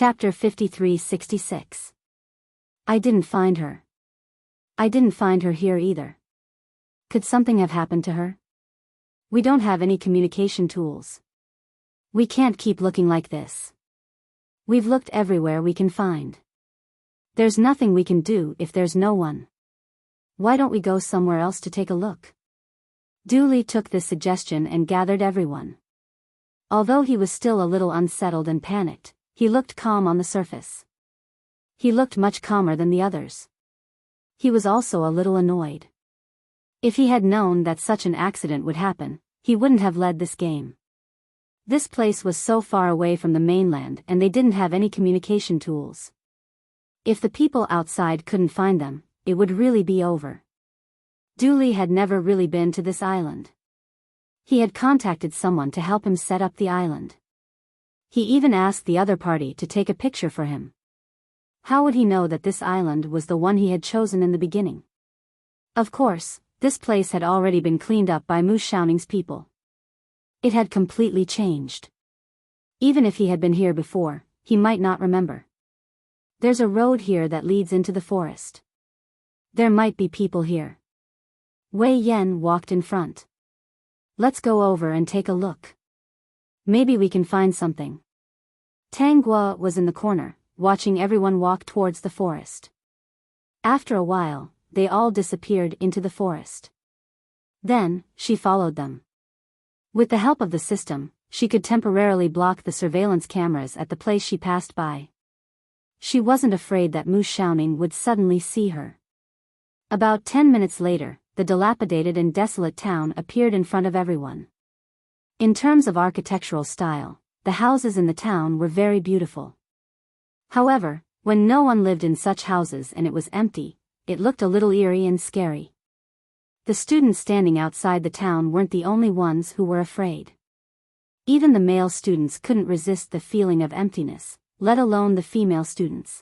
Chapter 53-66. I didn't find her. I didn't find her here either. Could something have happened to her? We don't have any communication tools. We can't keep looking like this. We've looked everywhere we can find. There's nothing we can do if there's no one. Why don't we go somewhere else to take a look? Dooley took this suggestion and gathered everyone. Although he was still a little unsettled and panicked, he looked calm on the surface. He looked much calmer than the others. He was also a little annoyed. If he had known that such an accident would happen, he wouldn't have led this game. This place was so far away from the mainland and they didn't have any communication tools. If the people outside couldn't find them, it would really be over. Dooley had never really been to this island. He had contacted someone to help him set up the island. He even asked the other party to take a picture for him. How would he know that this island was the one he had chosen in the beginning? Of course, this place had already been cleaned up by Mu Xiaoning's people. It had completely changed. Even if he had been here before, he might not remember. There's a road here that leads into the forest. There might be people here. Wei Yan walked in front. Let's go over and take a look. Maybe we can find something. Tang Guo was in the corner, watching everyone walk towards the forest. After a while, they all disappeared into the forest. Then, she followed them. With the help of the system, she could temporarily block the surveillance cameras at the place she passed by. She wasn't afraid that Mu Xiaoning would suddenly see her. About 10 minutes later, the dilapidated and desolate town appeared in front of everyone. In terms of architectural style, the houses in the town were very beautiful. However, when no one lived in such houses and it was empty, it looked a little eerie and scary. The students standing outside the town weren't the only ones who were afraid. Even the male students couldn't resist the feeling of emptiness, let alone the female students.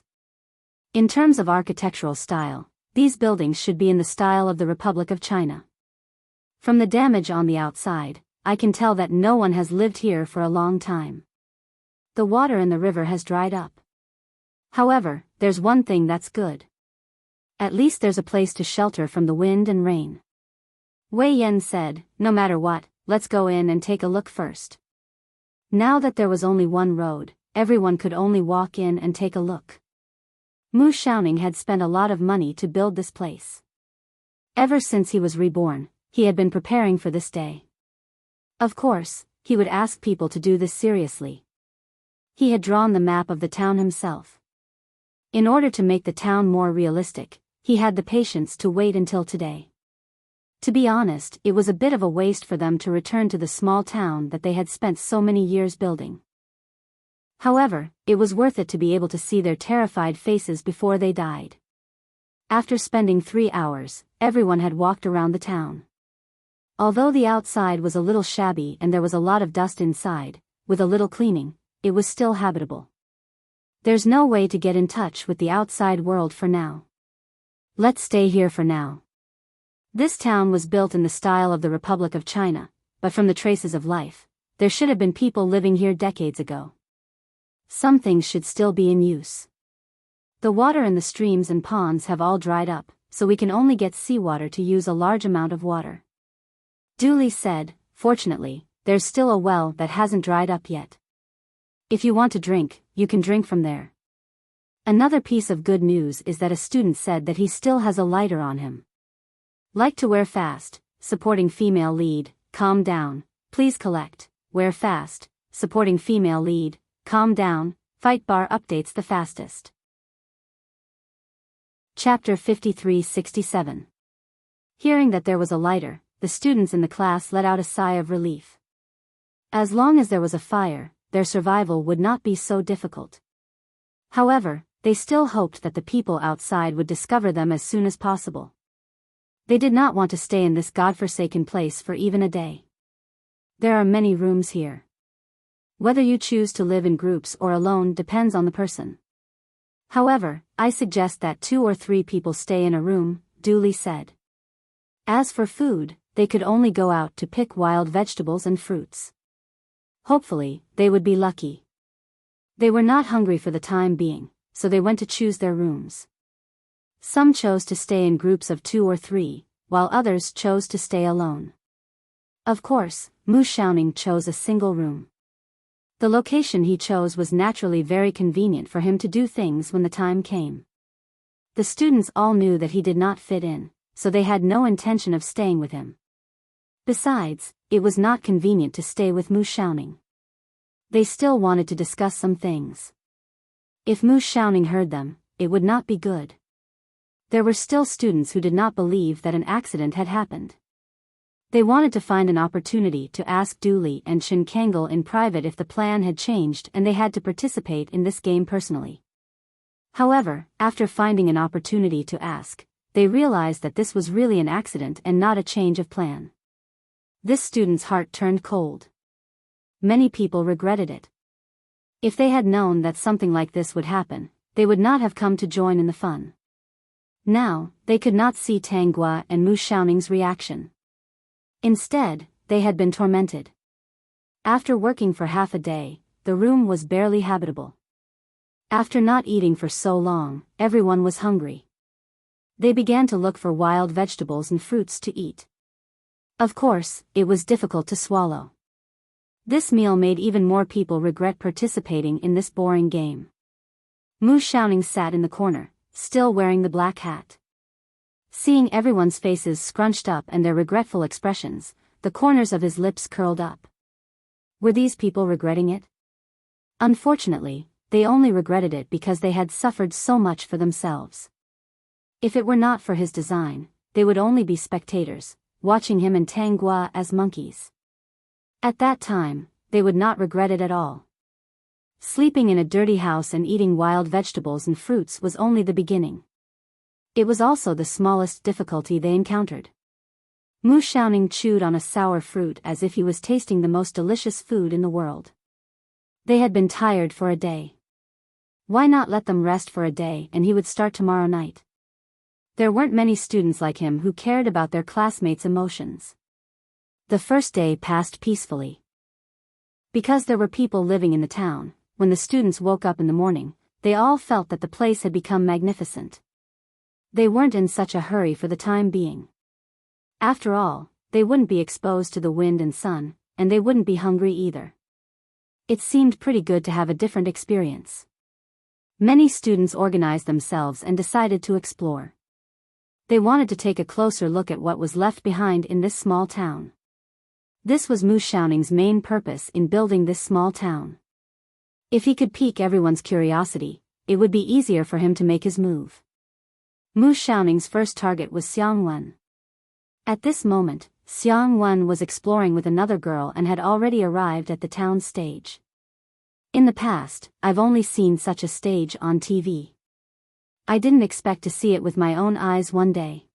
In terms of architectural style, these buildings should be in the style of the Republic of China. From the damage on the outside, I can tell that no one has lived here for a long time. The water in the river has dried up. However, there's one thing that's good. At least there's a place to shelter from the wind and rain. Wei Yan said, no matter what, let's go in and take a look first. Now that there was only one road, everyone could only walk in and take a look. Mu Xiaoning had spent a lot of money to build this place. Ever since he was reborn, he had been preparing for this day. Of course, he would ask people to do this seriously. He had drawn the map of the town himself. In order to make the town more realistic, he had the patience to wait until today. To be honest, it was a bit of a waste for them to return to the small town that they had spent so many years building. However, it was worth it to be able to see their terrified faces before they died. After spending 3 hours, everyone had walked around the town. Although the outside was a little shabby and there was a lot of dust inside, with a little cleaning, it was still habitable. There's no way to get in touch with the outside world for now. Let's stay here for now. This town was built in the style of the Republic of China, but from the traces of life, there should have been people living here decades ago. Some things should still be in use. The water in the streams and ponds have all dried up, so we can only get seawater to use a large amount of water. Dooley said, fortunately, there's still a well that hasn't dried up yet. If you want to drink, you can drink from there. Another piece of good news is that a student said that he still has a lighter on him. Like to wear fast, supporting female lead, calm down, please collect, wear fast, supporting female lead, calm down, fight bar updates the fastest. Chapter 53-67. Hearing that there was a lighter, the students in the class let out a sigh of relief. As long as there was a fire, their survival would not be so difficult. However, they still hoped that the people outside would discover them as soon as possible. They did not want to stay in this godforsaken place for even a day. There are many rooms here. Whether you choose to live in groups or alone depends on the person. However, I suggest that 2 or 3 people stay in a room, Dooley said. As for food, they could only go out to pick wild vegetables and fruits. Hopefully, they would be lucky. They were not hungry for the time being, so they went to choose their rooms. Some chose to stay in groups of 2 or 3, while others chose to stay alone. Of course, Mu Xiaoning chose a single room. The location he chose was naturally very convenient for him to do things when the time came. The students all knew that he did not fit in, so they had no intention of staying with him. Besides, it was not convenient to stay with Mu Xiaoning. They still wanted to discuss some things. If Mu Xiaoning heard them, it would not be good. There were still students who did not believe that an accident had happened. They wanted to find an opportunity to ask Du Li and Chen Kangel in private if the plan had changed and they had to participate in this game personally. However, after finding an opportunity to ask, they realized that this was really an accident and not a change of plan. This student's heart turned cold. Many people regretted it. If they had known that something like this would happen, they would not have come to join in the fun. Now, they could not see Tang Gua and Mu Xiaoning's reaction. Instead, they had been tormented. After working for half a day, the room was barely habitable. After not eating for so long, everyone was hungry. They began to look for wild vegetables and fruits to eat. Of course, it was difficult to swallow. This meal made even more people regret participating in this boring game. Mu Xiaoning sat in the corner, still wearing the black hat. Seeing everyone's faces scrunched up and their regretful expressions, the corners of his lips curled up. Were these people regretting it? Unfortunately, they only regretted it because they had suffered so much for themselves. If it were not for his design, they would only be spectators, watching him and Tang Gua as monkeys. At that time, they would not regret it at all. Sleeping in a dirty house and eating wild vegetables and fruits was only the beginning. It was also the smallest difficulty they encountered. Mu Xiaoning chewed on a sour fruit as if he was tasting the most delicious food in the world. They had been tired for a day. Why not let them rest for a day and he would start tomorrow night? There weren't many students like him who cared about their classmates' emotions. The first day passed peacefully. Because there were people living in the town, when the students woke up in the morning, they all felt that the place had become magnificent. They weren't in such a hurry for the time being. After all, they wouldn't be exposed to the wind and sun, and they wouldn't be hungry either. It seemed pretty good to have a different experience. Many students organized themselves and decided to explore. They wanted to take a closer look at what was left behind in this small town. This was Mu Xiaoning's main purpose in building this small town. If he could pique everyone's curiosity, it would be easier for him to make his move. Mu Xiaoning's first target was Xiang Wen. At this moment, Xiang Wen was exploring with another girl and had already arrived at the town stage. In the past, I've only seen such a stage on TV. I didn't expect to see it with my own eyes one day.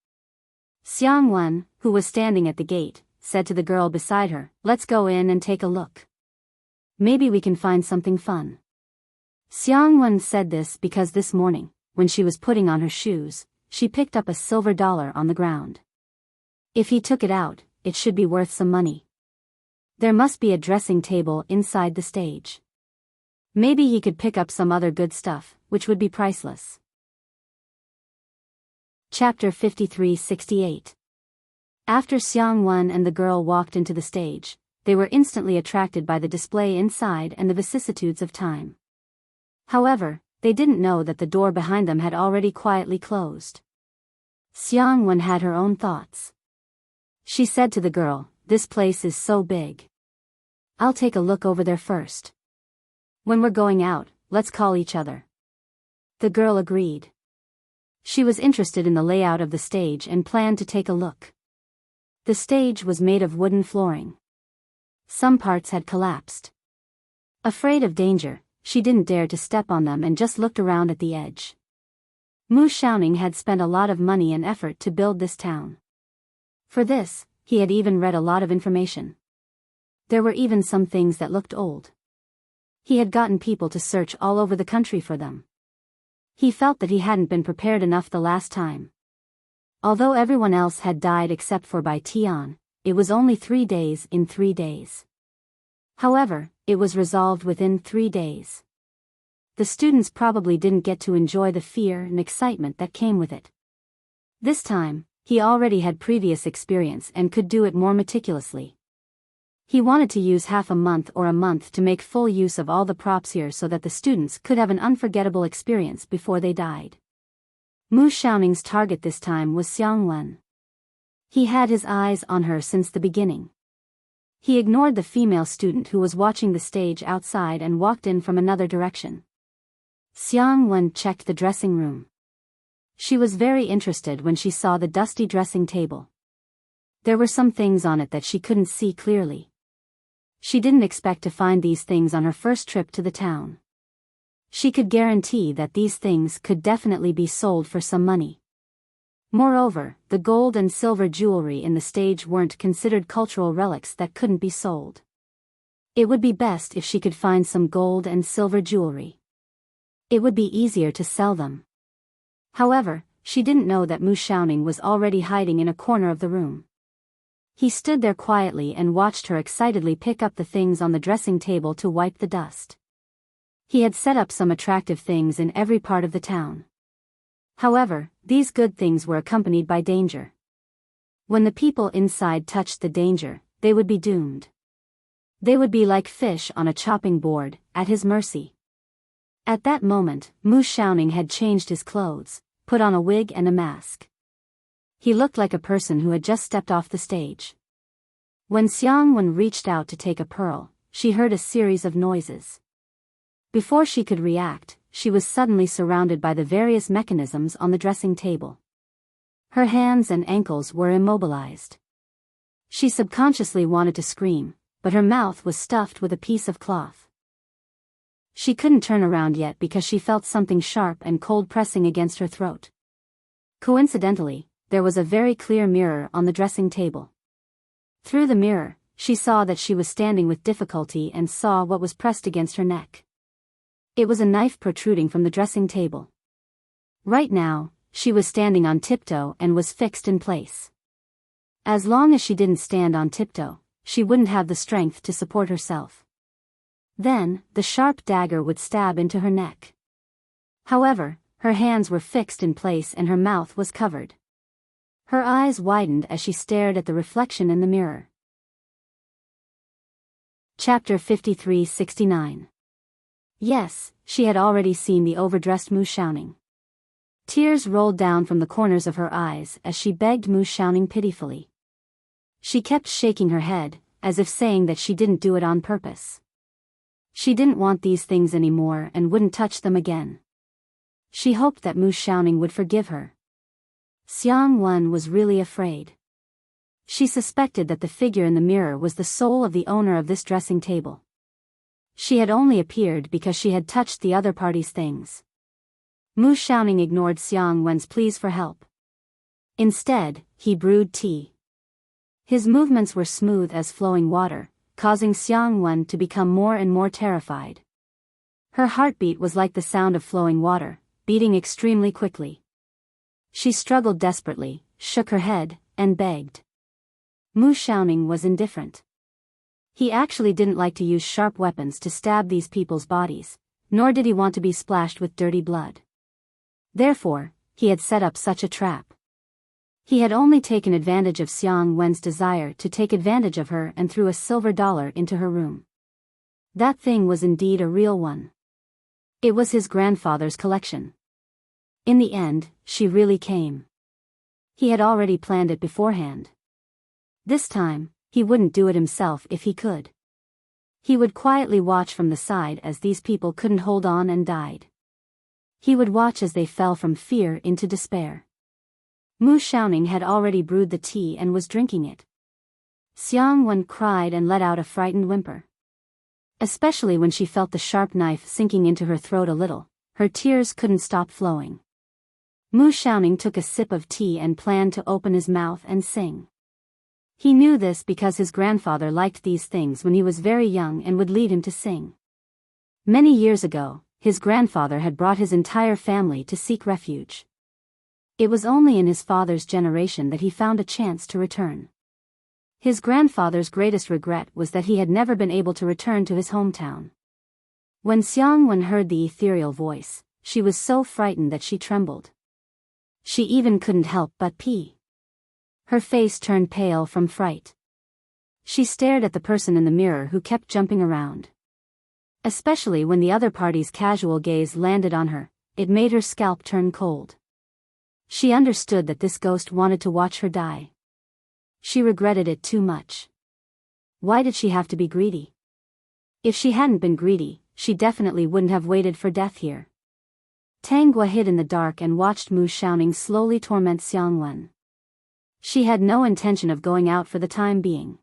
Xiang Wen, who was standing at the gate, said to the girl beside her, "Let's go in and take a look. Maybe we can find something fun." Xiang Wen said this because this morning, when she was putting on her shoes, she picked up a silver dollar on the ground. If he took it out, it should be worth some money. There must be a dressing table inside the stage. Maybe he could pick up some other good stuff, which would be priceless. Chapter 53-68. After Xiang Wen and the girl walked into the stage, they were instantly attracted by the display inside and the vicissitudes of time. However, they didn't know that the door behind them had already quietly closed. Xiang Wen had her own thoughts. She said to the girl, "This place is so big. I'll take a look over there first. When we're going out, let's call each other." The girl agreed. She was interested in the layout of the stage and planned to take a look. The stage was made of wooden flooring. Some parts had collapsed. Afraid of danger, she didn't dare to step on them and just looked around at the edge. Mu Xiaoning had spent a lot of money and effort to build this town. For this, he had even read a lot of information. There were even some things that looked old. He had gotten people to search all over the country for them. He felt that he hadn't been prepared enough the last time. Although everyone else had died except for Bai Tian, it was only 3 days in 3 days. However, it was resolved within 3 days. the students probably didn't get to enjoy the fear and excitement that came with it. This time, he already had previous experience and could do it more meticulously. He wanted to use half a month or a month to make full use of all the props here so that the students could have an unforgettable experience before they died. Mu Xiaoning's target this time was Xiang Wen. He had his eyes on her since the beginning. He ignored the female student who was watching the stage outside and walked in from another direction. Xiang Wen checked the dressing room. She was very interested when she saw the dusty dressing table. There were some things on it that she couldn't see clearly. She didn't expect to find these things on her first trip to the town. She could guarantee that these things could definitely be sold for some money. Moreover, the gold and silver jewelry in the stage weren't considered cultural relics that couldn't be sold. It would be best if she could find some gold and silver jewelry. It would be easier to sell them. However, she didn't know that Mu Xiaoning was already hiding in a corner of the room. He stood there quietly and watched her excitedly pick up the things on the dressing table to wipe the dust. He had set up some attractive things in every part of the town. However, these good things were accompanied by danger. When the people inside touched the danger, they would be doomed. They would be like fish on a chopping board, at his mercy. At that moment, Mu Xiaoning had changed his clothes, put on a wig and a mask. He looked like a person who had just stepped off the stage. When Xiang Wen reached out to take a pearl, she heard a series of noises. Before she could react, she was suddenly surrounded by the various mechanisms on the dressing table. Her hands and ankles were immobilized. She subconsciously wanted to scream, but her mouth was stuffed with a piece of cloth. She couldn't turn around yet because she felt something sharp and cold pressing against her throat. Coincidentally, there was a very clear mirror on the dressing table. Through the mirror, she saw that she was standing with difficulty and saw what was pressed against her neck. It was a knife protruding from the dressing table. Right now, she was standing on tiptoe and was fixed in place. As long as she didn't stand on tiptoe, she wouldn't have the strength to support herself. Then, the sharp dagger would stab into her neck. However, her hands were fixed in place and her mouth was covered. Her eyes widened as she stared at the reflection in the mirror. Chapter 53-69. Yes, she had already seen the overdressed Mu Xiaoning. Tears rolled down from the corners of her eyes as she begged Mu Xiaoning pitifully. She kept shaking her head, as if saying that she didn't do it on purpose. She didn't want these things anymore and wouldn't touch them again. She hoped that Mu Xiaoning would forgive her. Xiang Wen was really afraid. She suspected that the figure in the mirror was the soul of the owner of this dressing table. She had only appeared because she had touched the other party's things. Mu Xiaoning ignored Xiang Wen's pleas for help. Instead, he brewed tea. His movements were smooth as flowing water, causing Xiang Wen to become more and more terrified. Her heartbeat was like the sound of flowing water, beating extremely quickly. She struggled desperately, shook her head, and begged. Mu Xiaoning was indifferent. He actually didn't like to use sharp weapons to stab these people's bodies, nor did he want to be splashed with dirty blood. Therefore, he had set up such a trap. He had only taken advantage of Xiang Wen's desire to take advantage of her and threw a silver dollar into her room. That thing was indeed a real one. It was his grandfather's collection. In the end, she really came. He had already planned it beforehand. This time, he wouldn't do it himself if he could. He would quietly watch from the side as these people couldn't hold on and died. He would watch as they fell from fear into despair. Mu Xiaoning had already brewed the tea and was drinking it. Xiang Wen cried and let out a frightened whimper. Especially when she felt the sharp knife sinking into her throat a little, her tears couldn't stop flowing. Mu Xiaoning took a sip of tea and planned to open his mouth and sing. He knew this because his grandfather liked these things when he was very young and would lead him to sing. Many years ago, his grandfather had brought his entire family to seek refuge. It was only in his father's generation that he found a chance to return. His grandfather's greatest regret was that he had never been able to return to his hometown. When Xiang Wen heard the ethereal voice, she was so frightened that she trembled. She even couldn't help but pee. Her face turned pale from fright. She stared at the person in the mirror who kept jumping around. Especially when the other party's casual gaze landed on her, it made her scalp turn cold. She understood that this ghost wanted to watch her die. She regretted it too much. Why did she have to be greedy? If she hadn't been greedy, she definitely wouldn't have waited for death here. Tang Gua hid in the dark and watched Mu Xiaoning slowly torment Xiang Wen. She had no intention of going out for the time being.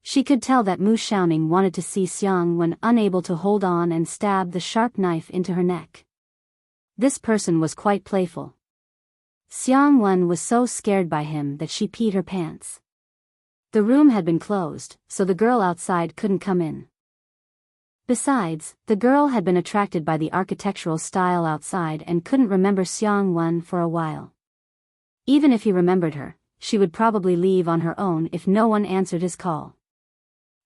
She could tell that Mu Xiaoning wanted to see Xiang Wen unable to hold on and stab the sharp knife into her neck. This person was quite playful. Xiang Wen was so scared by him that she peed her pants. The room had been closed, so the girl outside couldn't come in. Besides, the girl had been attracted by the architectural style outside and couldn't remember Xiang Wen for a while. Even if he remembered her, she would probably leave on her own if no one answered his call.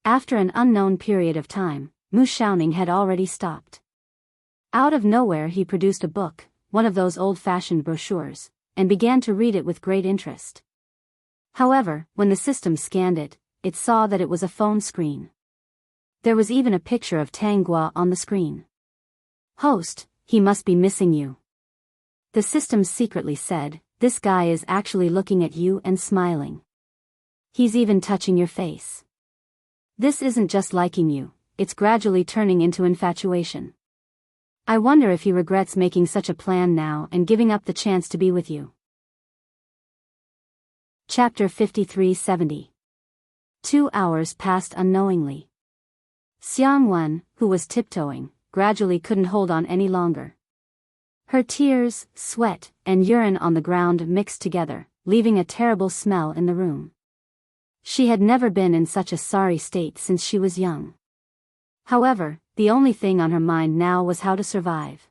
After an unknown period of time, Mu Xiaoning had already stopped. Out of nowhere he produced a book, one of those old-fashioned brochures, and began to read it with great interest. However, when the system scanned it, it saw that it was a phone screen. There was even a picture of Tang Gua on the screen. "Host, he must be missing you." The system secretly said, "This guy is actually looking at you and smiling. He's even touching your face. This isn't just liking you, it's gradually turning into infatuation. I wonder if he regrets making such a plan now and giving up the chance to be with you." Chapter 5370. 2 hours passed unknowingly. Xiang Wen, who was tiptoeing, gradually couldn't hold on any longer. Her tears, sweat, and urine on the ground mixed together, leaving a terrible smell in the room. She had never been in such a sorry state since she was young. However, the only thing on her mind now was how to survive.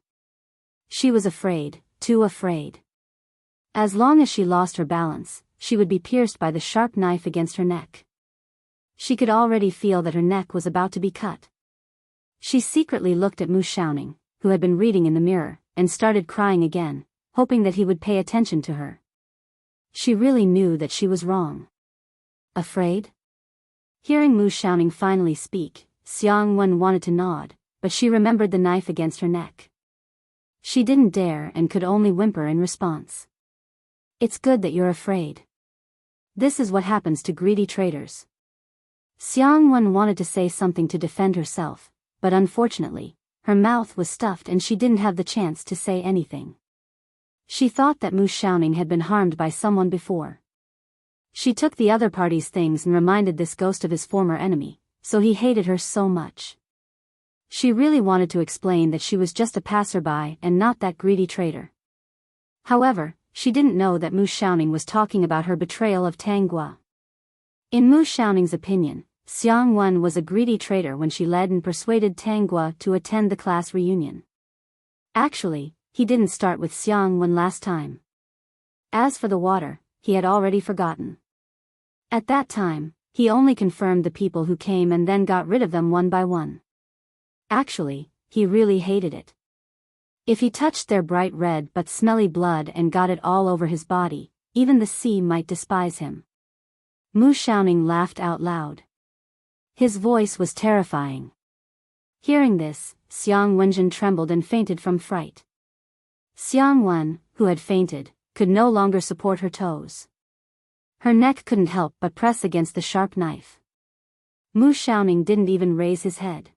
She was afraid, too afraid. As long as she lost her balance, she would be pierced by the sharp knife against her neck. She could already feel that her neck was about to be cut. She secretly looked at Mu Xiaoning, who had been reading in the mirror, and started crying again, hoping that he would pay attention to her. She really knew that she was wrong. Afraid? Hearing Mu Xiaoning finally speak, Xiang Wen wanted to nod, but she remembered the knife against her neck. She didn't dare and could only whimper in response. "It's good that you're afraid. This is what happens to greedy traitors." Xiang Wen wanted to say something to defend herself, but unfortunately, her mouth was stuffed and she didn't have the chance to say anything. She thought that Mu Xiaoning had been harmed by someone before. She took the other party's things and reminded this ghost of his former enemy, so he hated her so much. She really wanted to explain that she was just a passerby and not that greedy traitor. However, she didn't know that Mu Xiaoning was talking about her betrayal of Tang Gua. In Mu Xiaoning's opinion, Xiang Wen was a greedy traitor when she led and persuaded Tang Gua to attend the class reunion. Actually, he didn't start with Xiang Wen last time. As for the water, he had already forgotten. At that time, he only confirmed the people who came and then got rid of them one by one. Actually, he really hated it. If he touched their bright red but smelly blood and got it all over his body, even the sea might despise him. Mu Xiaoning laughed out loud. His voice was terrifying. Hearing this, Xiang Wenjin trembled and fainted from fright. Xiang Wen, who had fainted, could no longer support her toes. Her neck couldn't help but press against the sharp knife. Mu Xiaoning didn't even raise his head.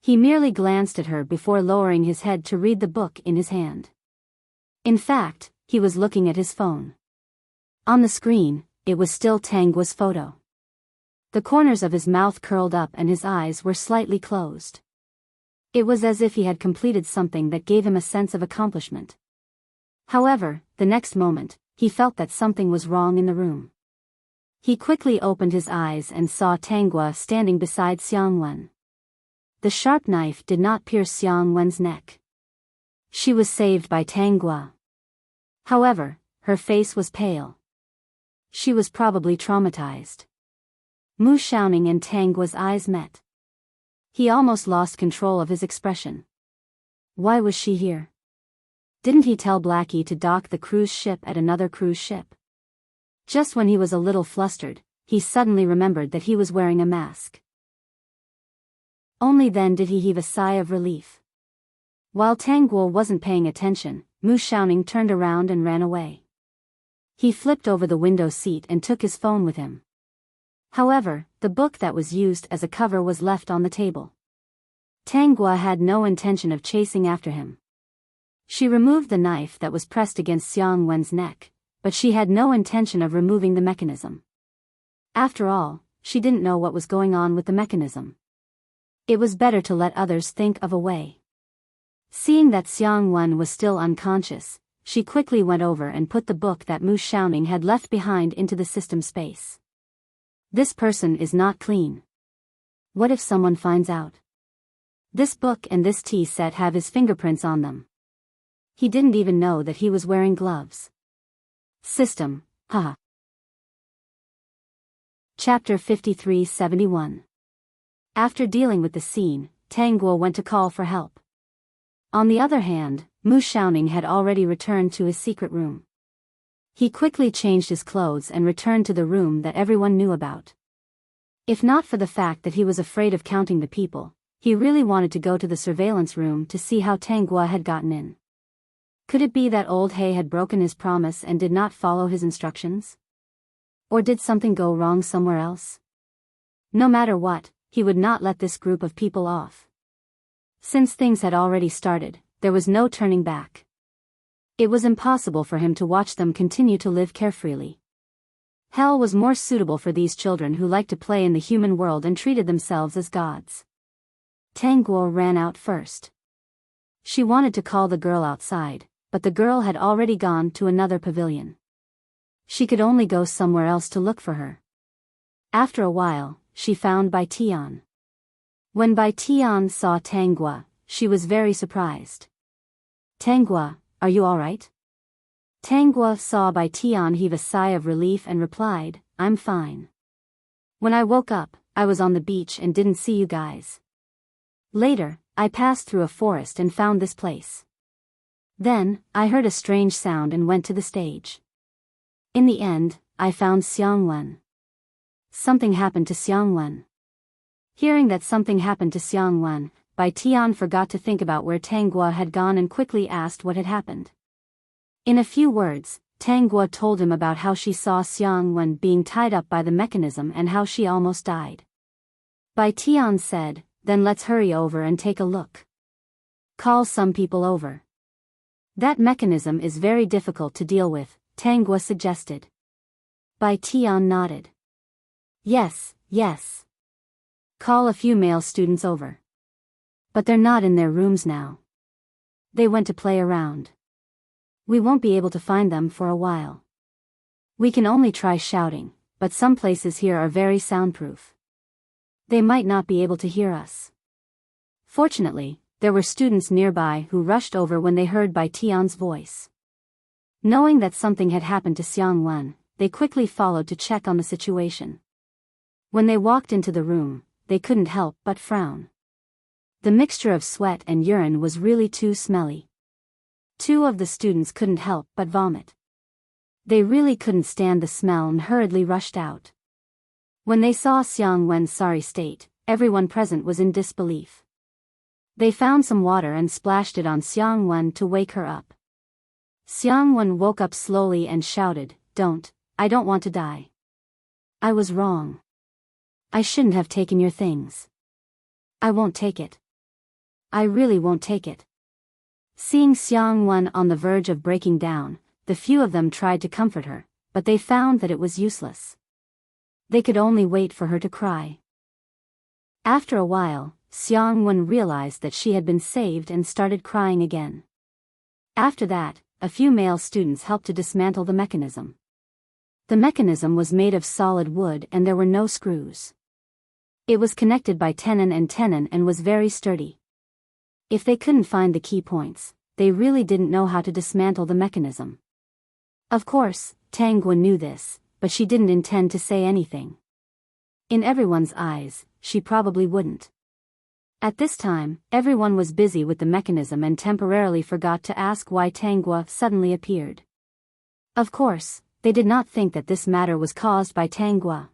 He merely glanced at her before lowering his head to read the book in his hand. In fact, he was looking at his phone. On the screen, it was still Tang Gua's photo. The corners of his mouth curled up and his eyes were slightly closed. It was as if he had completed something that gave him a sense of accomplishment. However, the next moment, he felt that something was wrong in the room. He quickly opened his eyes and saw Tang Gua standing beside Xiang Wen. The sharp knife did not pierce Xiang Wen's neck. She was saved by Tang Gua. However, her face was pale. She was probably traumatized. Mu Xiaoning and Tang Gua's eyes met. He almost lost control of his expression. Why was she here? Didn't he tell Blackie to dock the cruise ship at another cruise ship? Just when he was a little flustered, he suddenly remembered that he was wearing a mask. Only then did he heave a sigh of relief. While Tang Guo wasn't paying attention, Mu Xiaoning turned around and ran away. He flipped over the window seat and took his phone with him. However, the book that was used as a cover was left on the table. Tang Guo had no intention of chasing after him. She removed the knife that was pressed against Xiang Wen's neck, but she had no intention of removing the mechanism. After all, she didn't know what was going on with the mechanism. It was better to let others think of a way. Seeing that Xiang Wen was still unconscious, she quickly went over and put the book that Mu Xiaoning had left behind into the system space. This person is not clean. What if someone finds out? This book and this tea set have his fingerprints on them. He didn't even know that he was wearing gloves. System, haha. Chapter 53-71. After dealing with the scene, Tang Guo went to call for help. On the other hand, Mu Xiaoning had already returned to his secret room. He quickly changed his clothes and returned to the room that everyone knew about. If not for the fact that he was afraid of counting the people, he really wanted to go to the surveillance room to see how Tang Guo had gotten in. Could it be that old He had broken his promise and did not follow his instructions? Or did something go wrong somewhere else? No matter what, he would not let this group of people off. Since things had already started, there was no turning back. It was impossible for him to watch them continue to live carefreely. Hell was more suitable for these children who liked to play in the human world and treated themselves as gods. Tang Guo ran out first. She wanted to call the girl outside, but the girl had already gone to another pavilion. She could only go somewhere else to look for her. After a while, she found Bai Tian. When Bai Tian saw Tang Guo, she was very surprised. Tang Guo, are you all right? Tang Guo saw Bai Tian heave a sigh of relief and replied, I'm fine. When I woke up, I was on the beach and didn't see you guys. Later, I passed through a forest and found this place. Then, I heard a strange sound and went to the stage. In the end, I found Xiang Wen. Something happened to Xiang Wen. Hearing that something happened to Xiang Wen, Bai Tian forgot to think about where Tang Guo had gone and quickly asked what had happened. In a few words, Tang Guo told him about how she saw Xiang Wen being tied up by the mechanism and how she almost died. Bai Tian said, then let's hurry over and take a look. Call some people over. That mechanism is very difficult to deal with, Tang Guo suggested. Bai Tian nodded. Yes, yes. Call a few male students over. But they're not in their rooms now. They went to play around. We won't be able to find them for a while. We can only try shouting, but some places here are very soundproof. They might not be able to hear us. Fortunately, there were students nearby who rushed over when they heard Bai Tian's voice. Knowing that something had happened to Xiang Wen, they quickly followed to check on the situation. When they walked into the room, they couldn't help but frown. The mixture of sweat and urine was really too smelly. Two of the students couldn't help but vomit. They really couldn't stand the smell and hurriedly rushed out. When they saw Xiang Wen's sorry state, everyone present was in disbelief. They found some water and splashed it on Xiang Wen to wake her up. Xiang Wen woke up slowly and shouted, I don't want to die. I was wrong. I shouldn't have taken your things. I won't take it. I really won't take it. Seeing Xiang Wen on the verge of breaking down, the few of them tried to comfort her, but they found that it was useless. They could only wait for her to cry. After a while, Xiang Wen realized that she had been saved and started crying again. After that, a few male students helped to dismantle the mechanism. The mechanism was made of solid wood and there were no screws. It was connected by tenon and was very sturdy. If they couldn't find the key points, they really didn't know how to dismantle the mechanism. Of course, Tang Guo knew this, but she didn't intend to say anything. In everyone's eyes, she probably wouldn't. At this time, everyone was busy with the mechanism and temporarily forgot to ask why Tanggua suddenly appeared. Of course, they did not think that this matter was caused by Tanggua.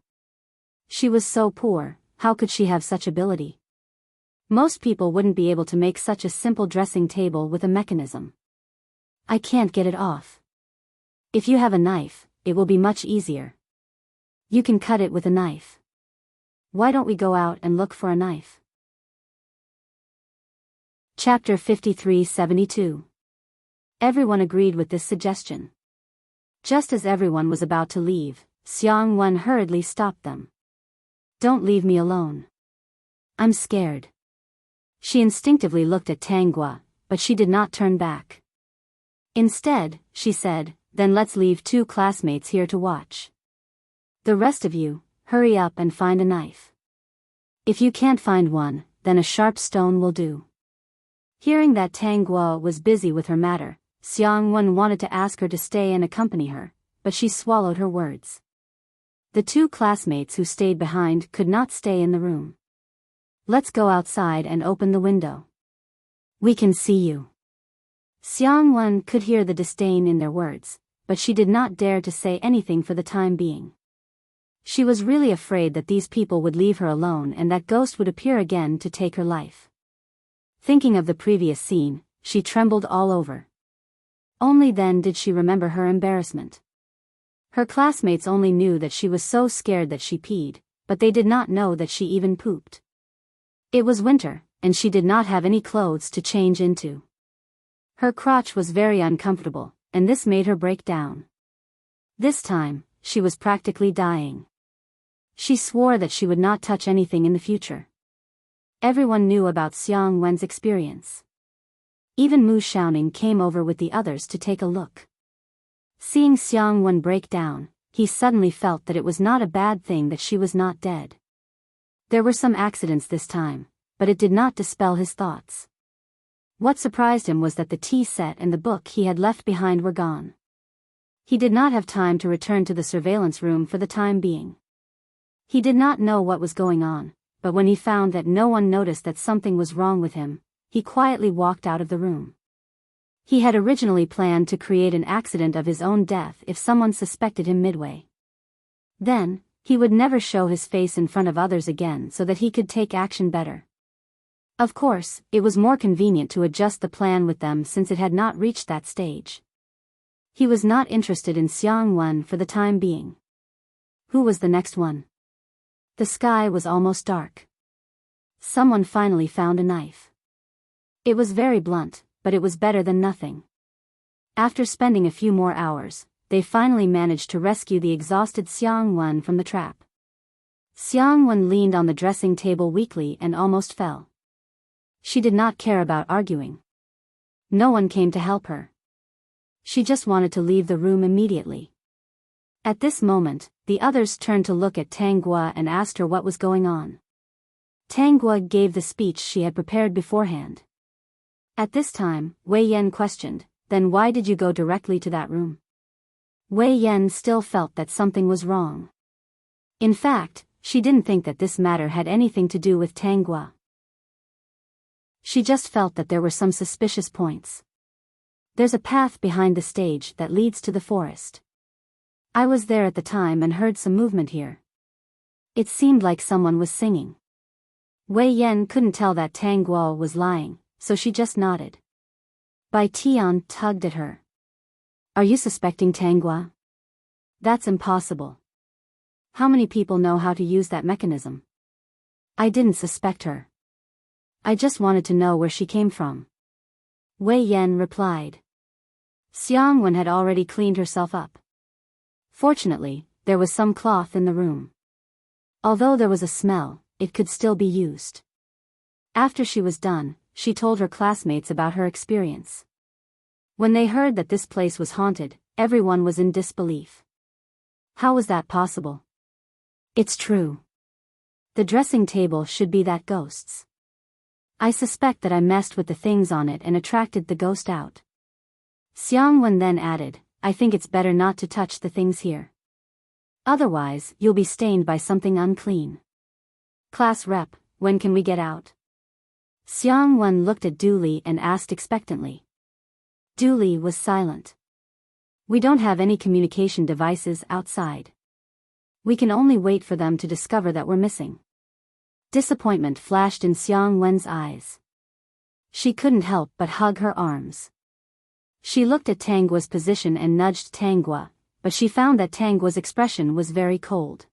She was so poor, how could she have such ability? Most people wouldn't be able to make such a simple dressing table with a mechanism. I can't get it off. If you have a knife, it will be much easier. You can cut it with a knife. Why don't we go out and look for a knife? Chapter 53-72. Everyone agreed with this suggestion. Just as everyone was about to leave, Xiang-Wen hurriedly stopped them. Don't leave me alone. I'm scared. She instinctively looked at Tanggua, but she did not turn back. Instead, she said, then let's leave 2 classmates here to watch. The rest of you, hurry up and find a knife. If you can't find one, then a sharp stone will do. Hearing that Tanggua was busy with her matter, Xiang-Wen wanted to ask her to stay and accompany her, but she swallowed her words. The 2 classmates who stayed behind could not stay in the room. Let's go outside and open the window. We can see you. Xiang-Wen could hear the disdain in their words, but she did not dare to say anything for the time being. She was really afraid that these people would leave her alone and that Ghost would appear again to take her life. Thinking of the previous scene, she trembled all over. Only then did she remember her embarrassment. Her classmates only knew that she was so scared that she peed, but they did not know that she even pooped. It was winter, and she did not have any clothes to change into. Her crotch was very uncomfortable, and this made her break down. This time, she was practically dying. She swore that she would not touch anything in the future. Everyone knew about Xiang-Wen's experience. Even Mu Xiaoning came over with the others to take a look. Seeing Xiang-Wen break down, he suddenly felt that it was not a bad thing that she was not dead. There were some accidents this time, but it did not dispel his thoughts. What surprised him was that the tea set and the book he had left behind were gone. He did not have time to return to the surveillance room for the time being. He did not know what was going on, but when he found that no one noticed that something was wrong with him, he quietly walked out of the room. He had originally planned to create an accident of his own death if someone suspected him midway. Then, he would never show his face in front of others again so that he could take action better. Of course, it was more convenient to adjust the plan with them since it had not reached that stage. He was not interested in Xiang-Wen for the time being. Who was the next one? The sky was almost dark. Someone finally found a knife. It was very blunt, but it was better than nothing. After spending a few more hours, they finally managed to rescue the exhausted Xiang-Wen from the trap. Xiang-Wen leaned on the dressing table weakly and almost fell. She did not care about arguing. No one came to help her. She just wanted to leave the room immediately. At this moment, the others turned to look at Tanggua and asked her what was going on. Tanggua gave the speech she had prepared beforehand. At this time, Wei Yan questioned, "Then why did you go directly to that room?" Wei Yan still felt that something was wrong. In fact, she didn't think that this matter had anything to do with Tanggua. She just felt that there were some suspicious points. There's a path behind the stage that leads to the forest. I was there at the time and heard some movement here. It seemed like someone was singing. Wei Yan couldn't tell that Tanggua was lying, so she just nodded. Bai Tian tugged at her. Are you suspecting Tanggua? That's impossible. How many people know how to use that mechanism? I didn't suspect her. I just wanted to know where she came from. Wei Yan replied. Xiang-Wen had already cleaned herself up. Fortunately, there was some cloth in the room. Although there was a smell, it could still be used. After she was done, she told her classmates about her experience. When they heard that this place was haunted, everyone was in disbelief. How was that possible? It's true. The dressing table should be that ghost's. I suspect that I messed with the things on it and attracted the ghost out. Xiang-Wen then added, I think it's better not to touch the things here. Otherwise, you'll be stained by something unclean. Class rep, when can we get out? Xiang Wen looked at Dooley and asked expectantly. Dooley was silent. We don't have any communication devices outside. We can only wait for them to discover that we're missing. Disappointment flashed in Xiang Wen's eyes. She couldn't help but hug her arms. She looked at Tangua's position and nudged Tangua, but she found that Tangua's expression was very cold.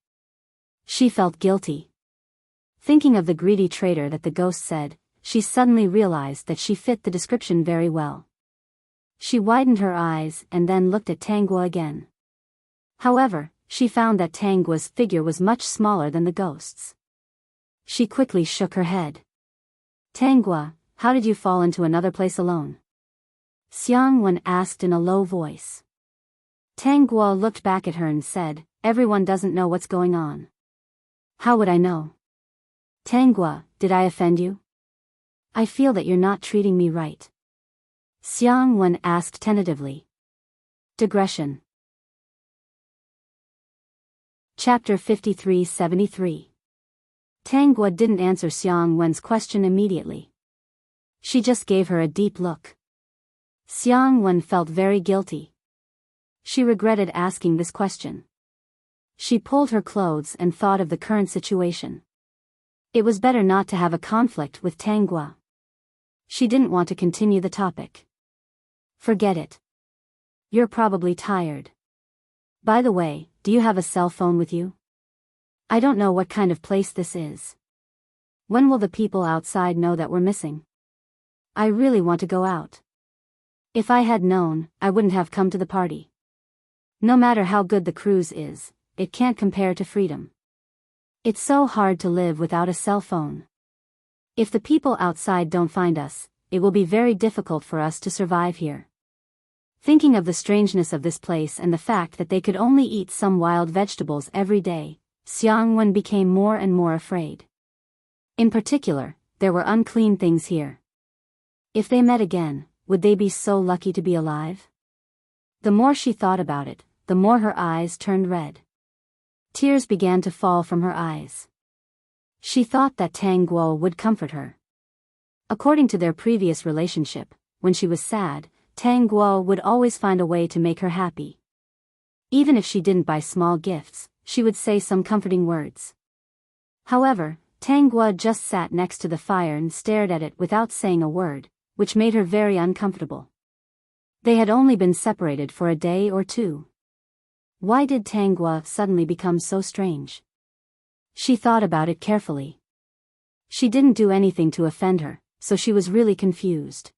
She felt guilty. Thinking of the greedy traitor that the ghost said, she suddenly realized that she fit the description very well. She widened her eyes and then looked at Tangua again. However, she found that Tangua's figure was much smaller than the ghost's. She quickly shook her head. Tangua, how did you fall into another place alone? Xiang Wen asked in a low voice. Tangua looked back at her and said, everyone doesn't know what's going on. How would I know? Tangua, did I offend you? I feel that you're not treating me right. Xiang Wen asked tentatively. Digression. Chapter 53-73. Tangua didn't answer Xiang Wen's question immediately. She just gave her a deep look. Xiang Wen felt very guilty. She regretted asking this question. She pulled her clothes and thought of the current situation. It was better not to have a conflict with Tangua. She didn't want to continue the topic. Forget it. You're probably tired. By the way, do you have a cell phone with you? I don't know what kind of place this is. When will the people outside know that we're missing? I really want to go out. If I had known, I wouldn't have come to the party. No matter how good the cruise is, it can't compare to freedom. It's so hard to live without a cell phone. If the people outside don't find us, it will be very difficult for us to survive here. Thinking of the strangeness of this place and the fact that they could only eat some wild vegetables every day, Xiang Wen became more and more afraid. In particular, there were unclean things here. If they met again, would they be so lucky to be alive? The more she thought about it, the more her eyes turned red. Tears began to fall from her eyes. She thought that Tang Guo would comfort her. According to their previous relationship, when she was sad, Tang Guo would always find a way to make her happy. Even if she didn't buy small gifts, she would say some comforting words. However, Tang Guo just sat next to the fire and stared at it without saying a word, which made her very uncomfortable. They had only been separated for a day or two. Why did Tang Guo suddenly become so strange? She thought about it carefully. She didn't do anything to offend her, so she was really confused.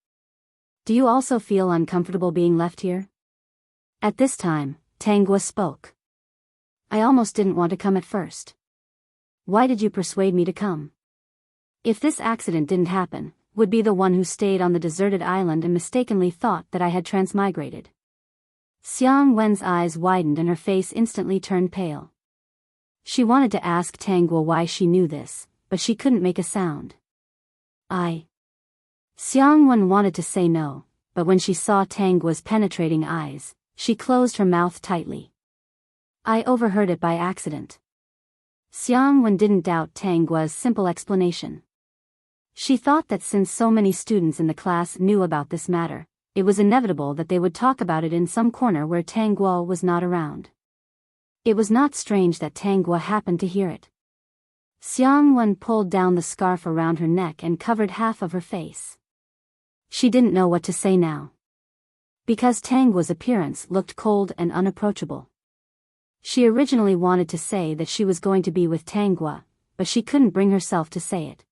Do you also feel uncomfortable being left here? At this time, Tang Guo spoke. I almost didn't want to come at first. Why did you persuade me to come? If this accident didn't happen, would be the one who stayed on the deserted island and mistakenly thought that I had transmigrated. Xiang Wen's eyes widened and her face instantly turned pale. She wanted to ask Tang Guo why she knew this, but she couldn't make a sound. Xiang Wen wanted to say no, but when she saw Tang Guo's penetrating eyes, she closed her mouth tightly. I overheard it by accident. Xiang Wen didn't doubt Tang Guo's simple explanation. She thought that since so many students in the class knew about this matter, it was inevitable that they would talk about it in some corner where Tang Guo was not around. It was not strange that Tang Guo happened to hear it. Xiang Wen pulled down the scarf around her neck and covered half of her face. She didn't know what to say now. Because Tang Guo's appearance looked cold and unapproachable. She originally wanted to say that she was going to be with Tang Guo, but she couldn't bring herself to say it.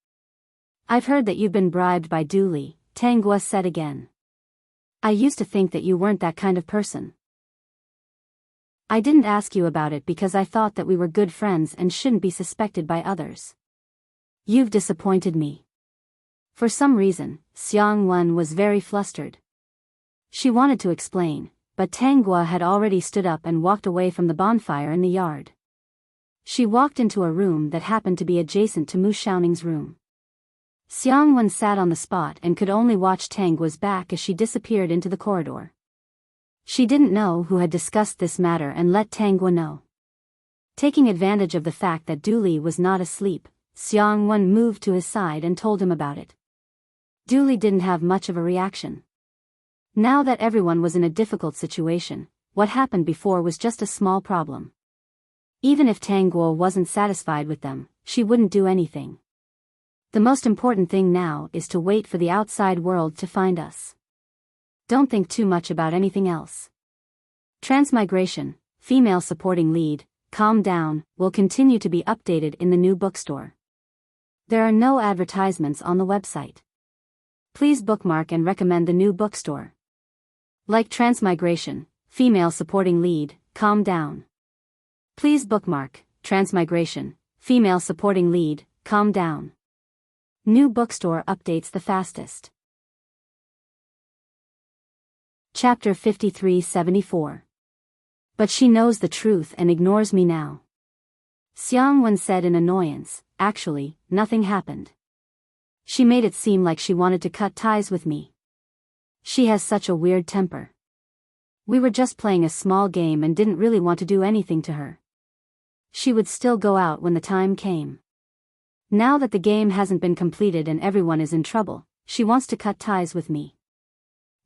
I've heard that you've been bribed by Dooley, Tang Guo said again. I used to think that you weren't that kind of person. I didn't ask you about it because I thought that we were good friends and shouldn't be suspected by others. You've disappointed me. For some reason, Xiang Wen was very flustered. She wanted to explain, but Tang Guo had already stood up and walked away from the bonfire in the yard. She walked into a room that happened to be adjacent to Mu Xiaoning's room. Xiang Wen sat on the spot and could only watch Tang Guo's back as she disappeared into the corridor. She didn't know who had discussed this matter and let Tang Guo know. Taking advantage of the fact that Dooley was not asleep, Xiang Wen moved to his side and told him about it. Dooley didn't have much of a reaction. Now that everyone was in a difficult situation, what happened before was just a small problem. Even if Tang Guo wasn't satisfied with them, she wouldn't do anything. The most important thing now is to wait for the outside world to find us. Don't think too much about anything else. Transmigration, female supporting lead, calm down, will continue to be updated in the new bookstore. There are no advertisements on the website. Please bookmark and recommend the new bookstore. Like transmigration, female supporting lead, calm down. Please bookmark, transmigration, female supporting lead, calm down. New bookstore updates the fastest. Chapter 5374. But she knows the truth and ignores me now. Xiang Wen said in annoyance. Actually, nothing happened. She made it seem like she wanted to cut ties with me. She has such a weird temper. We were just playing a small game and didn't really want to do anything to her. She would still go out when the time came. Now that the game hasn't been completed and everyone is in trouble, she wants to cut ties with me.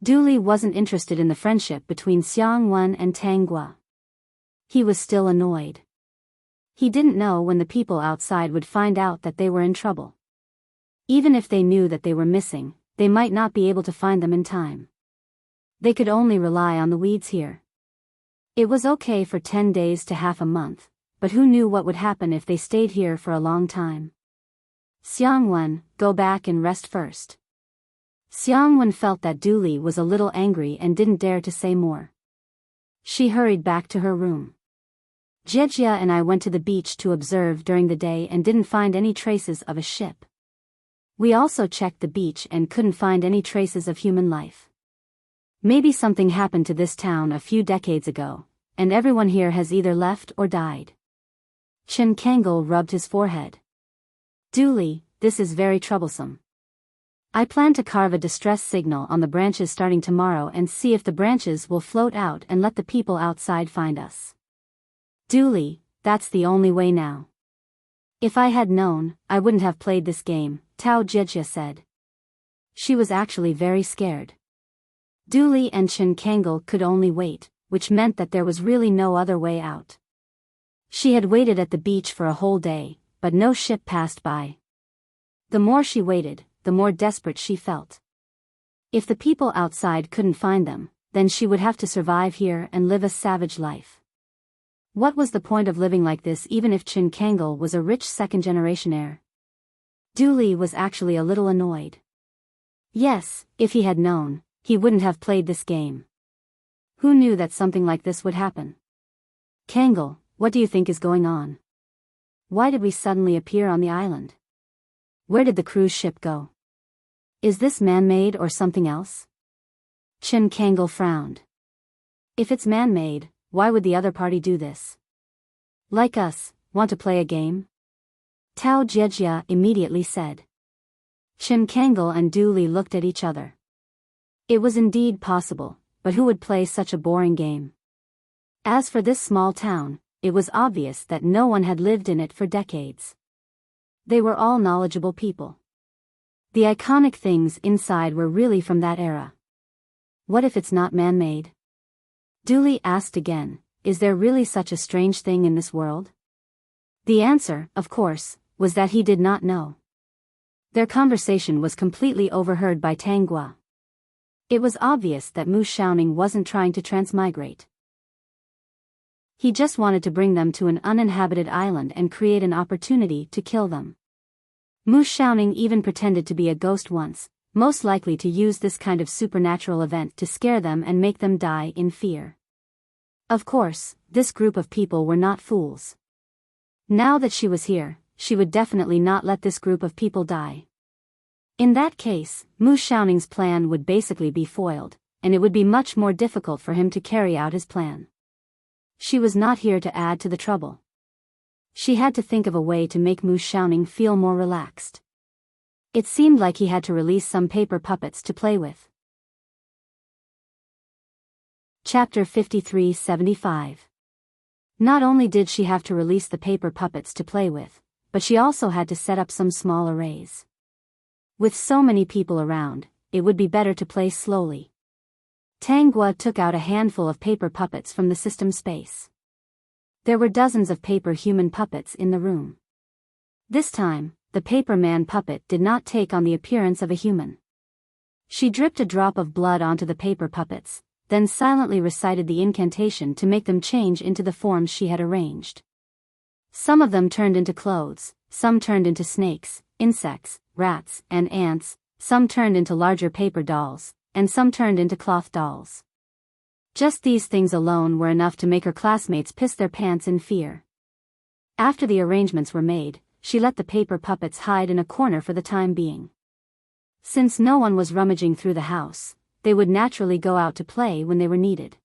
Dooley wasn't interested in the friendship between Xiang Wen and Tang Guo. He was still annoyed. He didn't know when the people outside would find out that they were in trouble. Even if they knew that they were missing, they might not be able to find them in time. They could only rely on the weeds here. It was okay for 10 days to half a month, but who knew what would happen if they stayed here for a long time? Xiang Wen, go back and rest first. Xiang Wen felt that Dooley was a little angry and didn't dare to say more. She hurried back to her room. Jejia and I went to the beach to observe during the day and didn't find any traces of a ship. We also checked the beach and couldn't find any traces of human life. Maybe something happened to this town a few decades ago, and everyone here has either left or died. Chen Kangol rubbed his forehead. Dooley, this is very troublesome. I plan to carve a distress signal on the branches starting tomorrow and see if the branches will float out and let the people outside find us. Dooley, that's the only way now. If I had known, I wouldn't have played this game, Tao Jejia said. She was actually very scared. Dooley and Chen Kangol could only wait, which meant that there was really no other way out. She had waited at the beach for a whole day, but no ship passed by. The more she waited, the more desperate she felt. If the people outside couldn't find them, then she would have to survive here and live a savage life. What was the point of living like this even if Chen Kangol was a rich second-generation heir? Dooley was actually a little annoyed. Yes, if he had known, he wouldn't have played this game. Who knew that something like this would happen? Kangol, what do you think is going on? Why did we suddenly appear on the island? Where did the cruise ship go? Is this man-made or something else? Chen Kangol frowned. If it's man-made, why would the other party do this? Like us, want to play a game? Tao Jejia immediately said. Chen Kangol and Dooley looked at each other. It was indeed possible, but who would play such a boring game? As for this small town, it was obvious that no one had lived in it for decades. They were all knowledgeable people. The iconic things inside were really from that era. What if it's not man-made? Dooley asked again, is there really such a strange thing in this world? The answer, of course, was that he did not know. Their conversation was completely overheard by Tang Guo. It was obvious that Mu Shaoning wasn't trying to transmigrate. He just wanted to bring them to an uninhabited island and create an opportunity to kill them. Mu Shaoning even pretended to be a ghost once, most likely to use this kind of supernatural event to scare them and make them die in fear. Of course, this group of people were not fools. Now that she was here, she would definitely not let this group of people die. In that case, Mu Shaoning's plan would basically be foiled, and it would be much more difficult for him to carry out his plan. She was not here to add to the trouble. She had to think of a way to make Mu Shaoning feel more relaxed. It seemed like he had to release some paper puppets to play with. Chapter 5375. Not only did she have to release the paper puppets to play with, but she also had to set up some small arrays. With so many people around, it would be better to play slowly. Tangua took out a handful of paper puppets from the system space. There were dozens of paper human puppets in the room. This time, the paper man puppet did not take on the appearance of a human. She dripped a drop of blood onto the paper puppets, then silently recited the incantation to make them change into the forms she had arranged. Some of them turned into clothes, some turned into snakes, insects, rats, and ants, some turned into larger paper dolls, and some turned into cloth dolls. Just these things alone were enough to make her classmates piss their pants in fear. After the arrangements were made, she let the paper puppets hide in a corner for the time being. Since no one was rummaging through the house, they would naturally go out to play when they were needed.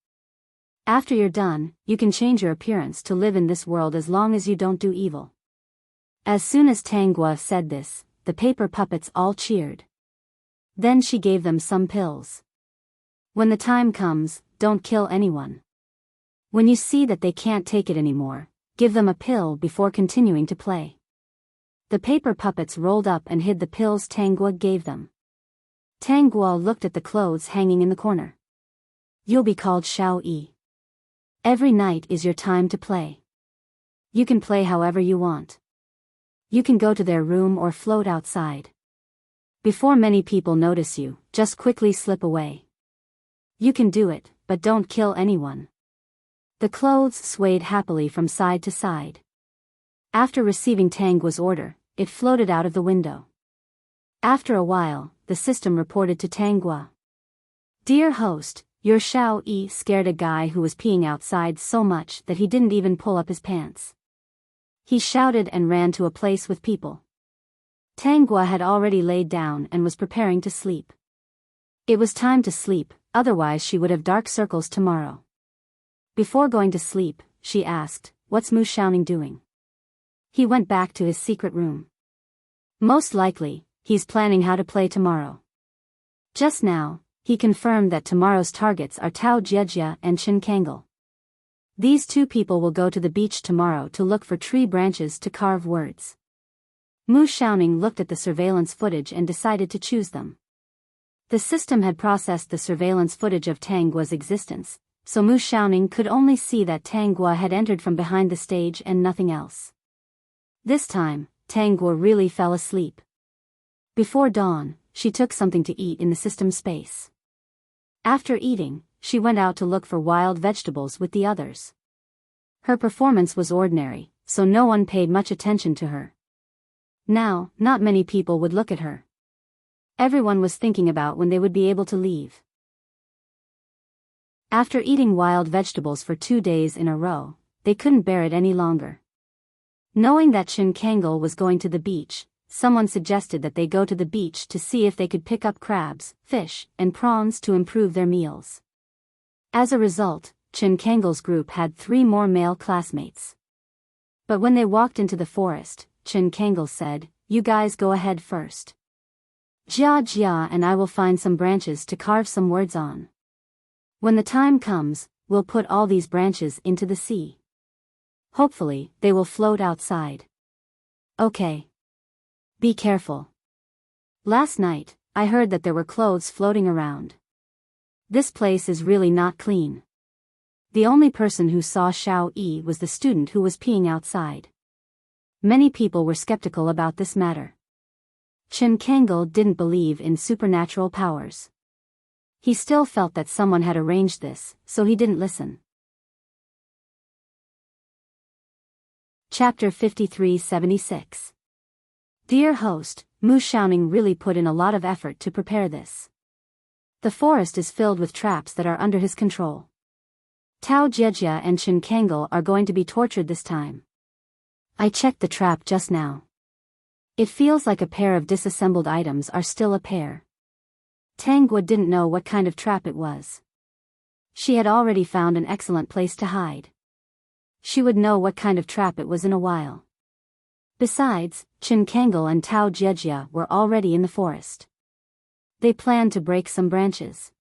After you're done, you can change your appearance to live in this world as long as you don't do evil. As soon as Tangua said this, the paper puppets all cheered. Then she gave them some pills. When the time comes, don't kill anyone. When you see that they can't take it anymore, give them a pill before continuing to play. The paper puppets rolled up and hid the pills Tangua gave them. Tangua looked at the clothes hanging in the corner. You'll be called Xiao Yi. Every night is your time to play. You can play however you want. You can go to their room or float outside. Before many people notice you, just quickly slip away. You can do it, but don't kill anyone. The clothes swayed happily from side to side. After receiving Tangua's order, it floated out of the window. After a while, the system reported to Tangua. Dear host, your Xiao Yi scared a guy who was peeing outside so much that he didn't even pull up his pants. He shouted and ran to a place with people. Tangua had already laid down and was preparing to sleep. It was time to sleep, otherwise she would have dark circles tomorrow. Before going to sleep, she asked, "What's Mu Xiaoning doing?" He went back to his secret room. Most likely, he's planning how to play tomorrow. Just now, he confirmed that tomorrow's targets are Tao Jiejia and Qin Kangel. These two people will go to the beach tomorrow to look for tree branches to carve words. Mu Xiaoning looked at the surveillance footage and decided to choose them. The system had processed the surveillance footage of Tangua's existence, so Mu Xiaoning could only see that Tangua had entered from behind the stage and nothing else. This time, Tangua really fell asleep. Before dawn, she took something to eat in the system space. After eating, she went out to look for wild vegetables with the others. Her performance was ordinary, so no one paid much attention to her. Now, not many people would look at her. Everyone was thinking about when they would be able to leave. After eating wild vegetables for 2 days in a row, they couldn't bear it any longer. Knowing that Qin Kangel was going to the beach, someone suggested that they go to the beach to see if they could pick up crabs, fish, and prawns to improve their meals. As a result, Qin Kangel's group had 3 more male classmates. But when they walked into the forest, Qin Kangel said, "You guys go ahead first. Jia Jia and I will find some branches to carve some words on. When the time comes, we'll put all these branches into the sea. Hopefully, they will float outside. Okay. Be careful. Last night, I heard that there were clothes floating around. This place is really not clean." The only person who saw Xiao Yi was the student who was peeing outside. Many people were skeptical about this matter. Qin Kangel didn't believe in supernatural powers. He still felt that someone had arranged this, so he didn't listen. Chapter 5376. Dear host, Mu Xiaoning really put in a lot of effort to prepare this. The forest is filled with traps that are under his control. Tao Jiejia and Qin Kangel are going to be tortured this time. I checked the trap just now. It feels like a pair of disassembled items are still a pair. Tangua didn't know what kind of trap it was. She had already found an excellent place to hide. She would know what kind of trap it was in a while. Besides, Qin Kangel and Tao Jiejia were already in the forest. They planned to break some branches.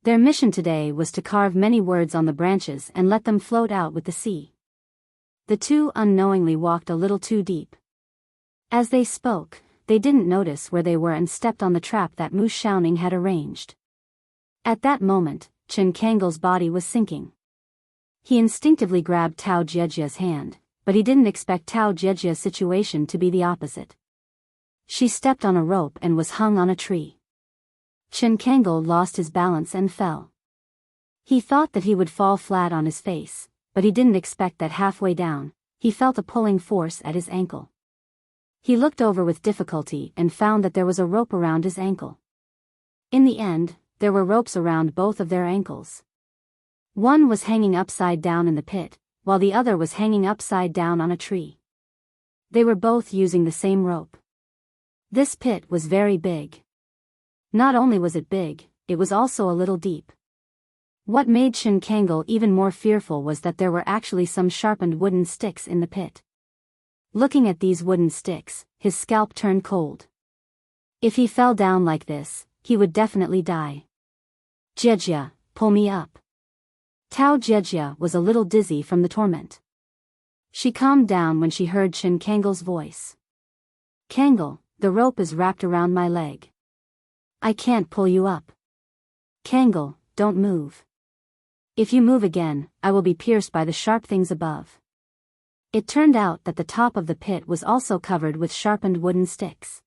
Their mission today was to carve many words on the branches and let them float out with the sea. The two unknowingly walked a little too deep. As they spoke, they didn't notice where they were and stepped on the trap that Mu Xiaoning had arranged. At that moment, Chen Kangle's body was sinking. He instinctively grabbed Tao Jiejia's hand, but he didn't expect Tao Jiejia's situation to be the opposite. She stepped on a rope and was hung on a tree. Chen Kangle lost his balance and fell. He thought that he would fall flat on his face, but he didn't expect that halfway down, he felt a pulling force at his ankle. He looked over with difficulty and found that there was a rope around his ankle. In the end, there were ropes around both of their ankles. One was hanging upside down in the pit, while the other was hanging upside down on a tree. They were both using the same rope. This pit was very big. Not only was it big, it was also a little deep. What made Chen Kangle even more fearful was that there were actually some sharpened wooden sticks in the pit. Looking at these wooden sticks, his scalp turned cold. If he fell down like this, he would definitely die. Jiejia, pull me up. Tao Jiejia was a little dizzy from the torment. She calmed down when she heard Chen Kangle's voice. Kangle, the rope is wrapped around my leg. I can't pull you up. Kangle, don't move. If you move again, I will be pierced by the sharp things above. It turned out that the top of the pit was also covered with sharpened wooden sticks.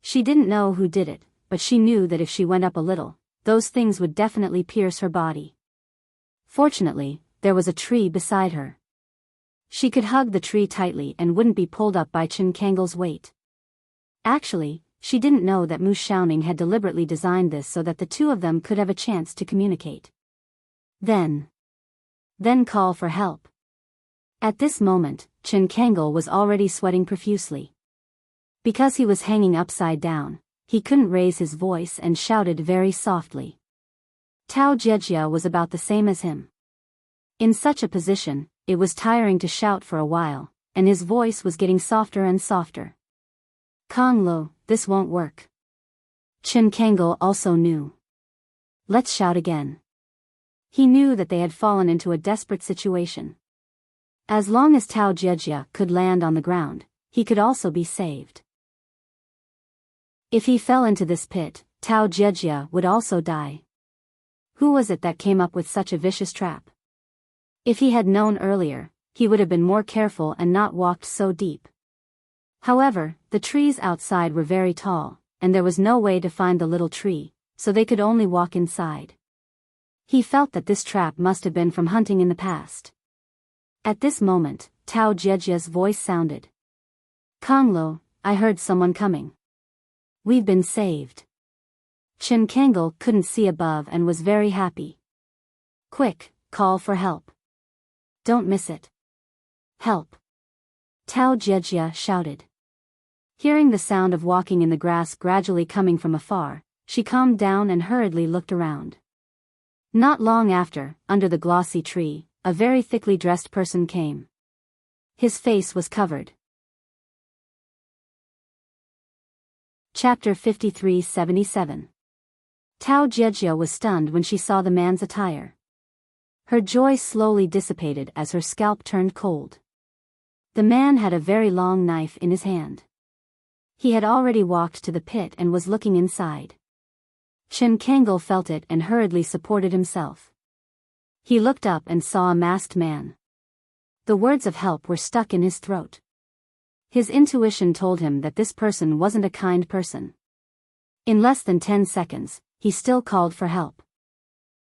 She didn't know who did it, but she knew that if she went up a little, those things would definitely pierce her body. Fortunately, there was a tree beside her. She could hug the tree tightly and wouldn't be pulled up by Chen Kangle's weight. Actually, she didn't know that Mu Xiaoning had deliberately designed this so that the two of them could have a chance to communicate. Then call for help. At this moment, Chen Kangle was already sweating profusely. Because he was hanging upside down, he couldn't raise his voice and shouted very softly. Tao Jiejia was about the same as him. In such a position, it was tiring to shout for a while, and his voice was getting softer and softer. Kanglo, this won't work. Chen Kangle also knew. Let's shout again. He knew that they had fallen into a desperate situation. As long as Tao Jiejia could land on the ground, he could also be saved. If he fell into this pit, Tao Jiejia would also die. Who was it that came up with such a vicious trap? If he had known earlier, he would have been more careful and not walked so deep. However, the trees outside were very tall, and there was no way to find the little tree, so they could only walk inside. He felt that this trap must have been from hunting in the past. At this moment, Tao Jiejia's voice sounded. Kanglo, I heard someone coming. We've been saved. Chen Kangle couldn't see above and was very happy. Quick, call for help. Don't miss it. Help. Tao Jiejia shouted. Hearing the sound of walking in the grass gradually coming from afar, she calmed down and hurriedly looked around. Not long after, under the glossy tree, a very thickly dressed person came. His face was covered. Chapter 53-77. Tao Jiejia was stunned when she saw the man's attire. Her joy slowly dissipated as her scalp turned cold. The man had a very long knife in his hand. He had already walked to the pit and was looking inside. Chen Kangle felt it and hurriedly supported himself. He looked up and saw a masked man. The words of help were stuck in his throat. His intuition told him that this person wasn't a kind person. In less than 10 seconds, he still called for help.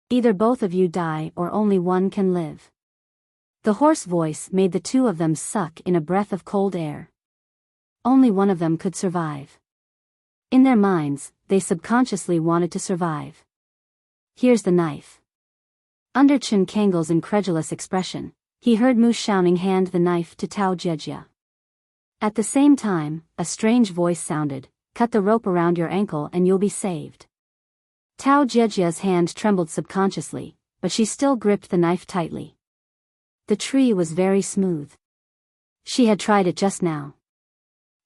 Either both of you die or only one can live. The hoarse voice made the two of them suck in a breath of cold air. Only one of them could survive. In their minds, they subconsciously wanted to survive. Here's the knife. Under Chen Kangle's incredulous expression, he heard Mu Xiaoning hand the knife to Tao Jiejia. At the same time, a strange voice sounded, cut the rope around your ankle and you'll be saved. Tao Jiejia's hand trembled subconsciously, but she still gripped the knife tightly. The tree was very smooth. She had tried it just now.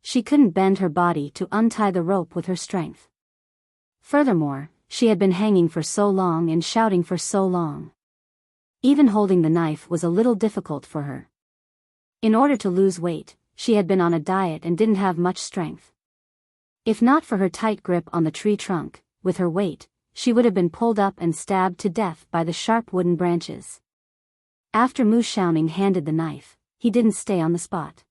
She couldn't bend her body to untie the rope with her strength. Furthermore, she had been hanging for so long and shouting for so long. Even holding the knife was a little difficult for her. In order to lose weight, she had been on a diet and didn't have much strength. If not for her tight grip on the tree trunk, with her weight, she would have been pulled up and stabbed to death by the sharp wooden branches. After Mu Xiaoning handed the knife, he didn't stay on the spot.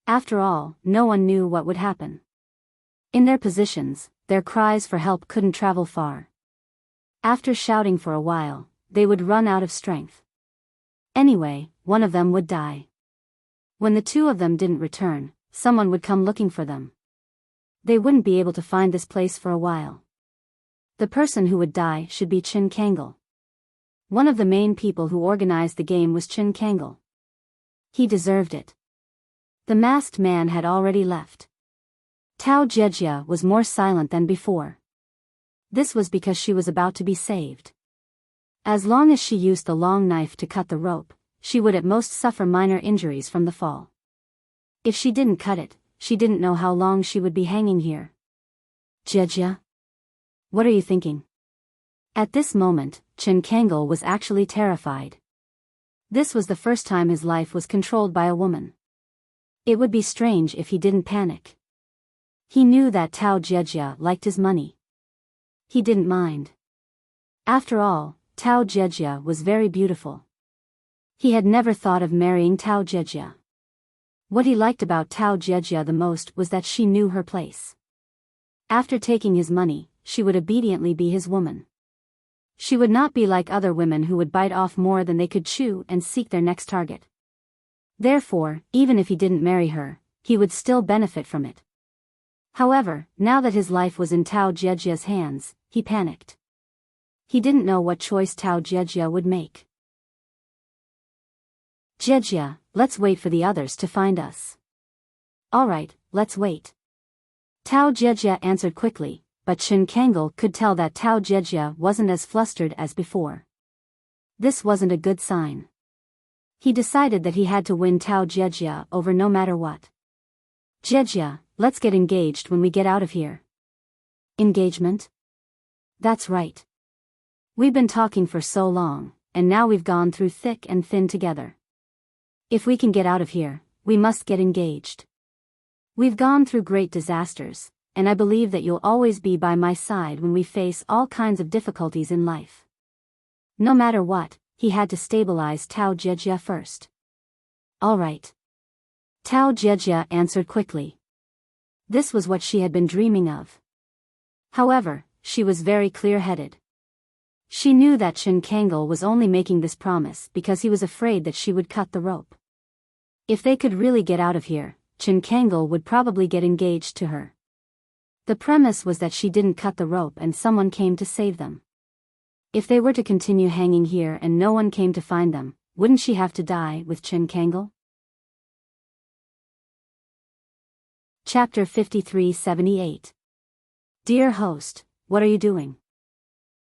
After all, no one knew what would happen. In their positions, their cries for help couldn't travel far. After shouting for a while, they would run out of strength. Anyway, one of them would die. When the two of them didn't return, someone would come looking for them. They wouldn't be able to find this place for a while. The person who would die should be Qin Kangel. One of the main people who organized the game was Qin Kangel. He deserved it. The masked man had already left. Tao Jejia was more silent than before. This was because she was about to be saved. As long as she used the long knife to cut the rope, she would at most suffer minor injuries from the fall. If she didn't cut it, she didn't know how long she would be hanging here. Jejia? What are you thinking? At this moment, Qin Kangel was actually terrified. This was the first time his life was controlled by a woman. It would be strange if he didn't panic. He knew that Tao Jejia liked his money. He didn't mind. After all, Tao Jejia was very beautiful. He had never thought of marrying Tao Jejia. What he liked about Tao Jejia the most was that she knew her place. After taking his money, she would obediently be his woman. She would not be like other women who would bite off more than they could chew and seek their next target. Therefore, even if he didn't marry her, he would still benefit from it. However, now that his life was in Tao Jejia's hands, he panicked. He didn't know what choice Tao Jejia would make. Jejia, let's wait for the others to find us. All right, let's wait. Tao Jejia answered quickly, but Qin Kangel could tell that Tao Jejia wasn't as flustered as before. This wasn't a good sign. He decided that he had to win Tao Jejia over no matter what. Jejia, let's get engaged when we get out of here. Engagement? That's right. We've been talking for so long, and now we've gone through thick and thin together. If we can get out of here, we must get engaged. We've gone through great disasters, and I believe that you'll always be by my side when we face all kinds of difficulties in life. No matter what, he had to stabilize Tao Jejia first. All right. Tao Jejia answered quickly. This was what she had been dreaming of. However, she was very clear-headed. She knew that Qin Kangel was only making this promise because he was afraid that she would cut the rope. If they could really get out of here, Qin Kangel would probably get engaged to her. The premise was that she didn't cut the rope and someone came to save them. If they were to continue hanging here and no one came to find them, wouldn't she have to die with Qin Kangel? Chapter 5378. Dear host, what are you doing?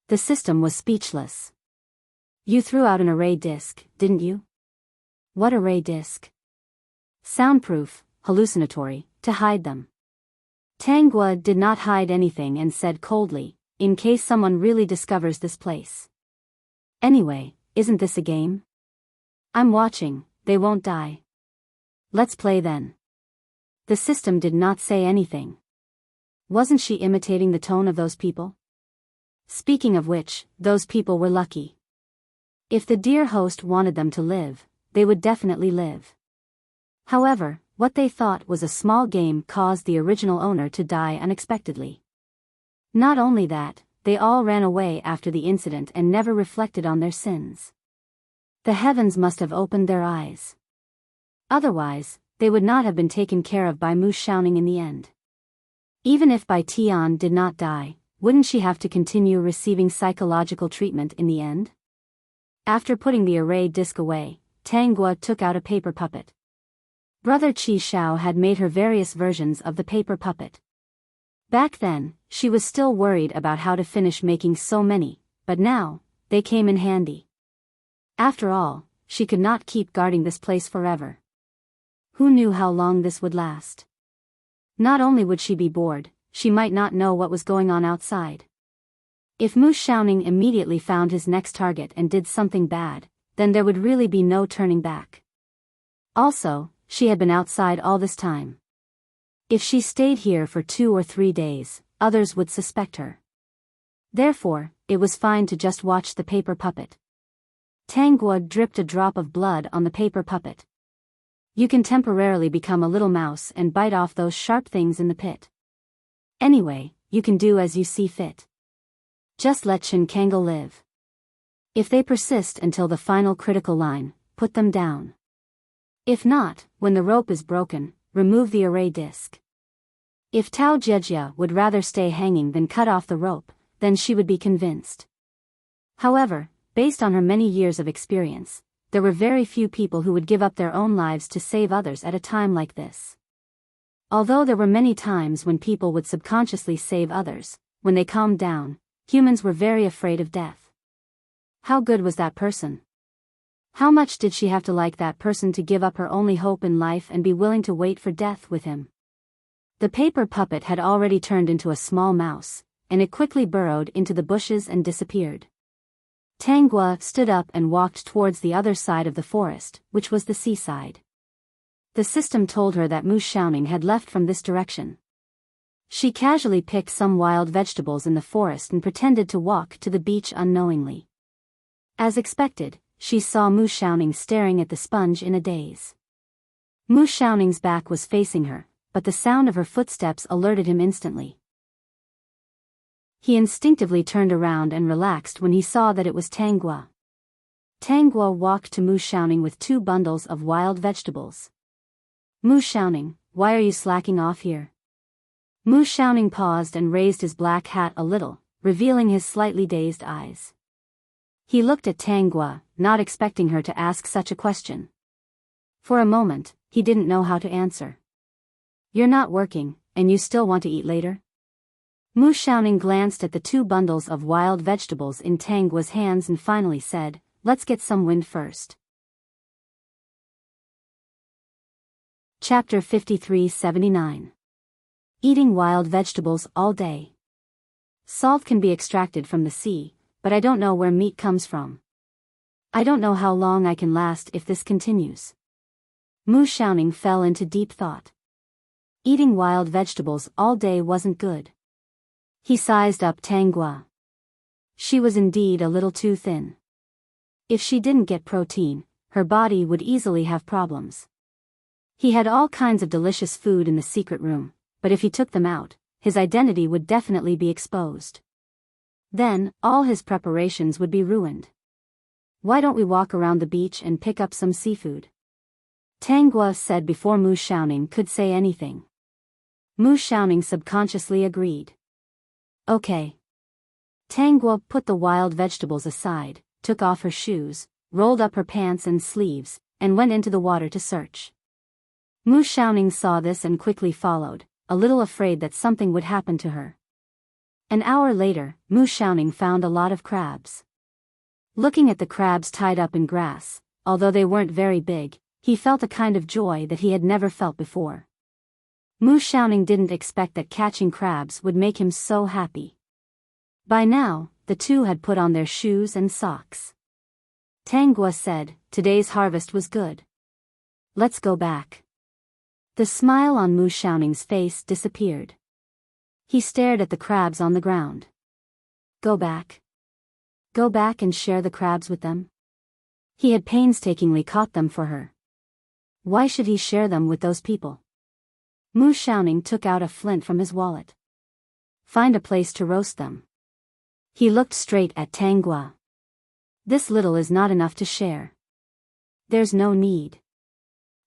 The system was speechless. You threw out an array disk, didn't you? What array disk? Soundproof, hallucinatory, to hide them. Tanggua did not hide anything and said coldly, in case someone really discovers this place. Anyway, isn't this a game? I'm watching, they won't die. Let's play then. The system did not say anything. Wasn't she imitating the tone of those people? Speaking of which, those people were lucky. If the dear host wanted them to live, they would definitely live. However, what they thought was a small game caused the original owner to die unexpectedly. Not only that, they all ran away after the incident and never reflected on their sins. The heavens must have opened their eyes. Otherwise, they would not have been taken care of by Mu Xiaoning in the end. Even if Bai Tian did not die, wouldn't she have to continue receiving psychological treatment in the end? After putting the array disc away, Tanggua took out a paper puppet. Brother Qi Shao had made her various versions of the paper puppet. Back then, she was still worried about how to finish making so many, but now, they came in handy. After all, she could not keep guarding this place forever. Who knew how long this would last? Not only would she be bored, she might not know what was going on outside. If Mu Xiaoning immediately found his next target and did something bad, then there would really be no turning back. Also, she had been outside all this time. If she stayed here for 2 or 3 days, others would suspect her. Therefore, it was fine to just watch the paper puppet. Tangua dripped a drop of blood on the paper puppet. You can temporarily become a little mouse and bite off those sharp things in the pit. Anyway, you can do as you see fit. Just let Shinkangal live. If they persist until the final critical line, put them down. If not, when the rope is broken, remove the array disc. If Tao Jejia would rather stay hanging than cut off the rope, then she would be convinced. However, based on her many years of experience, there were very few people who would give up their own lives to save others at a time like this. Although there were many times when people would subconsciously save others, when they calmed down, humans were very afraid of death. How good was that person? How much did she have to like that person to give up her only hope in life and be willing to wait for death with him? The paper puppet had already turned into a small mouse, and it quickly burrowed into the bushes and disappeared. Tangua stood up and walked towards the other side of the forest, which was the seaside. The system told her that Mu Xiaoning had left from this direction. She casually picked some wild vegetables in the forest and pretended to walk to the beach unknowingly. As expected, she saw Mu Xiaoning staring at the sponge in a daze. Mu Xiaoning's back was facing her, but the sound of her footsteps alerted him instantly. He instinctively turned around and relaxed when he saw that it was Tangua. Tangua walked to Mu Xiaoning with 2 bundles of wild vegetables. Mu Xiaoning, why are you slacking off here? Mu Xiaoning paused and raised his black hat a little, revealing his slightly dazed eyes. He looked at Tangua, not expecting her to ask such a question. For a moment, he didn't know how to answer. You're not working, and you still want to eat later? Mu Xiaoning glanced at the 2 bundles of wild vegetables in Tangua's hands and finally said, let's get some wind first. Chapter 53-79. Eating wild vegetables all day. Salt can be extracted from the sea, but I don't know where meat comes from. I don't know how long I can last if this continues. Mu Xiaoning fell into deep thought. Eating wild vegetables all day wasn't good. He sized up Tangua. She was indeed a little too thin. If she didn't get protein, her body would easily have problems. He had all kinds of delicious food in the secret room, but if he took them out, his identity would definitely be exposed. Then, all his preparations would be ruined. Why don't we walk around the beach and pick up some seafood? Tangua said before Mu Xiaoning could say anything. Mu Xiaoning subconsciously agreed. Okay. Tangua put the wild vegetables aside, took off her shoes, rolled up her pants and sleeves, and went into the water to search. Mu Xiaoning saw this and quickly followed, a little afraid that something would happen to her. An hour later, Mu Xiaoning found a lot of crabs. Looking at the crabs tied up in grass, although they weren't very big, he felt a kind of joy that he had never felt before. Mu Xiaoning didn't expect that catching crabs would make him so happy. By now, the 2 had put on their shoes and socks. Tangua said, today's harvest was good. Let's go back. The smile on Mu Xiaoning's face disappeared. He stared at the crabs on the ground. Go back. Go back and share the crabs with them? He had painstakingly caught them for her. Why should he share them with those people? Mu Xiaoning took out a flint from his wallet. Find a place to roast them. He looked straight at Tangua. This little is not enough to share. There's no need.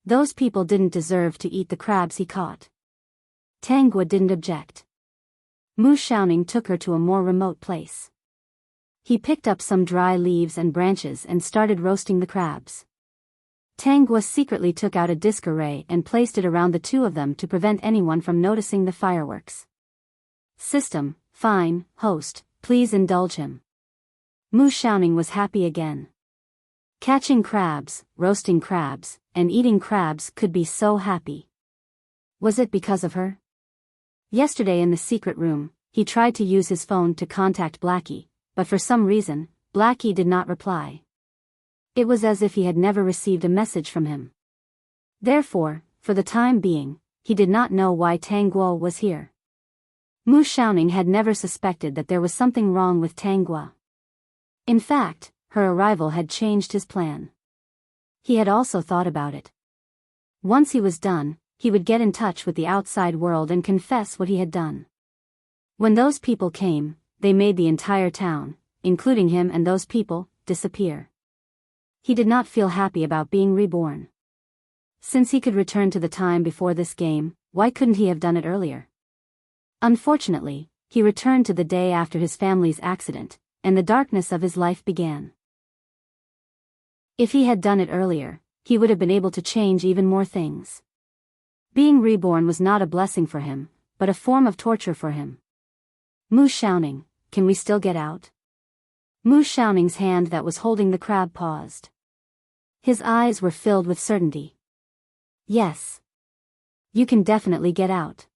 Those people didn't deserve to eat the crabs he caught. Tangua didn't object. Mu Xiaoning took her to a more remote place. He picked up some dry leaves and branches and started roasting the crabs. Tangua secretly took out a disc array and placed it around the 2 of them to prevent anyone from noticing the fireworks. System, fine, host, please indulge him. Mu Xiaoning was happy again. Catching crabs, roasting crabs, and eating crabs could be so happy. Was it because of her? Yesterday in the secret room, he tried to use his phone to contact Blackie, but for some reason, Blackie did not reply. It was as if he had never received a message from him. Therefore, for the time being, he did not know why Tang Guo was here. Mu Xiaoning had never suspected that there was something wrong with Tang Guo. In fact, her arrival had changed his plan. He had also thought about it. Once he was done, he would get in touch with the outside world and confess what he had done. When those people came, they made the entire town, including him and those people, disappear. He did not feel happy about being reborn. Since he could return to the time before this game, why couldn't he have done it earlier? Unfortunately, he returned to the day after his family's accident, and the darkness of his life began. If he had done it earlier, he would have been able to change even more things. Being reborn was not a blessing for him, but a form of torture for him. Mu Xiaoning, can we still get out? Mu Xiaoning's hand that was holding the crab paused. His eyes were filled with certainty. Yes. You can definitely get out.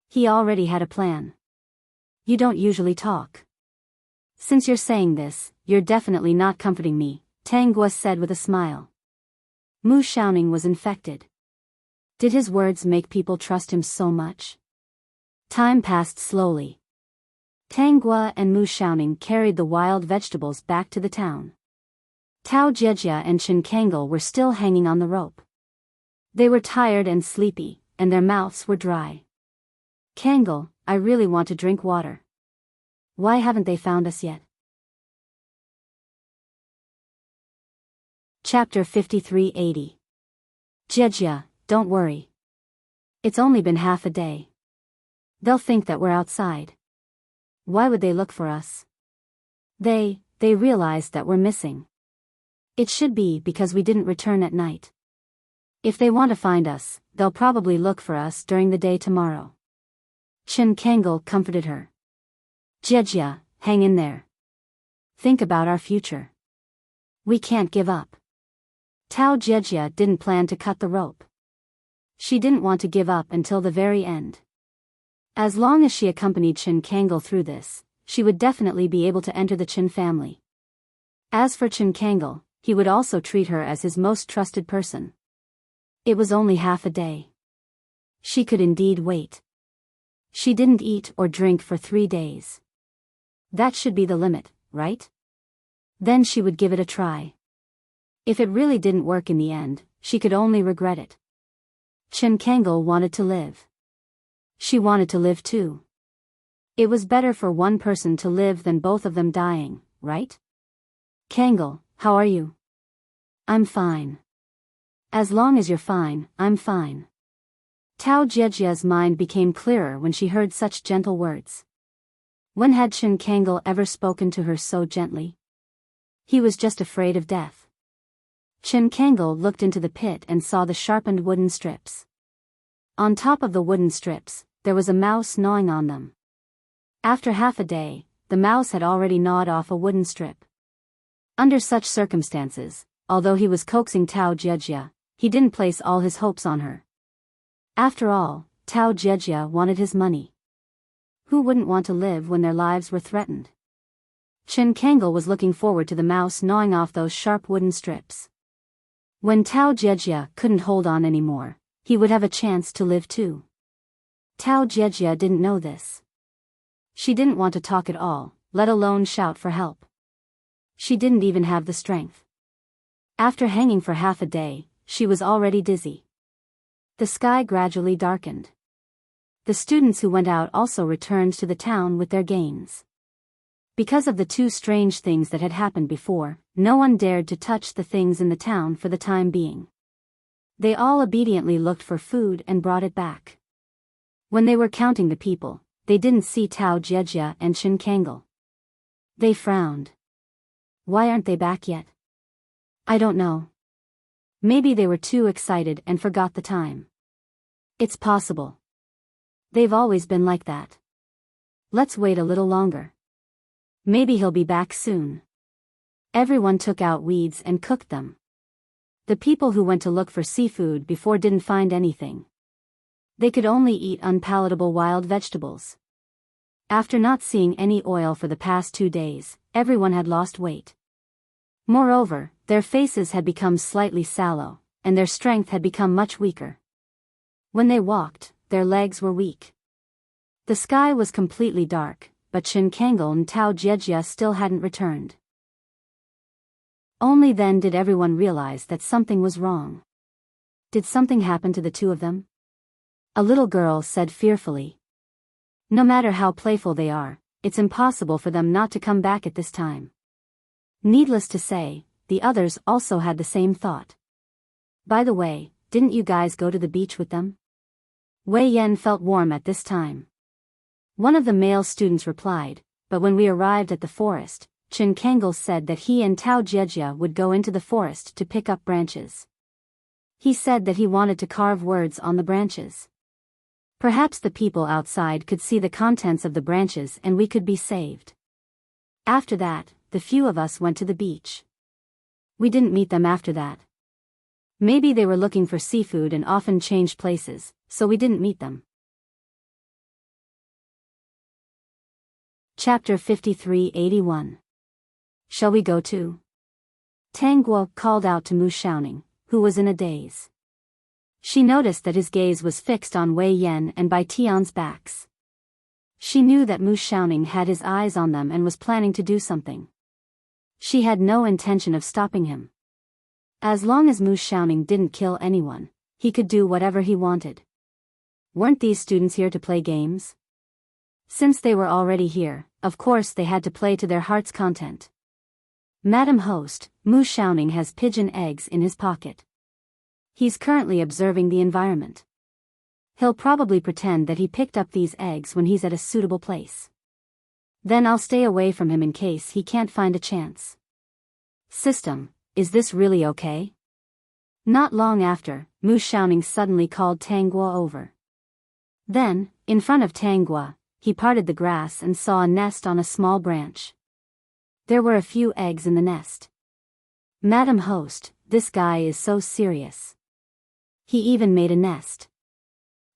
He already had a plan. You don't usually talk. Since you're saying this, you're definitely not comforting me, Tang Guo said with a smile. Mu Xiaoning was infected. Did his words make people trust him so much? Time passed slowly. Tang Guo and Mu Xiaoning carried the wild vegetables back to the town. Tao Jejia and Chen Kangle were still hanging on the rope. They were tired and sleepy, and their mouths were dry. Kangle, I really want to drink water. Why haven't they found us yet? Chapter 5380. Jejia, don't worry. It's only been half a day. They'll think that we're outside. Why would they look for us? They realized that we're missing. It should be because we didn't return at night. If they want to find us, they'll probably look for us during the day tomorrow. Chen Kangle comforted her. Jejia, hang in there. Think about our future. We can't give up. Tao Jejia didn't plan to cut the rope. She didn't want to give up until the very end. As long as she accompanied Chen Kangle through this, she would definitely be able to enter the Chen family. As for Chen Kangle, he would also treat her as his most trusted person. It was only half a day. She could indeed wait. She didn't eat or drink for 3 days. That should be the limit, right? Then she would give it a try. If it really didn't work in the end, she could only regret it. Chen Kangle wanted to live. She wanted to live too. It was better for one person to live than both of them dying, right? Kangle, how are you? I'm fine. As long as you're fine, I'm fine. Tao Jejia's mind became clearer when she heard such gentle words. When had Chen Kangle ever spoken to her so gently? He was just afraid of death. Chen Kangle looked into the pit and saw the sharpened wooden strips. On top of the wooden strips, there was a mouse gnawing on them. After half a day, the mouse had already gnawed off a wooden strip. Under such circumstances, although he was coaxing Tao Jejia, he didn't place all his hopes on her. After all, Tao Jejia wanted his money. Who wouldn't want to live when their lives were threatened? Chen Kangle was looking forward to the mouse gnawing off those sharp wooden strips. When Tao Jejia couldn't hold on anymore, he would have a chance to live too. Tao Jejia didn't know this. She didn't want to talk at all, let alone shout for help. She didn't even have the strength. After hanging for half a day, she was already dizzy. The sky gradually darkened. The students who went out also returned to the town with their gains. Because of the 2 strange things that had happened before, no one dared to touch the things in the town for the time being. They all obediently looked for food and brought it back. When they were counting the people, they didn't see Tao Jejia and Chen Kangle. They frowned. Why aren't they back yet? I don't know. Maybe they were too excited and forgot the time. It's possible. They've always been like that. Let's wait a little longer. Maybe he'll be back soon. Everyone took out weeds and cooked them. The people who went to look for seafood before didn't find anything. They could only eat unpalatable wild vegetables. After not seeing any oil for the past 2 days, everyone had lost weight. Moreover, their faces had become slightly sallow, and their strength had become much weaker. When they walked, their legs were weak. The sky was completely dark, but Chinkangle and Tao Jejia still hadn't returned. Only then did everyone realize that something was wrong. Did something happen to the two of them? A little girl said fearfully. No matter how playful they are, it's impossible for them not to come back at this time. Needless to say, the others also had the same thought. By the way, didn't you guys go to the beach with them? Wei Yan felt warm at this time. One of the male students replied, but when we arrived at the forest, Chinkangle said that he and Tao Jejia would go into the forest to pick up branches. He said that he wanted to carve words on the branches. Perhaps the people outside could see the contents of the branches and we could be saved. After that, the few of us went to the beach. We didn't meet them after that. Maybe they were looking for seafood and often changed places, so we didn't meet them. Chapter 5381. Shall we go too? Tang Guo called out to Mu Xiaoning, who was in a daze. She noticed that his gaze was fixed on Wei Yan and Bai Tian's backs. She knew that Mu Xiaoning had his eyes on them and was planning to do something. She had no intention of stopping him. As long as Mu Xiaoning didn't kill anyone, he could do whatever he wanted. Weren't these students here to play games? Since they were already here, of course they had to play to their heart's content. Madam Host, Mu Xiaoning has pigeon eggs in his pocket. He's currently observing the environment. He'll probably pretend that he picked up these eggs when he's at a suitable place. Then I'll stay away from him in case he can't find a chance. System, is this really okay? Not long after, Mu Xiaoning suddenly called Tang Guo over. Then, in front of Tang Guo, he parted the grass and saw a nest on a small branch. There were a few eggs in the nest. Madam Host, this guy is so serious. He even made a nest.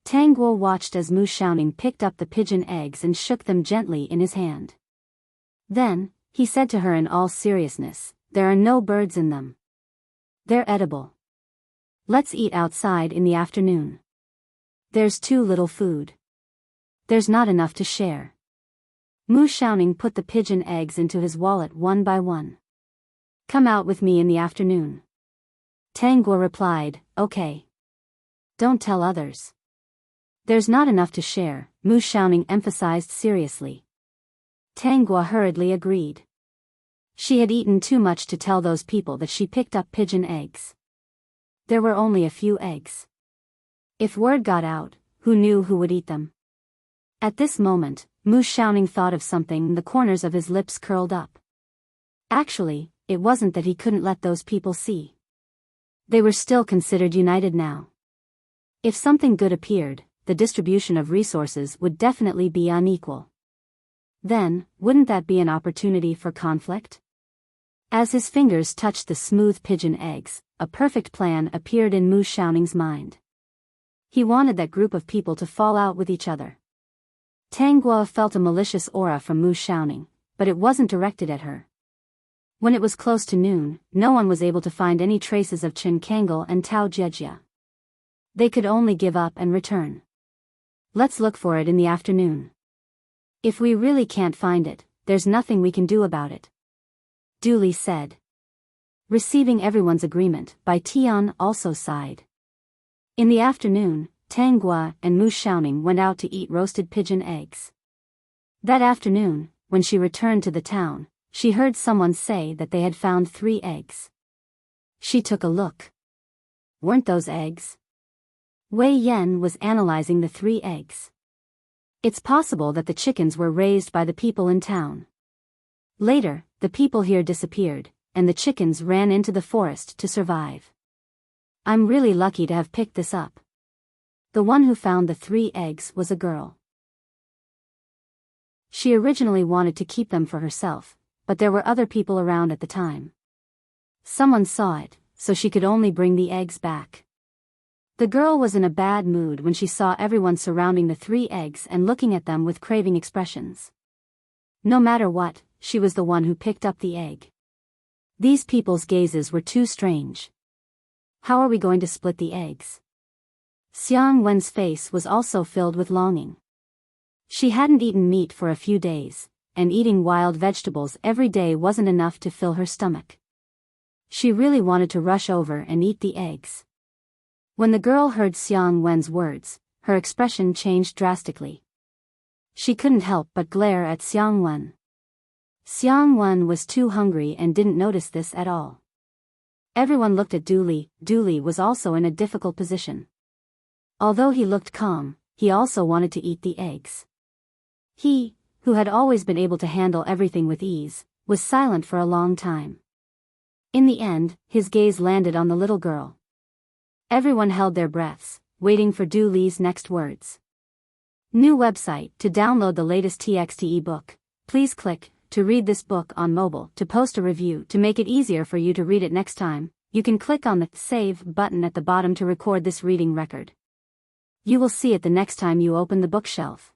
Tang Guo watched as Mu Xiaoning picked up the pigeon eggs and shook them gently in his hand. Then, he said to her in all seriousness, there are no birds in them. They're edible. Let's eat outside in the afternoon. There's too little food. There's not enough to share. Mu Xiaoning put the pigeon eggs into his wallet one by one. Come out with me in the afternoon. Tang Guo replied, okay. Don't tell others. There's not enough to share, Mu Xiaoning emphasized seriously. Tang Guo hurriedly agreed. She had eaten too much to tell those people that she picked up pigeon eggs. There were only a few eggs. If word got out, who knew who would eat them? At this moment, Mu Xiaoning thought of something and the corners of his lips curled up. Actually, it wasn't that he couldn't let those people see. They were still considered united now. If something good appeared, the distribution of resources would definitely be unequal. Then, wouldn't that be an opportunity for conflict? As his fingers touched the smooth pigeon eggs, a perfect plan appeared in Mu Xiaoning's mind. He wanted that group of people to fall out with each other. Tang Guo felt a malicious aura from Mu Xiaoning, but it wasn't directed at her. When it was close to noon, no one was able to find any traces of Chinkangle and Tao Jejia. They could only give up and return. Let's look for it in the afternoon. If we really can't find it, there's nothing we can do about it. Duly said. Receiving everyone's agreement, Bai Tian also sighed. In the afternoon, Tang Guo and Mu Xiaoning went out to eat roasted pigeon eggs. That afternoon, when she returned to the town, she heard someone say that they had found 3 eggs. She took a look. Weren't those eggs? Wei Yan was analyzing the 3 eggs. It's possible that the chickens were raised by the people in town. Later, the people here disappeared, and the chickens ran into the forest to survive. I'm really lucky to have picked this up. The one who found the 3 eggs was a girl. She originally wanted to keep them for herself, but there were other people around at the time. Someone saw it, so she could only bring the eggs back. The girl was in a bad mood when she saw everyone surrounding the 3 eggs and looking at them with craving expressions. No matter what, she was the one who picked up the egg. These people's gazes were too strange. How are we going to split the eggs? Xiang Wen's face was also filled with longing. She hadn't eaten meat for a few days, and eating wild vegetables every day wasn't enough to fill her stomach. She really wanted to rush over and eat the eggs. When the girl heard Xiang Wen's words, her expression changed drastically. She couldn't help but glare at Xiang Wen. Xiang Wen was too hungry and didn't notice this at all. Everyone looked at Du Li. Du Li was also in a difficult position. Although he looked calm, he also wanted to eat the eggs. He, who had always been able to handle everything with ease, was silent for a long time. In the end, his gaze landed on the little girl. Everyone held their breaths, waiting for Du Li's next words. New website. To download the latest TXT ebook, please click to read this book on mobile. To post a review. To make it easier for you to read it next time, you can click on the Save button at the bottom to record this reading record. You will see it the next time you open the bookshelf.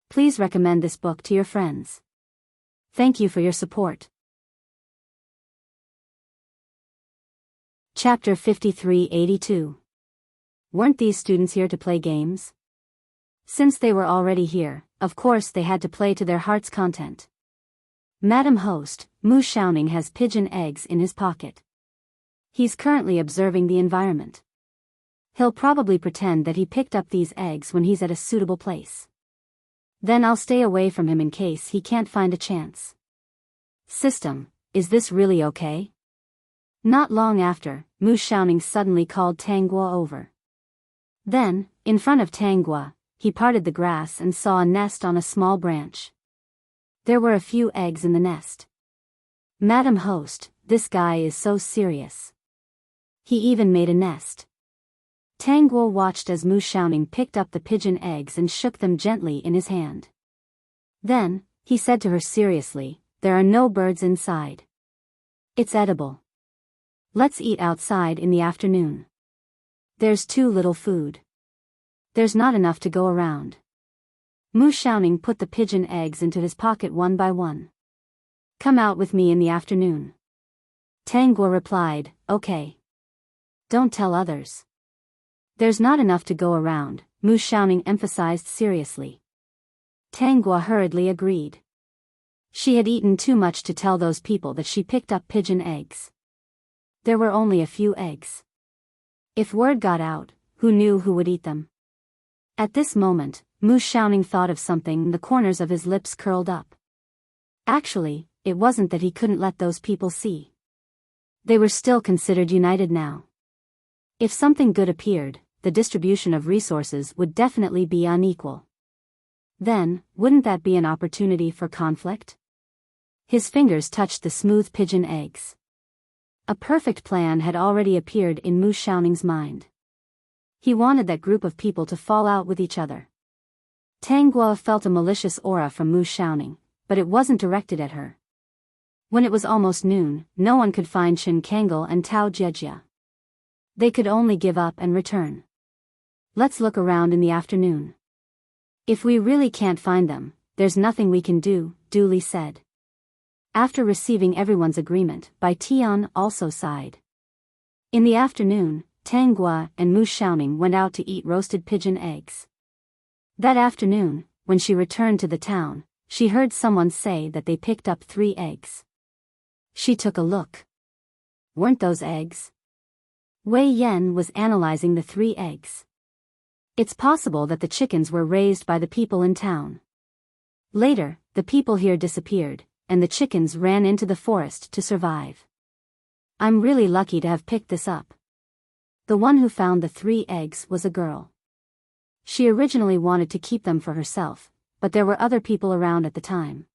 Please recommend this book to your friends. Thank you for your support. Chapter 5382. Weren't these students here to play games? Since they were already here, of course they had to play to their heart's content. Madam Host, Mu Xiaoning has pigeon eggs in his pocket. He's currently observing the environment. He'll probably pretend that he picked up these eggs when he's at a suitable place. Then I'll stay away from him in case he can't find a chance. System, is this really okay? Not long after, Mu Xiaoning suddenly called Tanguo over. Then, in front of Tanguo, he parted the grass and saw a nest on a small branch. There were a few eggs in the nest. Madam Host, this guy is so serious. He even made a nest. Tanguo watched as Mu Xiaoning picked up the pigeon eggs and shook them gently in his hand. Then, he said to her seriously, "There are no birds inside. It's edible. Let's eat outside in the afternoon. There's too little food. There's not enough to go around." Mu Xiaoning put the pigeon eggs into his pocket one by one. "Come out with me in the afternoon." Tanguo replied, "Okay. Don't tell others." "There's not enough to go around," Mu Xiaoning emphasized seriously. Tanguo hurriedly agreed. She had eaten too much to tell those people that she picked up pigeon eggs. There were only a few eggs. If word got out, who knew who would eat them? At this moment, Mu Xiaoning thought of something and the corners of his lips curled up. Actually, it wasn't that he couldn't let those people see. They were still considered united now. If something good appeared, the distribution of resources would definitely be unequal. Then, wouldn't that be an opportunity for conflict? His fingers touched the smooth pigeon eggs. A perfect plan had already appeared in Mu Xiaoning's mind. He wanted that group of people to fall out with each other. Tanguo felt a malicious aura from Mu Xiaoning, but it wasn't directed at her. When it was almost noon, no one could find Shen Kangel and Tao Jiejia. They could only give up and return. "Let's look around in the afternoon. If we really can't find them, there's nothing we can do," Du Li said. After receiving everyone's agreement, Bai Tian also sighed. In the afternoon, Tanguo and Mu Xiaoning went out to eat roasted pigeon eggs. That afternoon, when she returned to the town, she heard someone say that they picked up 3 eggs. She took a look. Weren't those eggs? Wei Yan was analyzing the 3 eggs. It's possible that the chickens were raised by the people in town. Later, the people here disappeared, and the chickens ran into the forest to survive. I'm really lucky to have picked this up. The one who found the 3 eggs was a girl. She originally wanted to keep them for herself, but there were other people around at the time.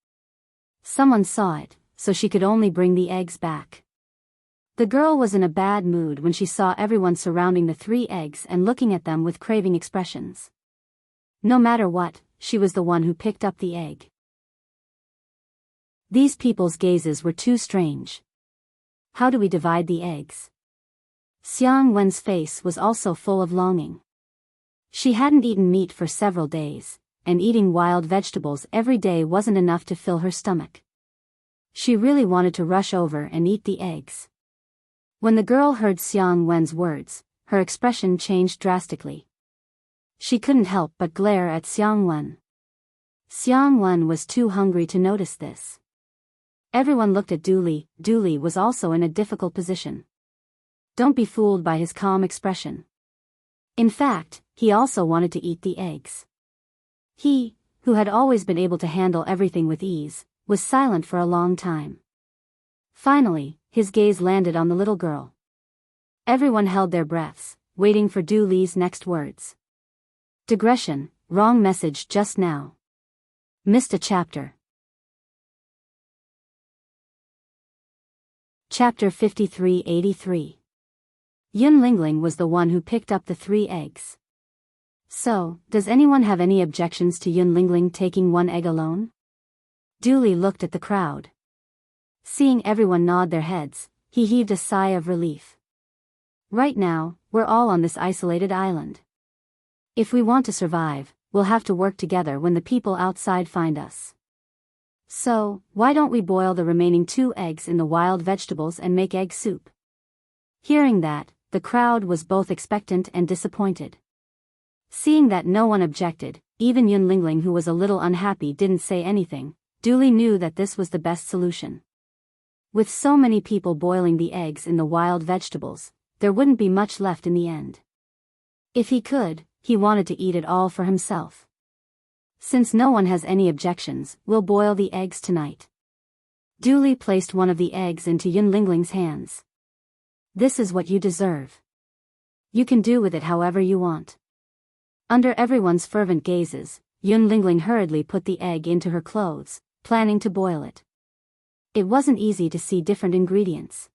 Someone saw it, so she could only bring the eggs back. The girl was in a bad mood when she saw everyone surrounding the 3 eggs and looking at them with craving expressions. No matter what, she was the one who picked up the egg. These people's gazes were too strange. How do we divide the eggs? Xiang Wen's face was also full of longing. She hadn't eaten meat for several days, and eating wild vegetables every day wasn't enough to fill her stomach. She really wanted to rush over and eat the eggs. When the girl heard Xiang Wen's words, her expression changed drastically. She couldn't help but glare at Xiangwen. Xiangwen was too hungry to notice this. Everyone looked at Dooley. Dooley was also in a difficult position. Don't be fooled by his calm expression. In fact, he also wanted to eat the eggs. He, who had always been able to handle everything with ease, was silent for a long time. Finally, his gaze landed on the little girl. Everyone held their breaths, waiting for Dooley's next words. Digression, wrong message just now. Missed a chapter. Chapter 5383. Yun Lingling was the one who picked up the 3 eggs. So, does anyone have any objections to Yun Lingling taking 1 egg alone? Dooley looked at the crowd. Seeing everyone nod their heads, he heaved a sigh of relief. Right now, we're all on this isolated island. If we want to survive, we'll have to work together when the people outside find us. So, why don't we boil the remaining 2 eggs in the wild vegetables and make egg soup? Hearing that, the crowd was both expectant and disappointed. Seeing that no one objected, even Yun Lingling, who was a little unhappy, didn't say anything, Dooley knew that this was the best solution. With so many people boiling the eggs in the wild vegetables, there wouldn't be much left in the end. If he could, he wanted to eat it all for himself. Since no one has any objections, we'll boil the eggs tonight. Dooley placed one of the eggs into Yun Lingling's hands. This is what you deserve. You can do with it however you want. Under everyone's fervent gazes, Yun Lingling hurriedly put the egg into her clothes, planning to boil it. It wasn't easy to see different ingredients.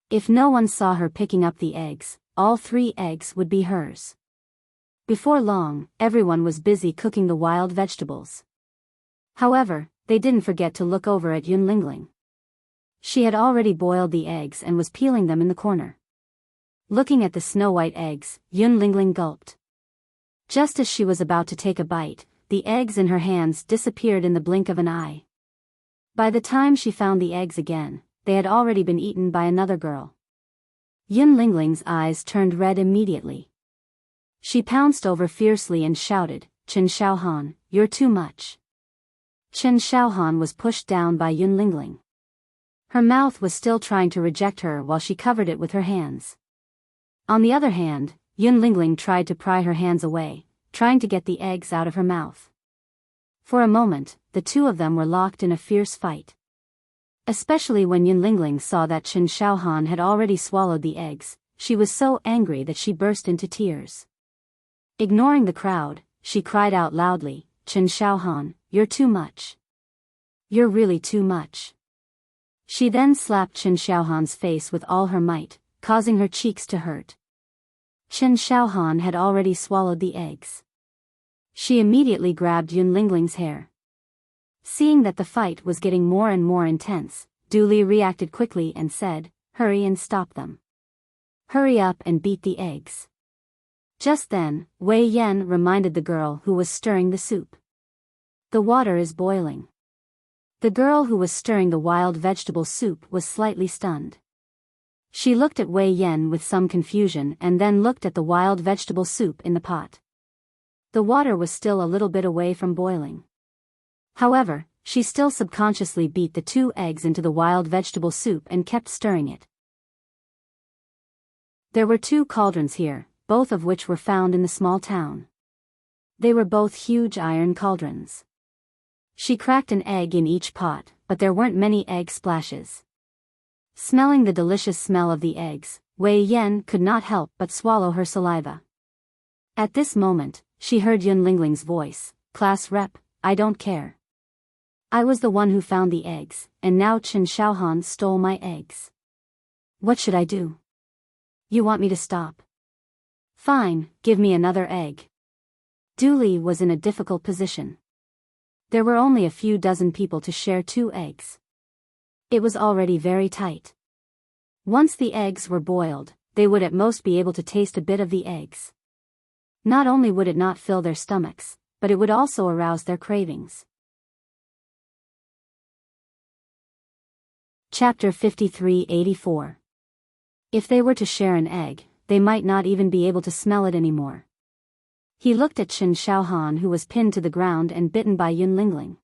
If no one saw her picking up the eggs, all 3 eggs would be hers. Before long, everyone was busy cooking the wild vegetables. However, they didn't forget to look over at Yun Lingling. She had already boiled the eggs and was peeling them in the corner. Looking at the snow-white eggs, Yun Lingling gulped. Just as she was about to take a bite, the eggs in her hands disappeared in the blink of an eye. By the time she found the eggs again, they had already been eaten by another girl. Yun Lingling's eyes turned red immediately. She pounced over fiercely and shouted, "Chen Xiaohan, you're too much." Chen Xiaohan was pushed down by Yun Lingling. Her mouth was still trying to reject her while she covered it with her hands. On the other hand, Yun Lingling tried to pry her hands away, trying to get the eggs out of her mouth. For a moment, the 2 of them were locked in a fierce fight. Especially when Yun Lingling saw that Chen Xiaohan had already swallowed the eggs, she was so angry that she burst into tears. Ignoring the crowd, she cried out loudly, "Chen Xiaohan, you're too much. You're really too much." She then slapped Chen Xiaohan's face with all her might, causing her cheeks to hurt. Chen Xiaohan had already swallowed the eggs. She immediately grabbed Yun Lingling's hair. Seeing that the fight was getting more and more intense, Dooley reacted quickly and said, "Hurry and stop them. Hurry up and beat the eggs." Just then, Wei Yan reminded the girl who was stirring the soup. "The water is boiling." The girl who was stirring the wild vegetable soup was slightly stunned. She looked at Wei Yan with some confusion and then looked at the wild vegetable soup in the pot. The water was still a little bit away from boiling. However, she still subconsciously beat the 2 eggs into the wild vegetable soup and kept stirring it. There were 2 cauldrons here, both of which were found in the small town. They were both huge iron cauldrons. She cracked an egg in each pot, but there weren't many egg splashes. Smelling the delicious smell of the eggs, Wei Yan could not help but swallow her saliva. At this moment, she heard Yun Lingling's voice, "Class rep, I don't care. I was the one who found the eggs, and now Chen Xiaohan stole my eggs. What should I do? You want me to stop? Fine, give me another egg." Dooley was in a difficult position. There were only a few dozen people to share 2 eggs. It was already very tight. Once the eggs were boiled, they would at most be able to taste a bit of the eggs. Not only would it not fill their stomachs, but it would also arouse their cravings. Chapter 5384. If they were to share an egg, they might not even be able to smell it anymore. He looked at Qin Shaohan, who was pinned to the ground and bitten by Yun Lingling.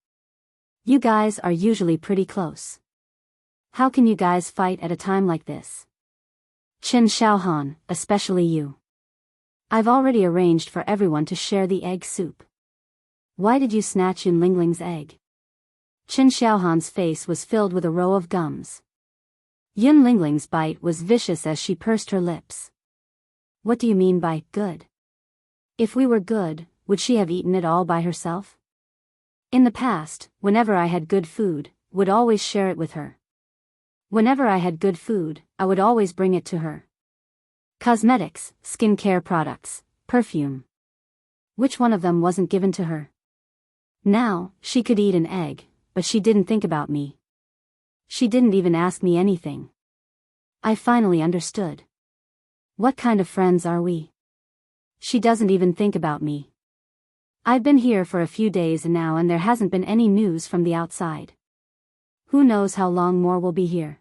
You guys are usually pretty close. How can you guys fight at a time like this? Qin Shaohan, especially you. I've already arranged for everyone to share the egg soup. Why did you snatch Yun Lingling's egg? Qin Shaohan's face was filled with a row of gums. Yun Lingling's bite was vicious as she pursed her lips. What do you mean by good? If we were good, would she have eaten it all by herself? In the past, whenever I had good food, would always share it with her. Whenever I had good food, I would always bring it to her. Cosmetics, skincare products, perfume. Which one of them wasn't given to her? Now, she could eat an egg, but she didn't think about me. She didn't even ask me anything. I finally understood. What kind of friends are we? She doesn't even think about me. I've been here for a few days now and there hasn't been any news from the outside. Who knows how long more we'll be here?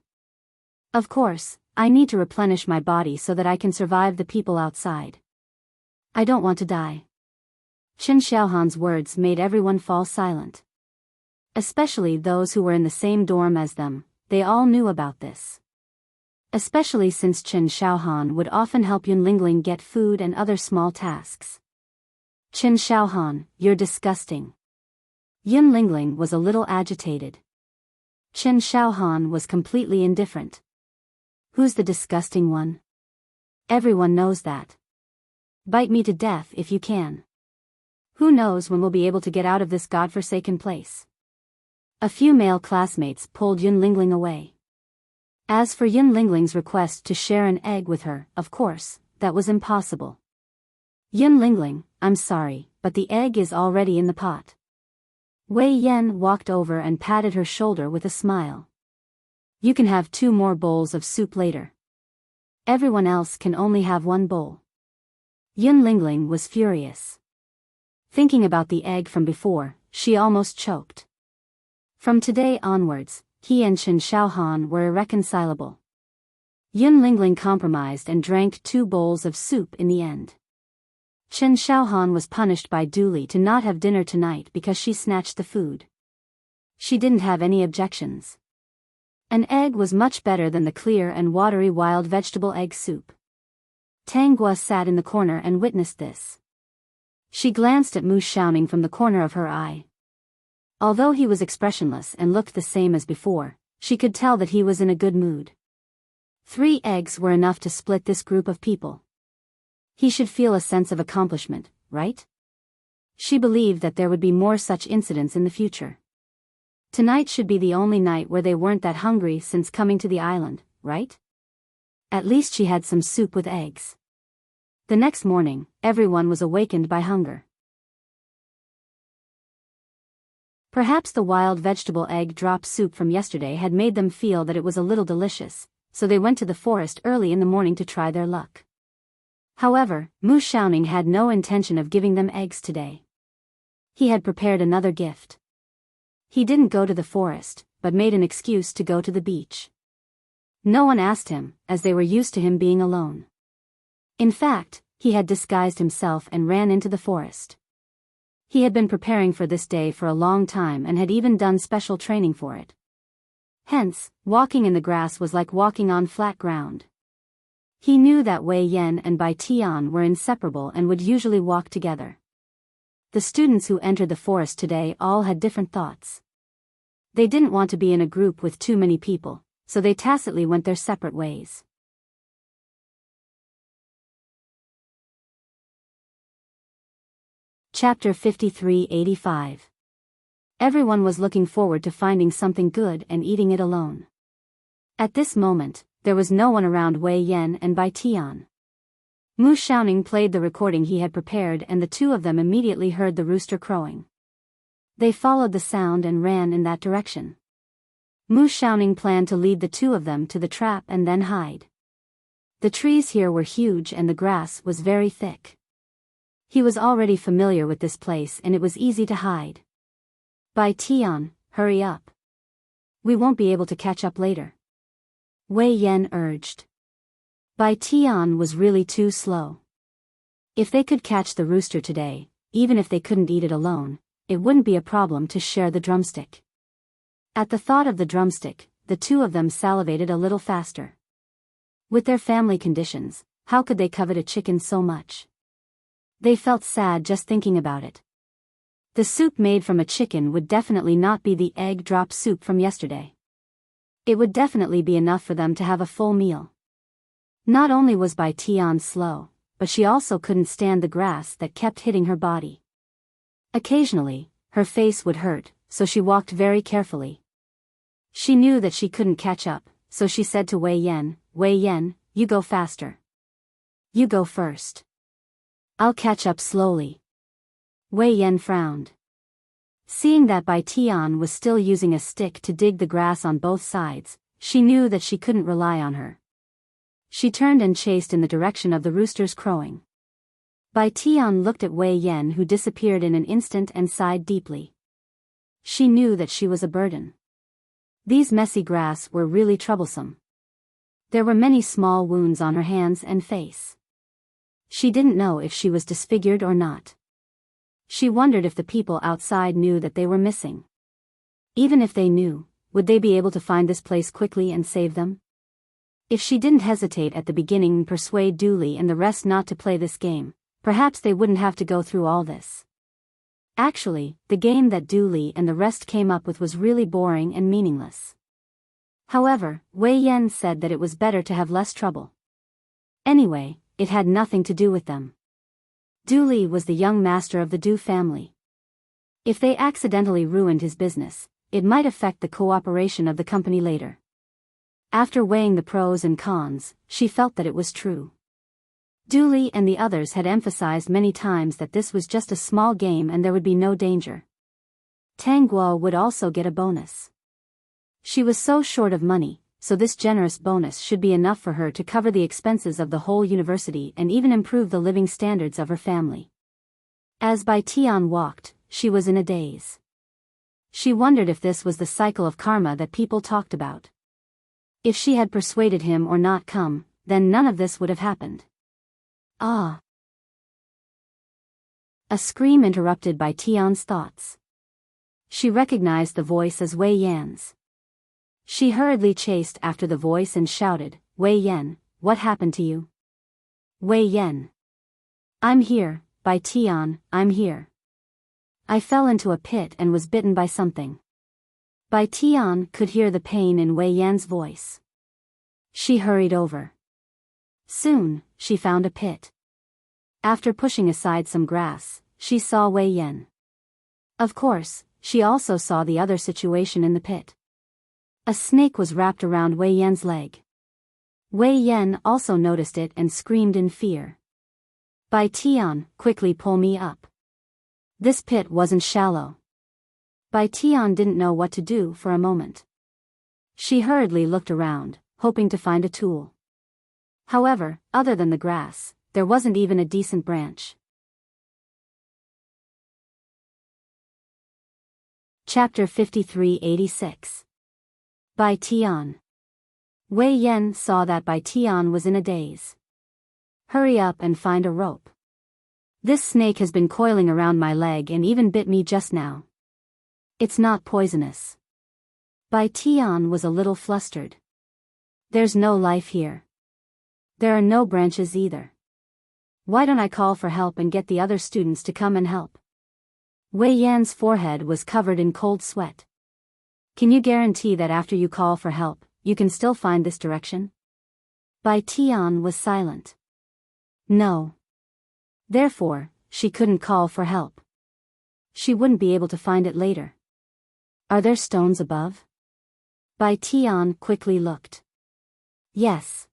Of course, I need to replenish my body so that I can survive the people outside. I don't want to die. Qin Shaohan's words made everyone fall silent. Especially those who were in the same dorm as them, they all knew about this. Especially since Qin Shaohan would often help Yun Lingling get food and other small tasks. Qin Shaohan, you're disgusting. Yun Lingling was a little agitated. Qin Shaohan was completely indifferent. Who's the disgusting one? Everyone knows that. Bite me to death if you can. Who knows when we'll be able to get out of this godforsaken place? A few male classmates pulled Yun Lingling away. As for Yun Lingling's request to share an egg with her, of course, that was impossible. Yun Lingling, I'm sorry, but the egg is already in the pot. Wei Yan walked over and patted her shoulder with a smile. You can have 2 more bowls of soup later. Everyone else can only have 1 bowl. Yun Lingling was furious. Thinking about the egg from before, she almost choked. From today onwards, he and Qin Shaohan were irreconcilable. Yun Lingling compromised and drank 2 bowls of soup in the end. Qin Shaohan was punished by Dooley to not have dinner tonight because she snatched the food. She didn't have any objections. An egg was much better than the clear and watery wild vegetable egg soup. Tanghua sat in the corner and witnessed this. She glanced at Mu Xiaoning from the corner of her eye. Although he was expressionless and looked the same as before, she could tell that he was in a good mood. 3 eggs were enough to split this group of people. He should feel a sense of accomplishment, right? She believed that there would be more such incidents in the future. Tonight should be the only night where they weren't that hungry since coming to the island, right? At least she had some soup with eggs. The next morning, everyone was awakened by hunger. Perhaps the wild vegetable egg drop soup from yesterday had made them feel that it was a little delicious, so they went to the forest early in the morning to try their luck. However, Mu Xiaoning had no intention of giving them eggs today. He had prepared another gift. He didn't go to the forest, but made an excuse to go to the beach. No one asked him, as they were used to him being alone. In fact, he had disguised himself and ran into the forest. He had been preparing for this day for a long time and had even done special training for it. Hence, walking in the grass was like walking on flat ground. He knew that Wei Yan and Bai Tian were inseparable and would usually walk together. The students who entered the forest today all had different thoughts. They didn't want to be in a group with too many people, so they tacitly went their separate ways. Chapter 5385. Everyone was looking forward to finding something good and eating it alone. At this moment, there was no one around Wei Yan and Bai Tian. Mu Xiaoning played the recording he had prepared and the 2 of them immediately heard the rooster crowing. They followed the sound and ran in that direction. Mu Xiaoning planned to lead the 2 of them to the trap and then hide. The trees here were huge and the grass was very thick. He was already familiar with this place and it was easy to hide. Bai Tian, hurry up. We won't be able to catch up later. Wei Yan urged. Bai Tian was really too slow. If they could catch the rooster today, even if they couldn't eat it alone, it wouldn't be a problem to share the drumstick. At the thought of the drumstick, the two of them salivated a little faster. With their family conditions, how could they covet a chicken so much? They felt sad just thinking about it. The soup made from a chicken would definitely not be the egg drop soup from yesterday. It would definitely be enough for them to have a full meal. Not only was Bai Tian slow, but she also couldn't stand the grass that kept hitting her body. Occasionally, her face would hurt, so she walked very carefully. She knew that she couldn't catch up, so she said to Wei Yan, you go faster. You go first. I'll catch up slowly. Wei Yan frowned. Seeing that Bai Tian was still using a stick to dig the grass on both sides, she knew that she couldn't rely on her. She turned and chased in the direction of the rooster's crowing. Bai Tian looked at Wei Yan, who disappeared in an instant, and sighed deeply. She knew that she was a burden. These messy grass were really troublesome. There were many small wounds on her hands and face. She didn't know if she was disfigured or not. She wondered if the people outside knew that they were missing. Even if they knew, would they be able to find this place quickly and save them? If she didn't hesitate at the beginning and persuade Dooley and the rest not to play this game, perhaps they wouldn't have to go through all this. Actually, the game that Dooley and the rest came up with was really boring and meaningless. However, Wei Yan said that it was better to have less trouble. Anyway, it had nothing to do with them. Dooley was the young master of the Du family. If they accidentally ruined his business, it might affect the cooperation of the company later. After weighing the pros and cons, she felt that it was true. Dooley and the others had emphasized many times that this was just a small game and there would be no danger. Tang Guo would also get a bonus. She was so short of money, so this generous bonus should be enough for her to cover the expenses of the whole university and even improve the living standards of her family. As Bai Tian walked, she was in a daze. She wondered if this was the cycle of karma that people talked about. If she had persuaded him or not come, then none of this would have happened. Ah! A scream interrupted Bai Tian's thoughts. She recognized the voice as Wei Yan's. She hurriedly chased after the voice and shouted, Wei Yan, what happened to you? Wei Yan. I'm here, Bai Tian, I'm here. I fell into a pit and was bitten by something. Bai Tian could hear the pain in Wei Yan's voice. She hurried over. Soon, she found a pit. After pushing aside some grass, she saw Wei Yan. Of course, she also saw the other situation in the pit. A snake was wrapped around Wei Yan's leg. Wei Yan also noticed it and screamed in fear. Bai Tian, quickly pull me up. This pit wasn't shallow. Bai Tian didn't know what to do for a moment. She hurriedly looked around, hoping to find a tool. However, other than the grass, there wasn't even a decent branch. Chapter 5386. Bai Tian. Wei Yan saw that Bai Tian was in a daze. Hurry up and find a rope. This snake has been coiling around my leg and even bit me just now. It's not poisonous. Bai Tian was a little flustered. There's no life here. There are no branches either. Why don't I call for help and get the other students to come and help? Wei Yan's forehead was covered in cold sweat. Can you guarantee that after you call for help, you can still find this direction? Bai Tian was silent. No. Therefore, she couldn't call for help. She wouldn't be able to find it later. Are there stones above? Bai Tian quickly looked. Yes.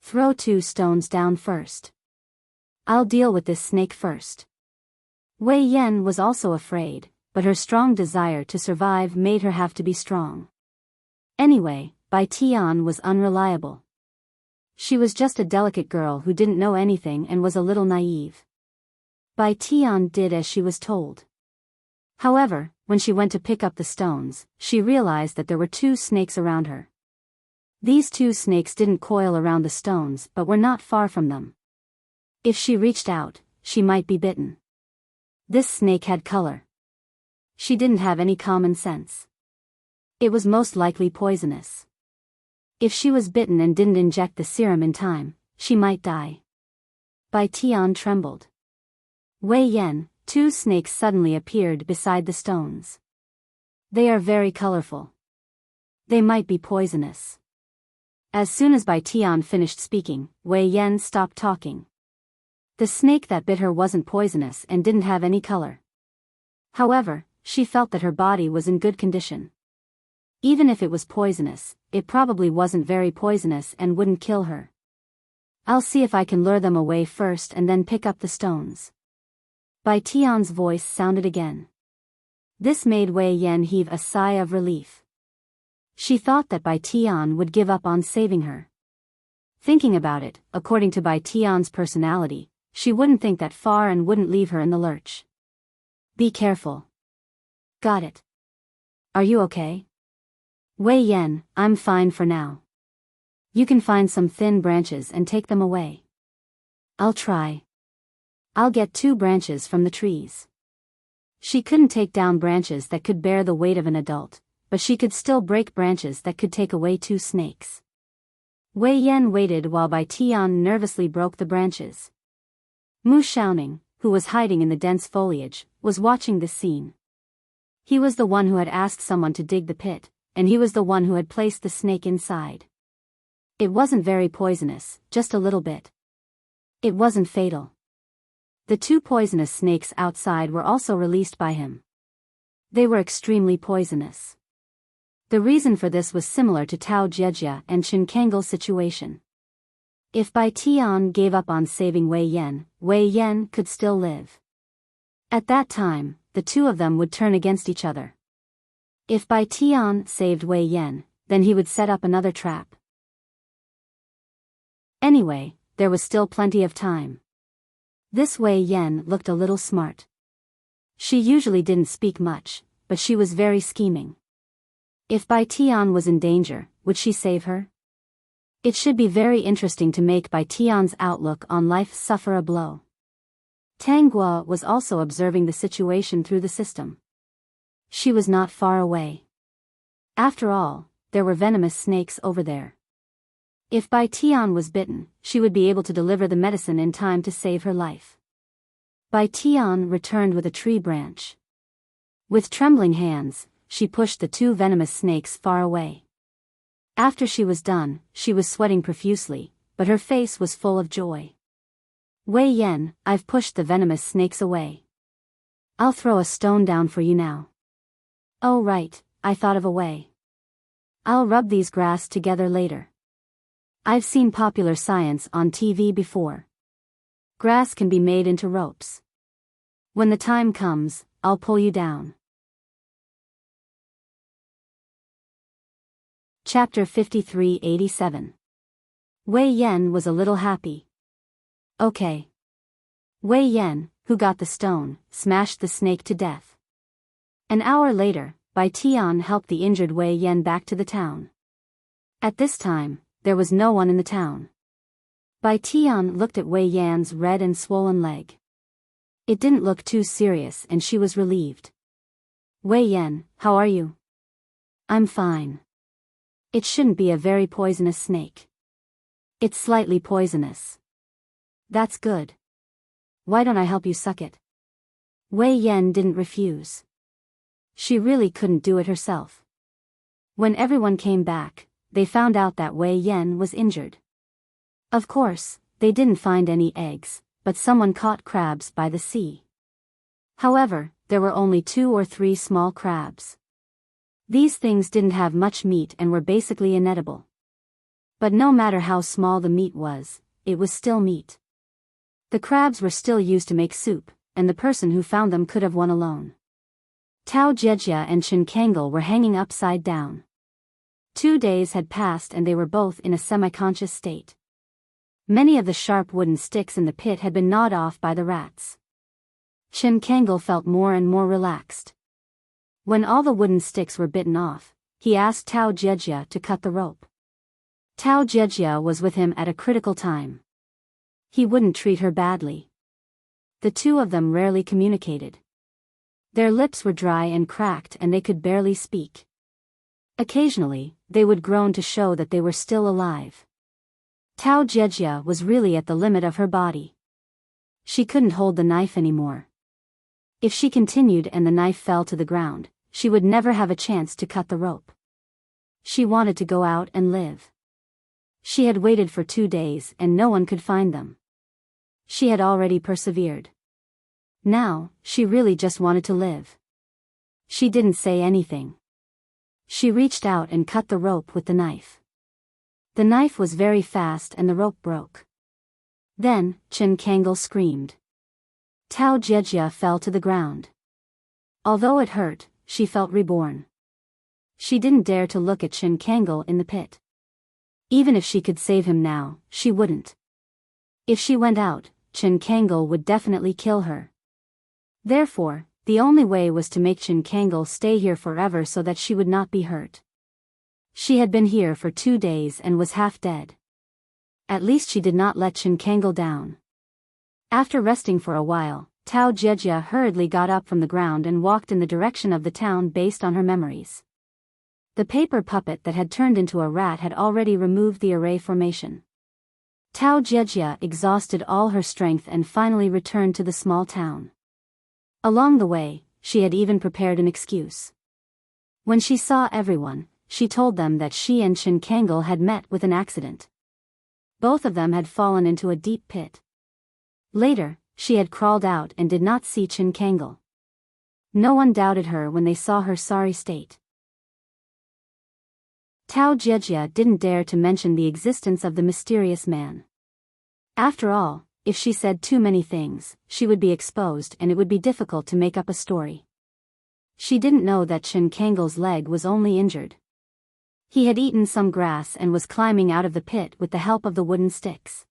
Throw 2 stones down first. I'll deal with this snake first. Wei Yan was also afraid, but her strong desire to survive made her have to be strong. Anyway, Bai Tian was unreliable. She was just a delicate girl who didn't know anything and was a little naive. Bai Tian did as she was told. However, when she went to pick up the stones, she realized that there were 2 snakes around her. These 2 snakes didn't coil around the stones but were not far from them. If she reached out, she might be bitten. This snake had color. She didn't have any common sense. It was most likely poisonous. If she was bitten and didn't inject the serum in time, she might die. Bai Tian trembled. Wei Yan, two snakes suddenly appeared beside the stones. They are very colorful. They might be poisonous. As soon as Bai Tian finished speaking, Wei Yan stopped talking. The snake that bit her wasn't poisonous and didn't have any color. However, she felt that her body was in good condition. Even if it was poisonous, it probably wasn't very poisonous and wouldn't kill her. I'll see if I can lure them away first and then pick up the stones. Bai Tian's voice sounded again. This made Wei Yan heave a sigh of relief. She thought that Bai Tian would give up on saving her. Thinking about it, according to Bai Tian's personality, she wouldn't think that far and wouldn't leave her in the lurch. Be careful. Got it. Are you okay? Wei Yan, I'm fine for now. You can find some thin branches and take them away. I'll try. I'll get 2 branches from the trees. She couldn't take down branches that could bear the weight of an adult, but she could still break branches that could take away 2 snakes. Wei Yan waited while Bai Tian nervously broke the branches. Mu Xiaoning, who was hiding in the dense foliage, was watching this scene. He was the one who had asked someone to dig the pit, and he was the one who had placed the snake inside. It wasn't very poisonous, just a little bit. It wasn't fatal. The 2 poisonous snakes outside were also released by him. They were extremely poisonous. The reason for this was similar to Tao Jiejia and Qin Kangle's situation. If Bai Tian gave up on saving Wei Yan could still live. At that time, the 2 of them would turn against each other. If Bai Tian saved Wei Yan, then he would set up another trap. Anyway, there was still plenty of time. This Wei Yan looked a little smart. She usually didn't speak much, but she was very scheming. If Bai Tian was in danger, would she save her? It should be very interesting to make Bai Tian's outlook on life suffer a blow. Tang Guo was also observing the situation through the system. She was not far away. After all, there were venomous snakes over there. If Bai Tian was bitten, she would be able to deliver the medicine in time to save her life. Bai Tian returned with a tree branch. With trembling hands, she pushed the 2 venomous snakes far away. After she was done, she was sweating profusely, but her face was full of joy. Wei Yan, I've pushed the venomous snakes away. I'll throw a stone down for you now. Oh right, I thought of a way. I'll rub these grass together later. I've seen popular science on TV before. Grass can be made into ropes. When the time comes, I'll pull you down. Chapter 53-87. Wei Yan was a little happy. Okay. Wei Yan, who got the stone, smashed the snake to death. An hour later, Bai Tian helped the injured Wei Yan back to the town. At this time, there was no one in the town. Bai Tian looked at Wei Yan's red and swollen leg. It didn't look too serious and she was relieved. Wei Yan, how are you? I'm fine. It shouldn't be a very poisonous snake. It's slightly poisonous. That's good. Why don't I help you suck it? Wei Yan didn't refuse. She really couldn't do it herself. When everyone came back, they found out that Wei Yan was injured. Of course, they didn't find any eggs, but someone caught crabs by the sea. However, there were only 2 or 3 small crabs. These things didn't have much meat and were basically inedible. But no matter how small the meat was, it was still meat. The crabs were still used to make soup, and the person who found them could have won alone. Tao Jiejia and Qin Kangle were hanging upside down. 2 days had passed and they were both in a semi-conscious state. Many of the sharp wooden sticks in the pit had been gnawed off by the rats. Qin Kangle felt more and more relaxed. When all the wooden sticks were bitten off, he asked Tao Jiejia to cut the rope. Tao Jiejia was with him at a critical time. He wouldn't treat her badly. The two of them rarely communicated. Their lips were dry and cracked and they could barely speak. Occasionally, they would groan to show that they were still alive. Tao Jejia was really at the limit of her body. She couldn't hold the knife anymore. If she continued and the knife fell to the ground, she would never have a chance to cut the rope. She wanted to go out and live. She had waited for 2 days and no one could find them. She had already persevered. Now, she really just wanted to live. She didn't say anything. She reached out and cut the rope with the knife. The knife was very fast and the rope broke. Then, Chen Kangol screamed. Tao Jejia fell to the ground. Although it hurt, she felt reborn. She didn't dare to look at Chen Kangol in the pit. Even if she could save him now, she wouldn't. If she went out, Chen Kangol would definitely kill her. Therefore, the only way was to make Chen Kangol stay here forever so that she would not be hurt. She had been here for 2 days and was half dead. At least she did not let Chen Kangol down. After resting for a while, Tao Jejia hurriedly got up from the ground and walked in the direction of the town based on her memories. The paper puppet that had turned into a rat had already removed the array formation. Tao Jejia exhausted all her strength and finally returned to the small town. Along the way, she had even prepared an excuse. When she saw everyone, she told them that she and Chen Kangol had met with an accident. Both of them had fallen into a deep pit. Later, she had crawled out and did not see Chen Kangol. No one doubted her when they saw her sorry state. Tao Jejia didn't dare to mention the existence of the mysterious man. After all, if she said too many things, she would be exposed and it would be difficult to make up a story. She didn't know that Chen Kangol's leg was only injured. He had eaten some grass and was climbing out of the pit with the help of the wooden sticks.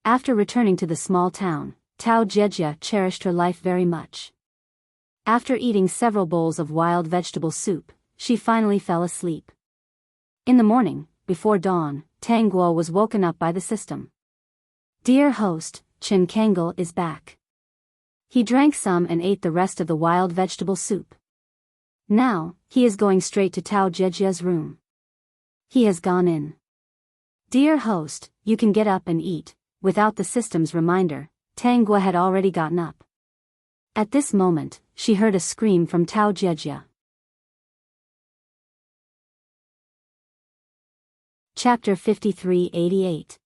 After returning to the small town, Tao Jejia cherished her life very much. After eating several bowls of wild vegetable soup, she finally fell asleep. In the morning, before dawn, Tang Guo was woken up by the system. Dear host, Chen Kangol is back. He drank some and ate the rest of the wild vegetable soup. Now, he is going straight to Tao Jejia's room. He has gone in. Dear host, you can get up and eat. Without the system's reminder, Tang Guo had already gotten up. At this moment, she heard a scream from Tao Jejia. Chapter 5388.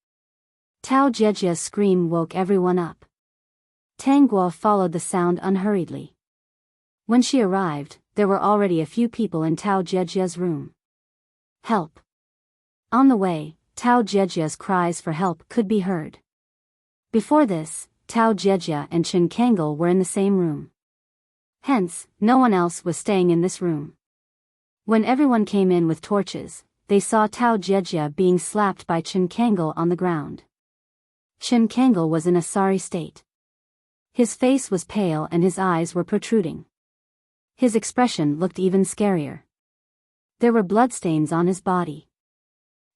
Tao Jejia's scream woke everyone up. Tang Guo followed the sound unhurriedly. When she arrived, there were already a few people in Tao Jejia's room. Help! On the way, Tao Jejia's cries for help could be heard. Before this, Tao Jejia and Chen Kangol were in the same room. Hence, no one else was staying in this room. When everyone came in with torches, they saw Tao Jejia being slapped by Chen Kangol on the ground. Chen Kangol was in a sorry state. His face was pale and his eyes were protruding. His expression looked even scarier. There were bloodstains on his body.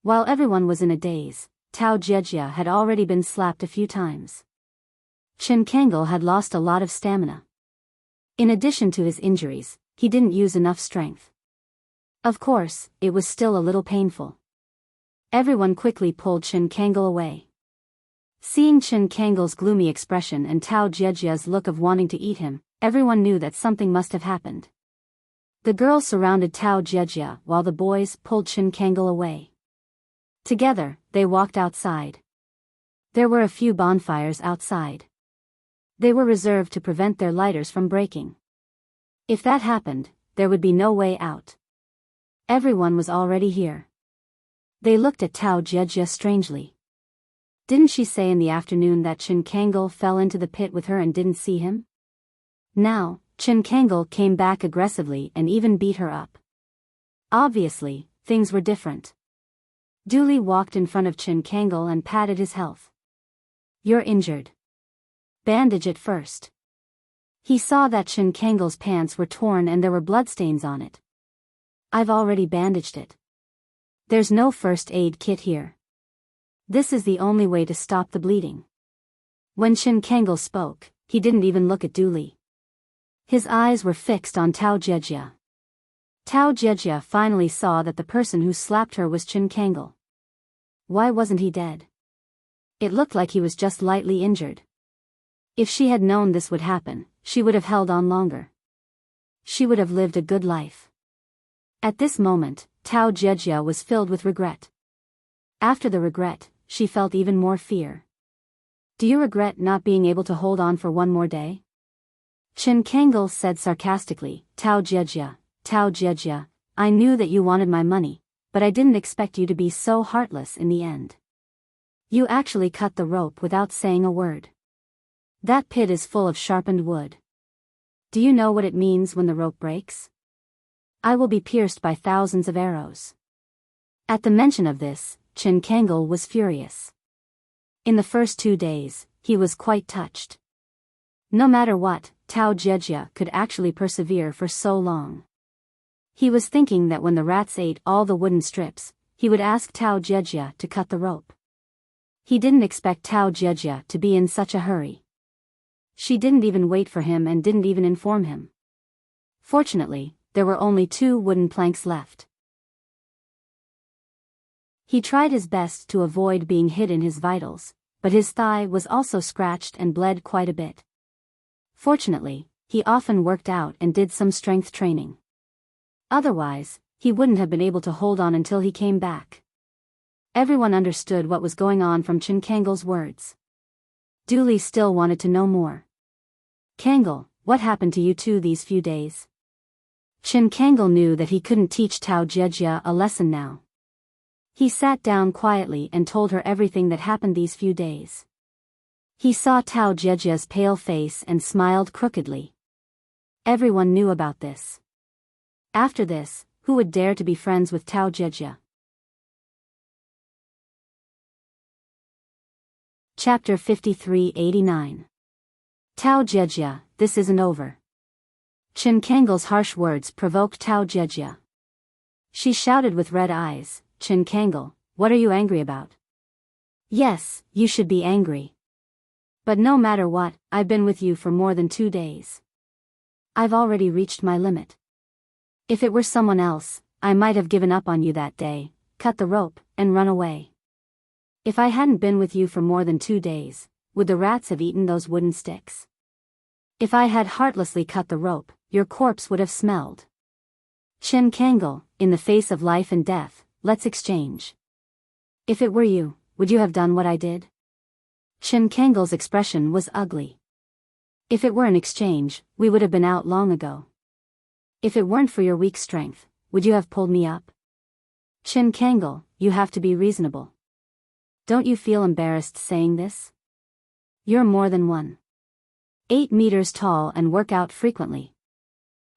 While everyone was in a daze, Tao Jejia had already been slapped a few times. Chen Kangol had lost a lot of stamina. In addition to his injuries, he didn't use enough strength. Of course, it was still a little painful. Everyone quickly pulled Chen Kangol away. Seeing Chen Kangol's gloomy expression and Tao Jejia's look of wanting to eat him, everyone knew that something must have happened. The girls surrounded Tao Jejia while the boys pulled Chen Kangol away. Together, they walked outside. There were a few bonfires outside. They were reserved to prevent their lighters from breaking. If that happened, there would be no way out. Everyone was already here. They looked at Tao Jejia strangely. Didn't she say in the afternoon that Chen Kangol fell into the pit with her and didn't see him? Now, Chen Kangol came back aggressively and even beat her up. Obviously, things were different. Dooley walked in front of Chen Kangol and patted his health. You're injured. Bandage it first. He saw that Chen Kangol's pants were torn and there were bloodstains on it. I've already bandaged it. There's no first aid kit here. This is the only way to stop the bleeding. When Chin Kangol spoke, he didn't even look at Dooley. His eyes were fixed on Tao Jejia. Tao Jejia finally saw that the person who slapped her was Chin Kangol. Why wasn't he dead? It looked like he was just lightly injured. If she had known this would happen, she would have held on longer. She would have lived a good life. At this moment, Tao Jejia was filled with regret. After the regret, she felt even more fear. Do you regret not being able to hold on for one more day? Chin Kangol said sarcastically, Tao Jejia, I knew that you wanted my money, but I didn't expect you to be so heartless in the end. You actually cut the rope without saying a word. That pit is full of sharpened wood. Do you know what it means when the rope breaks? I will be pierced by thousands of arrows. At the mention of this, Chin Kangol was furious. In the first 2 days, he was quite touched. No matter what, Tao Jejia could actually persevere for so long. He was thinking that when the rats ate all the wooden strips, he would ask Tao Jejia to cut the rope. He didn't expect Tao Jejia to be in such a hurry. She didn't even wait for him and didn't even inform him. Fortunately, there were only 2 wooden planks left. He tried his best to avoid being hit in his vitals, but his thigh was also scratched and bled quite a bit. Fortunately, he often worked out and did some strength training. Otherwise, he wouldn't have been able to hold on until he came back. Everyone understood what was going on from Chin Kangol's words. Dooley still wanted to know more. Kangol, what happened to you two these few days? Chin Kangol knew that he couldn't teach Tao Jejia a lesson now. He sat down quietly and told her everything that happened these few days. He saw Tao Jejia's pale face and smiled crookedly. Everyone knew about this. After this, who would dare to be friends with Tao Jejia? Chapter 53-89. Tao Jejia, this isn't over. Chin Kangol's harsh words provoked Tao Jejia. She shouted with red eyes, Chin Kangol, what are you angry about? Yes, you should be angry. But no matter what, I've been with you for more than 2 days. I've already reached my limit. If it were someone else, I might have given up on you that day, cut the rope, and run away. If I hadn't been with you for more than 2 days, would the rats have eaten those wooden sticks? If I had heartlessly cut the rope, your corpse would have smelled. Chin Kangol, in the face of life and death, let's exchange. If it were you, would you have done what I did? Chin Kangol's expression was ugly. If it were an exchange, we would have been out long ago. If it weren't for your weak strength, would you have pulled me up? Chin Kangol, you have to be reasonable. Don't you feel embarrassed saying this? You're more than 1.8 meters tall and work out frequently.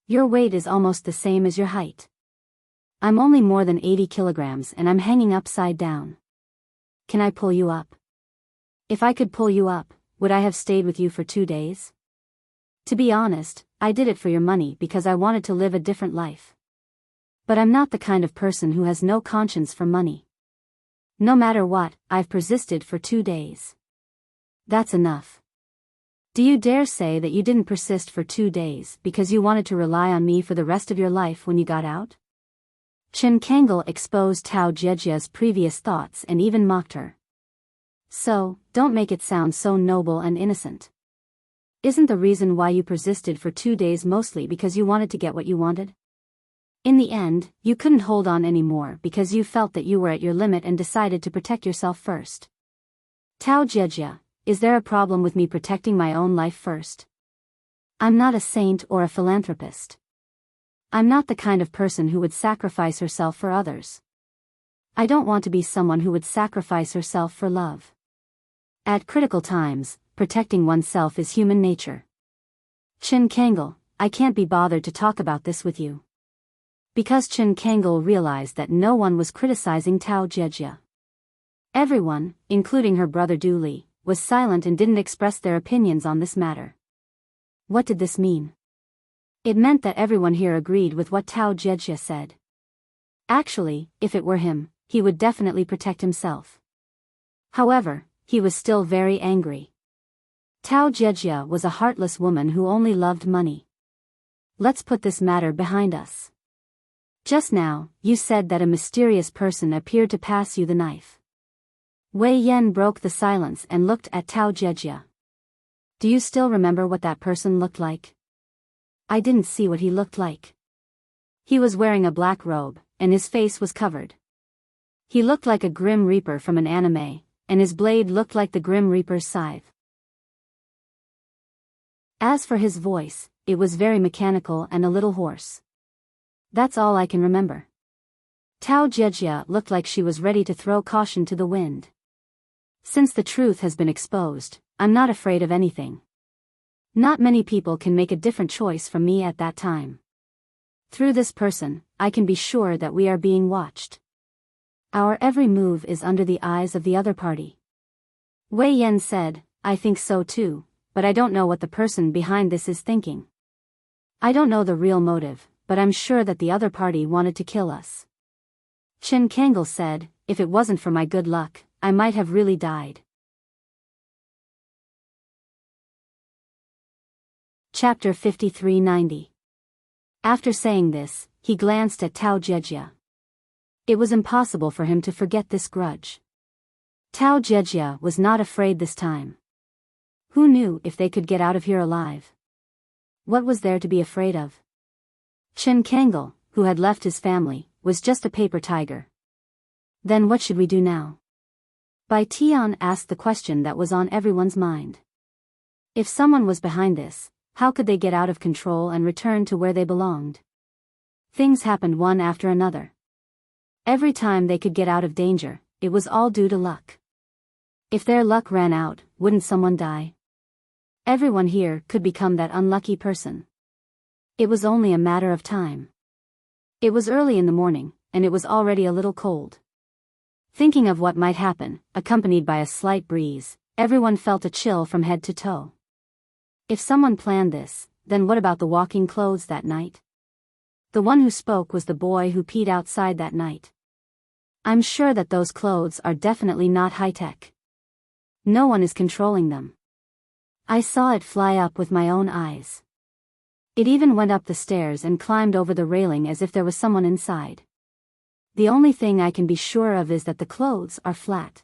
Your weight is almost the same as your height. I'm only more than 80 kilograms and I'm hanging upside down. Can I pull you up? If I could pull you up, would I have stayed with you for 2 days? To be honest, I did it for your money because I wanted to live a different life. But I'm not the kind of person who has no conscience for money. No matter what, I've persisted for 2 days. That's enough. Do you dare say that you didn't persist for 2 days because you wanted to rely on me for the rest of your life when you got out? Chin Kangol exposed Tao Jejia's previous thoughts and even mocked her. So, don't make it sound so noble and innocent. Isn't the reason why you persisted for 2 days mostly because you wanted to get what you wanted? In the end, you couldn't hold on anymore because you felt that you were at your limit and decided to protect yourself first. Tao Jejia, is there a problem with me protecting my own life first? I'm not a saint or a philanthropist. I'm not the kind of person who would sacrifice herself for others. I don't want to be someone who would sacrifice herself for love. At critical times, protecting oneself is human nature. Chin Kangol, I can't be bothered to talk about this with you. Because Chin Kangol realized that no one was criticizing Tao Jejia. Everyone, including her brother Dooley, was silent and didn't express their opinions on this matter. What did this mean? It meant that everyone here agreed with what Tao Jejia said. Actually, if it were him, he would definitely protect himself. However, he was still very angry. Tao Jejia was a heartless woman who only loved money. Let's put this matter behind us. Just now, you said that a mysterious person appeared to pass you the knife. Wei Yan broke the silence and looked at Tao Jejia. Do you still remember what that person looked like? I didn't see what he looked like. He was wearing a black robe, and his face was covered. He looked like a Grim Reaper from an anime, and his blade looked like the Grim Reaper's scythe. As for his voice, it was very mechanical and a little hoarse. That's all I can remember. Tao Jejia looked like she was ready to throw caution to the wind. Since the truth has been exposed, I'm not afraid of anything. Not many people can make a different choice from me at that time. Through this person, I can be sure that we are being watched. Our every move is under the eyes of the other party. Wei Yan said, I think so too, but I don't know what the person behind this is thinking. I don't know the real motive, but I'm sure that the other party wanted to kill us. Chen Kangol said, if it wasn't for my good luck, I might have really died. Chapter 5390. After saying this, he glanced at Tao Jejia. It was impossible for him to forget this grudge. Tao Jejia was not afraid this time. Who knew if they could get out of here alive? What was there to be afraid of? Chen Kangol, who had left his family, was just a paper tiger. Then what should we do now? Bai Tian asked the question that was on everyone's mind. If someone was behind this, how could they get out of control and return to where they belonged? Things happened one after another. Every time they could get out of danger, it was all due to luck. If their luck ran out, wouldn't someone die? Everyone here could become that unlucky person. It was only a matter of time. It was early in the morning, and it was already a little cold. Thinking of what might happen, accompanied by a slight breeze, everyone felt a chill from head to toe. If someone planned this, then what about the walking clothes that night? The one who spoke was the boy who peed outside that night. I'm sure that those clothes are definitely not high-tech. No one is controlling them. I saw it fly up with my own eyes. It even went up the stairs and climbed over the railing as if there was someone inside. The only thing I can be sure of is that the clothes are flat.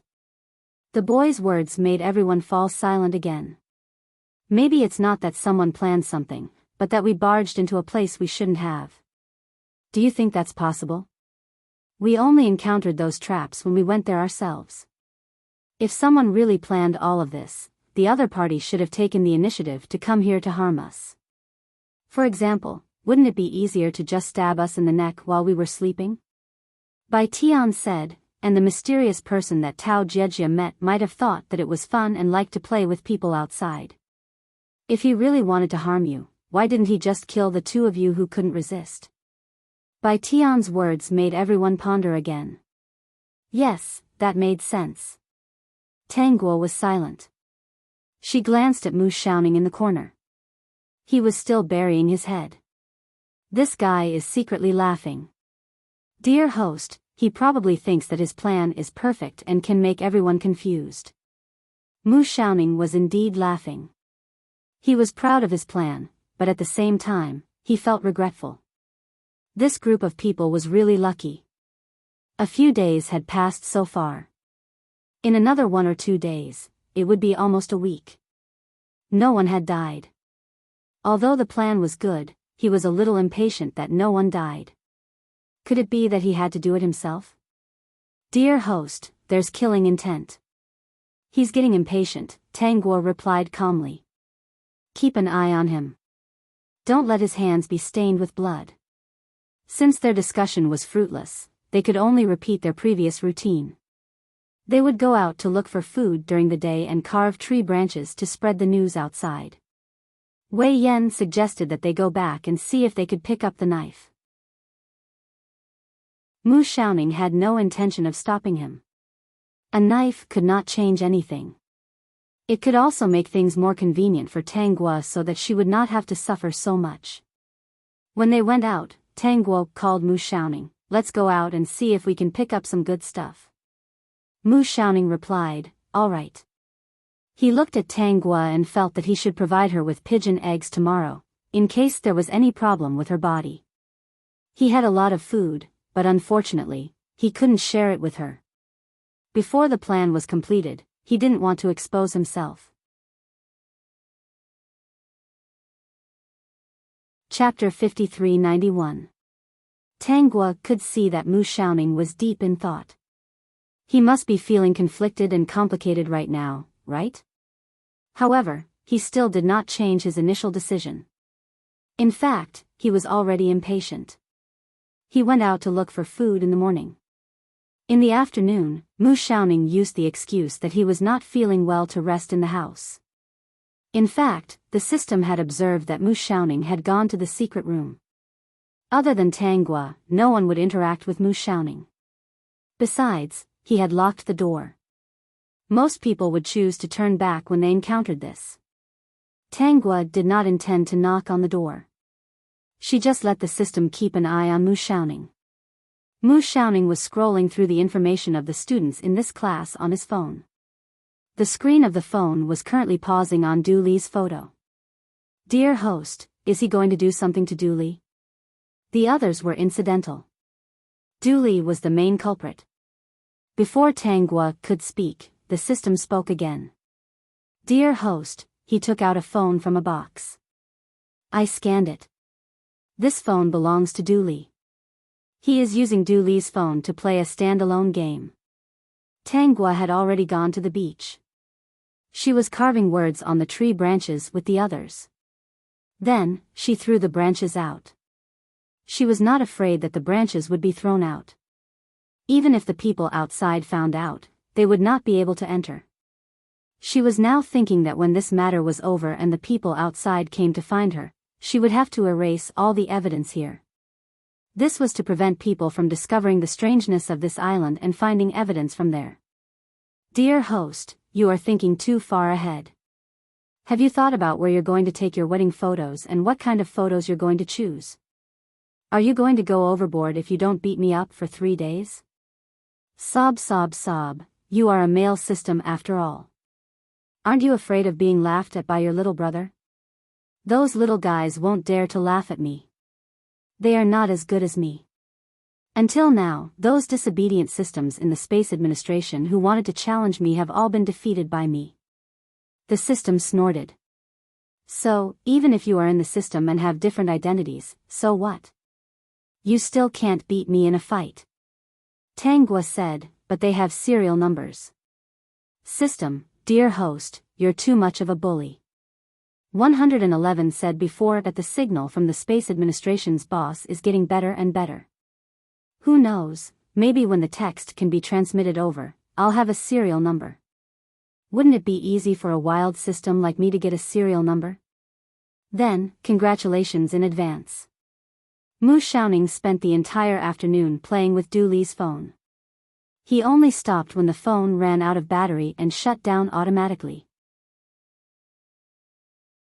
The boy's words made everyone fall silent again. Maybe it's not that someone planned something, but that we barged into a place we shouldn't have. Do you think that's possible? We only encountered those traps when we went there ourselves. If someone really planned all of this, the other party should have taken the initiative to come here to harm us. For example, wouldn't it be easier to just stab us in the neck while we were sleeping? Bai Tian said, and the mysterious person that Tao Jejia met might have thought that it was fun and liked to play with people outside. If he really wanted to harm you, why didn't he just kill the two of you who couldn't resist? Bai Tian's words made everyone ponder again. Yes, that made sense. Tang Guo was silent. She glanced at Mu Shaoning in the corner. He was still burying his head. This guy is secretly laughing. Dear host, he probably thinks that his plan is perfect and can make everyone confused. Mu Shaoning was indeed laughing. He was proud of his plan, but at the same time, he felt regretful. This group of people was really lucky. A few days had passed so far. In another 1 or 2 days, it would be almost a week. No one had died. Although the plan was good, he was a little impatient that no one died. Could it be that he had to do it himself? Dear host, there's killing intent. He's getting impatient, Tang Guo replied calmly. Keep an eye on him. Don't let his hands be stained with blood. Since their discussion was fruitless, they could only repeat their previous routine. They would go out to look for food during the day and carve tree branches to spread the news outside. Wei Yan suggested that they go back and see if they could pick up the knife. Mu Shaoning had no intention of stopping him. A knife could not change anything. It could also make things more convenient for Tang Guo so that she would not have to suffer so much. When they went out, Tang Guo called Mu Shaoning, let's go out and see if we can pick up some good stuff. Mu Shaoning replied, all right. He looked at Tanghua and felt that he should provide her with pigeon eggs tomorrow, in case there was any problem with her body. He had a lot of food, but unfortunately, he couldn't share it with her. Before the plan was completed, he didn't want to expose himself. Chapter 5391. Tanghua could see that Mu Xiaoning was deep in thought. He must be feeling conflicted and complicated right now, right? However, he still did not change his initial decision. In fact, he was already impatient. He went out to look for food in the morning. In the afternoon, Mu Xiaoning used the excuse that he was not feeling well to rest in the house. In fact, the system had observed that Mu Xiaoning had gone to the secret room. Other than Tanghua, no one would interact with Mu Xiaoning. Besides, he had locked the door. Most people would choose to turn back when they encountered this. Tanghua did not intend to knock on the door. She just let the system keep an eye on Mu Xiaoning. Mu Xiaoning was scrolling through the information of the students in this class on his phone. The screen of the phone was currently pausing on Du Li's photo. Dear host, is he going to do something to Du Li? The others were incidental. Du Li was the main culprit. Before Tanghua could speak, the system spoke again. Dear host, he took out a phone from a box. I scanned it. This phone belongs to Du Li. He is using Du Li's phone to play a standalone game. Tanghua had already gone to the beach. She was carving words on the tree branches with the others. Then, she threw the branches out. She was not afraid that the branches would be thrown out. Even if the people outside found out, they would not be able to enter. She was now thinking that when this matter was over and the people outside came to find her, she would have to erase all the evidence here. This was to prevent people from discovering the strangeness of this island and finding evidence from there. Dear host, you are thinking too far ahead. Have you thought about where you're going to take your wedding photos and what kind of photos you're going to choose? Are you going to go overboard if you don't beat me up for 3 days? Sob sob sob, you are a male system after all. Aren't you afraid of being laughed at by your little brother? Those little guys won't dare to laugh at me. They are not as good as me. Until now, those disobedient systems in the Space Administration who wanted to challenge me have all been defeated by me. The system snorted. So, even if you are in the system and have different identities, so what? You still can't beat me in a fight. Tanghua said, but they have serial numbers. System, dear host, you're too much of a bully. 111 said before that the signal from the Space Administration's boss is getting better and better. Who knows, maybe when the text can be transmitted over, I'll have a serial number. Wouldn't it be easy for a wild system like me to get a serial number? Then, congratulations in advance. Mu Xiaoning spent the entire afternoon playing with Du Li's phone. He only stopped when the phone ran out of battery and shut down automatically.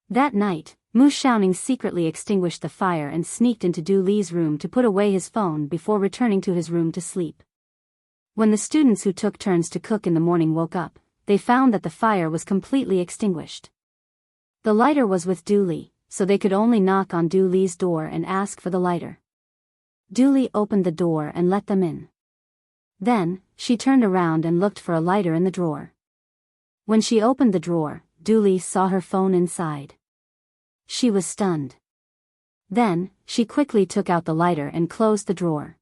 That night, Mu Xiaoning secretly extinguished the fire and sneaked into Du Li's room to put away his phone before returning to his room to sleep. When the students who took turns to cook in the morning woke up, they found that the fire was completely extinguished. The lighter was with Du Li, so they could only knock on Du Li's door and ask for the lighter. Du Li opened the door and let them in. Then, she turned around and looked for a lighter in the drawer. When she opened the drawer, Du Li saw her phone inside. She was stunned. Then, she quickly took out the lighter and closed the drawer.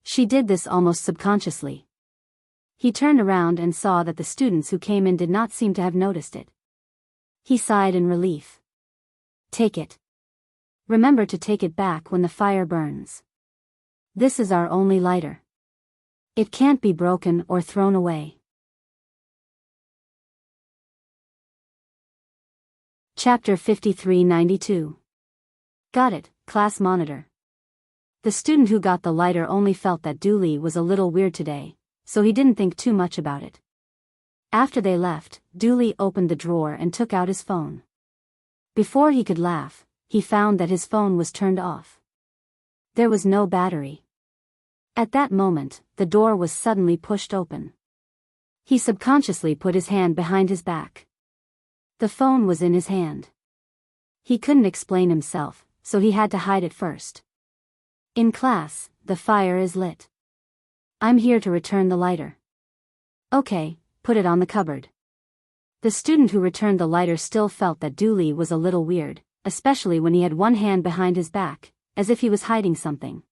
She did this almost subconsciously. He turned around and saw that the students who came in did not seem to have noticed it. He sighed in relief. Take it. Remember to take it back when the fire burns. This is our only lighter. It can't be broken or thrown away. Chapter 5392. Got it, class monitor. The student who got the lighter only felt that Du Li was a little weird today, so he didn't think too much about it. After they left, Du Li opened the drawer and took out his phone. Before he could laugh, he found that his phone was turned off. There was no battery. At that moment, the door was suddenly pushed open. He subconsciously put his hand behind his back. The phone was in his hand. He couldn't explain himself, so he had to hide it first. In class, the fire is lit. I'm here to return the lighter. Okay, put it on the cupboard. The student who returned the lighter still felt that Dooley was a little weird, especially when he had one hand behind his back, as if he was hiding something.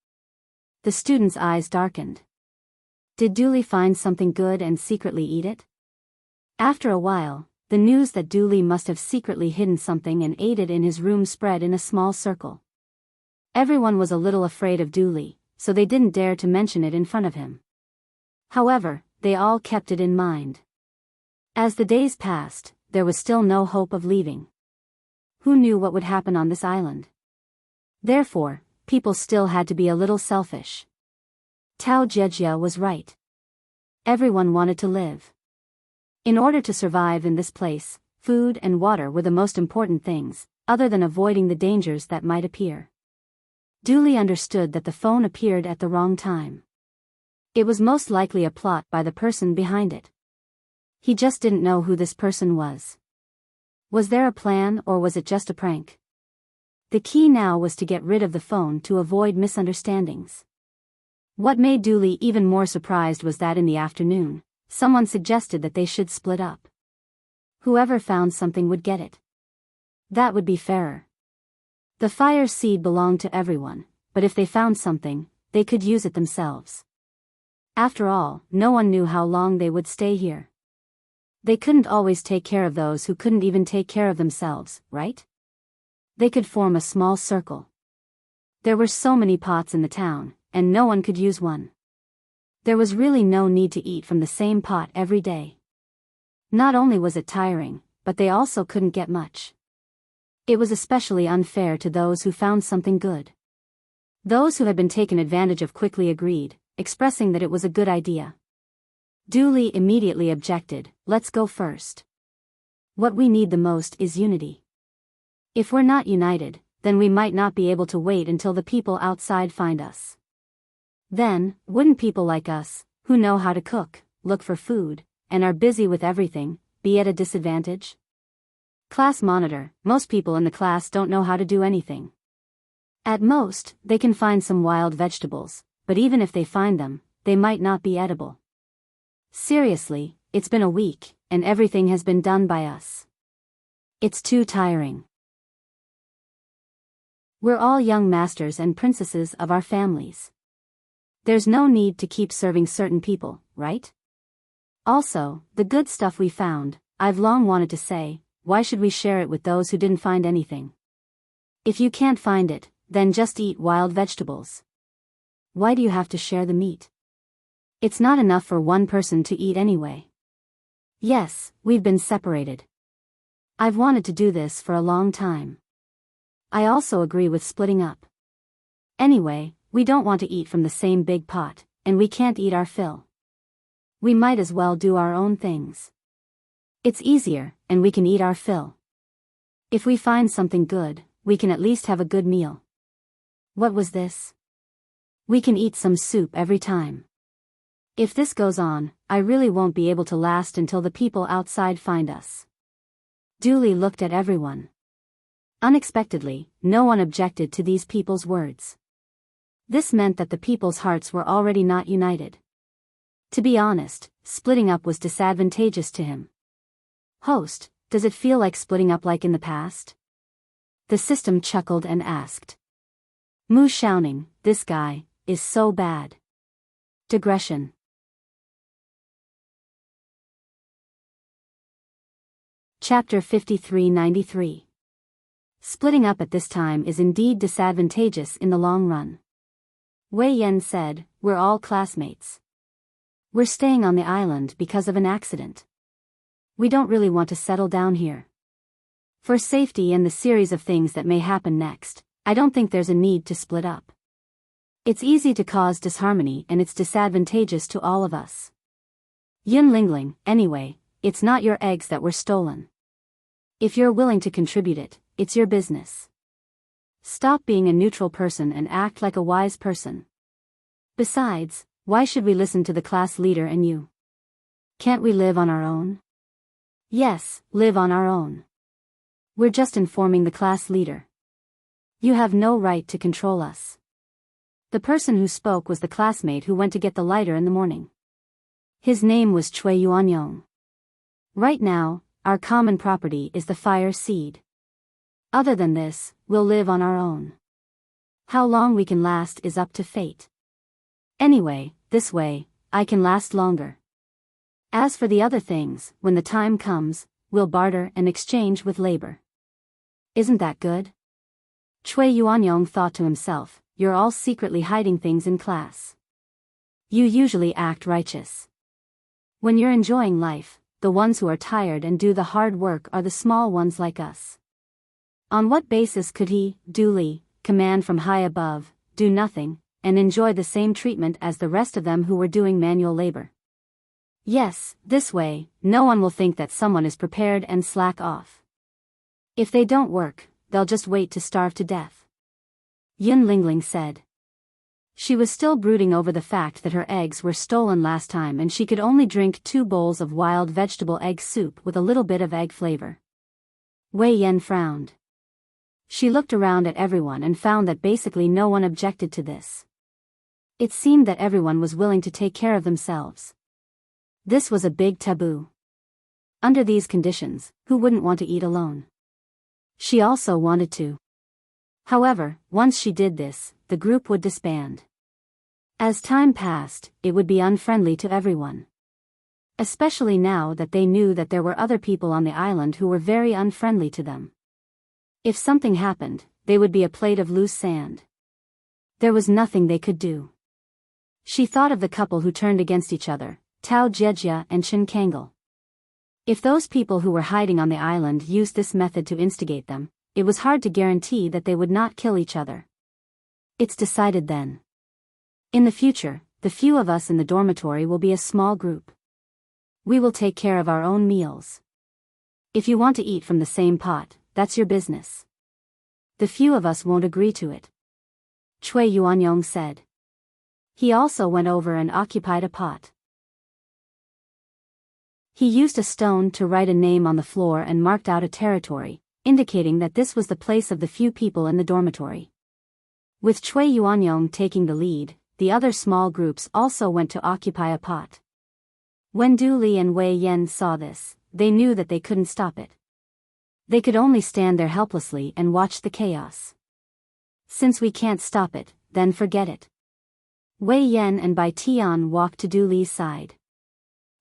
The student's eyes darkened. Did Dooley find something good and secretly eat it? After a while, the news that Dooley must have secretly hidden something and ate it in his room spread in a small circle. Everyone was a little afraid of Dooley, so they didn't dare to mention it in front of him. However, they all kept it in mind. As the days passed, there was still no hope of leaving. Who knew what would happen on this island? Therefore, people still had to be a little selfish. Tao Jejia was right. Everyone wanted to live. In order to survive in this place, food and water were the most important things, other than avoiding the dangers that might appear. Dooley understood that the phone appeared at the wrong time. It was most likely a plot by the person behind it. He just didn't know who this person was. Was there a plan or was it just a prank? The key now was to get rid of the phone to avoid misunderstandings. What made Dooley even more surprised was that in the afternoon, someone suggested that they should split up. Whoever found something would get it. That would be fairer. The fire seed belonged to everyone, but if they found something, they could use it themselves. After all, no one knew how long they would stay here. They couldn't always take care of those who couldn't even take care of themselves, right? They could form a small circle. There were so many pots in the town, and no one could use one. There was really no need to eat from the same pot every day. Not only was it tiring, but they also couldn't get much. It was especially unfair to those who found something good. Those who had been taken advantage of quickly agreed, expressing that it was a good idea. Dooley immediately objected, "Let's go first. What we need the most is unity. If we're not united, then we might not be able to wait until the people outside find us. Then, wouldn't people like us, who know how to cook, look for food, and are busy with everything, be at a disadvantage?" Class monitor, most people in the class don't know how to do anything. At most, they can find some wild vegetables, but even if they find them, they might not be edible. Seriously, it's been a week, and everything has been done by us. It's too tiring. We're all young masters and princesses of our families. There's no need to keep serving certain people, right? Also, the good stuff we found, I've long wanted to say, why should we share it with those who didn't find anything? If you can't find it, then just eat wild vegetables. Why do you have to share the meat? It's not enough for one person to eat anyway. Yes, we've been separated. I've wanted to do this for a long time. I also agree with splitting up. Anyway, we don't want to eat from the same big pot, and we can't eat our fill. We might as well do our own things. It's easier, and we can eat our fill. If we find something good, we can at least have a good meal. What was this? We can eat some soup every time. If this goes on, I really won't be able to last until the people outside find us. Dooley looked at everyone. Unexpectedly, no one objected to these people's words. This meant that the people's hearts were already not united. To be honest, splitting up was disadvantageous to him. Host, does it feel like splitting up like in the past? The system chuckled and asked. Mu shouting, this guy, is so bad. Digression. Chapter 5393. Splitting up at this time is indeed disadvantageous in the long run. Wei Yan said, we're all classmates. We're staying on the island because of an accident. We don't really want to settle down here. For safety and the series of things that may happen next, I don't think there's a need to split up. It's easy to cause disharmony and it's disadvantageous to all of us. Yun Lingling, anyway, it's not your eggs that were stolen. If you're willing to contribute it, it's your business. Stop being a neutral person and act like a wise person. Besides, why should we listen to the class leader and you? Can't we live on our own? Yes, live on our own. We're just informing the class leader. You have no right to control us. The person who spoke was the classmate who went to get the lighter in the morning. His name was Chui Yuanyong. Right now, our common property is the fire seed. Other than this, we'll live on our own. How long we can last is up to fate. Anyway, this way, I can last longer. As for the other things, when the time comes, we'll barter and exchange with labor. Isn't that good? Chui Yuanyong thought to himself, you're all secretly hiding things in class. You usually act righteous. When you're enjoying life, the ones who are tired and do the hard work are the small ones like us. On what basis could he, duly, command from high above, do nothing, and enjoy the same treatment as the rest of them who were doing manual labor? Yes, this way, no one will think that someone is prepared and slack off. If they don't work, they'll just wait to starve to death. Yun Lingling said. She was still brooding over the fact that her eggs were stolen last time and she could only drink 2 bowls of wild vegetable egg soup with a little bit of egg flavor. Wei Yan frowned. She looked around at everyone and found that basically no one objected to this. It seemed that everyone was willing to take care of themselves. This was a big taboo. Under these conditions, who wouldn't want to eat alone? She also wanted to. However, once she did this, the group would disband. As time passed, it would be unfriendly to everyone. Especially now that they knew that there were other people on the island who were very unfriendly to them. If something happened, they would be a plate of loose sand. There was nothing they could do. She thought of the couple who turned against each other, Tao Jejia and Chen Kangol. If those people who were hiding on the island used this method to instigate them, it was hard to guarantee that they would not kill each other. It's decided then. In the future, the few of us in the dormitory will be a small group. We will take care of our own meals. If you want to eat from the same pot, that's your business. The few of us won't agree to it. Chui Yuanyong said. He also went over and occupied a pot. He used a stone to write a name on the floor and marked out a territory, indicating that this was the place of the few people in the dormitory. With Chui Yuanyong taking the lead, the other small groups also went to occupy a pot. When Du Li and Wei Yan saw this, they knew that they couldn't stop it. They could only stand there helplessly and watch the chaos. Since we can't stop it, then forget it. Wei Yan and Bai Tian walked to Du Li's side.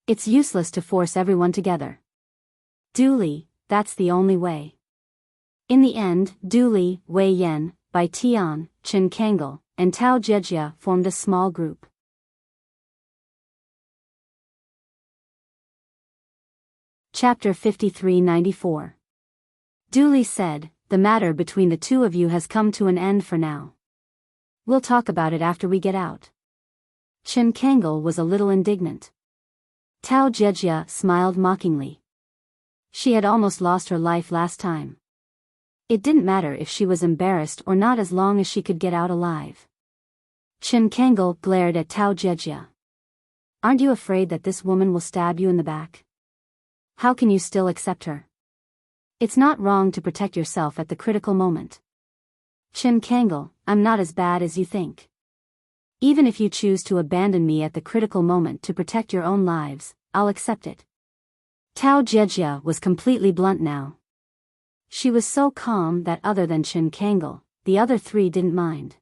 It's useless to force everyone together. Du Li, that's the only way. In the end, Du Li, Wei Yan, Bai Tian, Chen Kangol, and Tao Jejia formed a small group. Chapter 5394. Du Li said, the matter between the two of you has come to an end for now. We'll talk about it after we get out. Chen Kangol was a little indignant. Tao Jejia smiled mockingly. She had almost lost her life last time. It didn't matter if she was embarrassed or not as long as she could get out alive. Chen Kangol glared at Tao Jejia. Aren't you afraid that this woman will stab you in the back? How can you still accept her? It's not wrong to protect yourself at the critical moment. Chen Kangol, I'm not as bad as you think. Even if you choose to abandon me at the critical moment to protect your own lives, I'll accept it. Tao Jejia was completely blunt now. She was so calm that other than Chen Kangol, the other 3 didn't mind.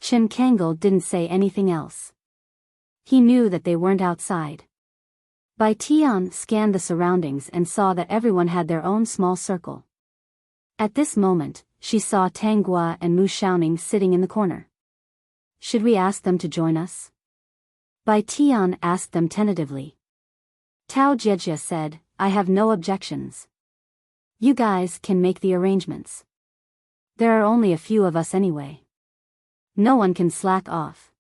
Chen Kangol didn't say anything else. He knew that they weren't outside. Bai Tian scanned the surroundings and saw that everyone had their own small circle. At this moment, she saw Tang Gua and Mu Shaoning sitting in the corner. Should we ask them to join us? Bai Tian asked them tentatively. Tao Jejia said, I have no objections. You guys can make the arrangements. There are only a few of us anyway. No one can slack off.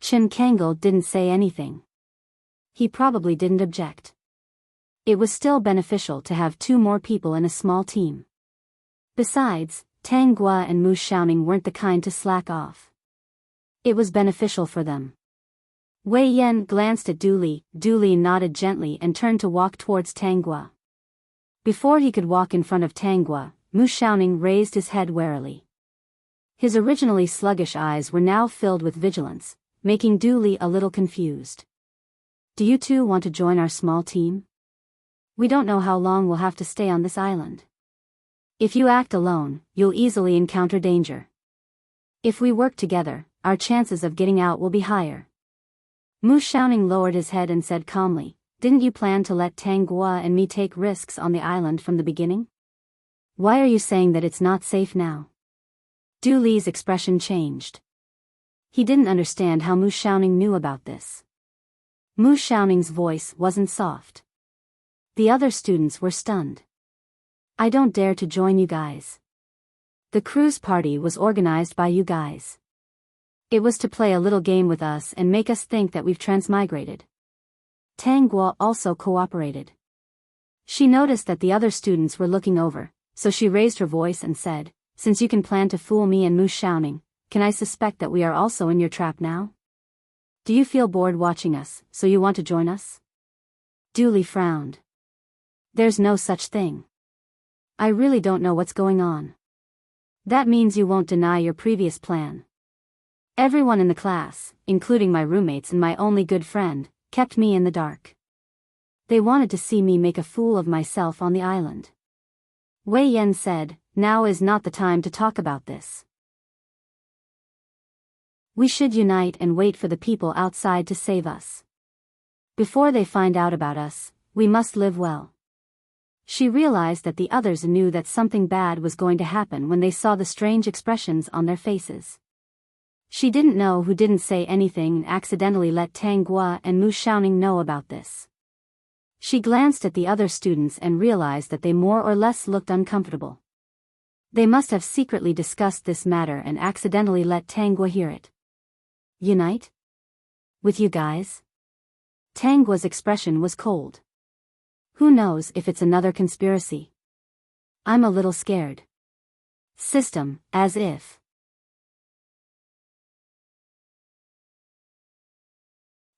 Chen Kangol didn't say anything. He probably didn't object. It was still beneficial to have 2 more people in a small team. Besides, Tang Gua and Mu Shaoning weren't the kind to slack off. It was beneficial for them. Wei Yan glanced at Du Li. Du Li nodded gently and turned to walk towards Tanggua. Before he could walk in front of Tanggua, Mu Xiaoning raised his head warily. His originally sluggish eyes were now filled with vigilance, making Du Li a little confused. Do you two want to join our small team? We don't know how long we'll have to stay on this island. If you act alone, you'll easily encounter danger. If we work together, our chances of getting out will be higher. Mu Xiaoning lowered his head and said calmly, didn't you plan to let Tanggua and me take risks on the island from the beginning? Why are you saying that it's not safe now? Du Li's expression changed. He didn't understand how Mu Xiaoning knew about this. Mu Xiaoning's voice wasn't soft. The other students were stunned. I don't dare to join you guys. The cruise party was organized by you guys. It was to play a little game with us and make us think that we've transmigrated. Tanggua also cooperated. She noticed that the other students were looking over, so she raised her voice and said, since you can plan to fool me and Mu Xiaoning, can I suspect that we are also in your trap now? Do you feel bored watching us, so you want to join us? Du Li frowned. There's no such thing. I really don't know what's going on. That means you won't deny your previous plan. Everyone in the class, including my roommates and my only good friend, kept me in the dark. They wanted to see me make a fool of myself on the island. Wei Yan said, now is not the time to talk about this. We should unite and wait for the people outside to save us. Before they find out about us, we must live well. She realized that the others knew that something bad was going to happen when they saw the strange expressions on their faces. She didn't know who didn't say anything and accidentally let Tanggua and Mu Xiaoning know about this. She glanced at the other students and realized that they more or less looked uncomfortable. They must have secretly discussed this matter and accidentally let Tanggua hear it. Unite? With you guys? Tanggua's expression was cold. Who knows if it's another conspiracy? I'm a little scared. System, as if.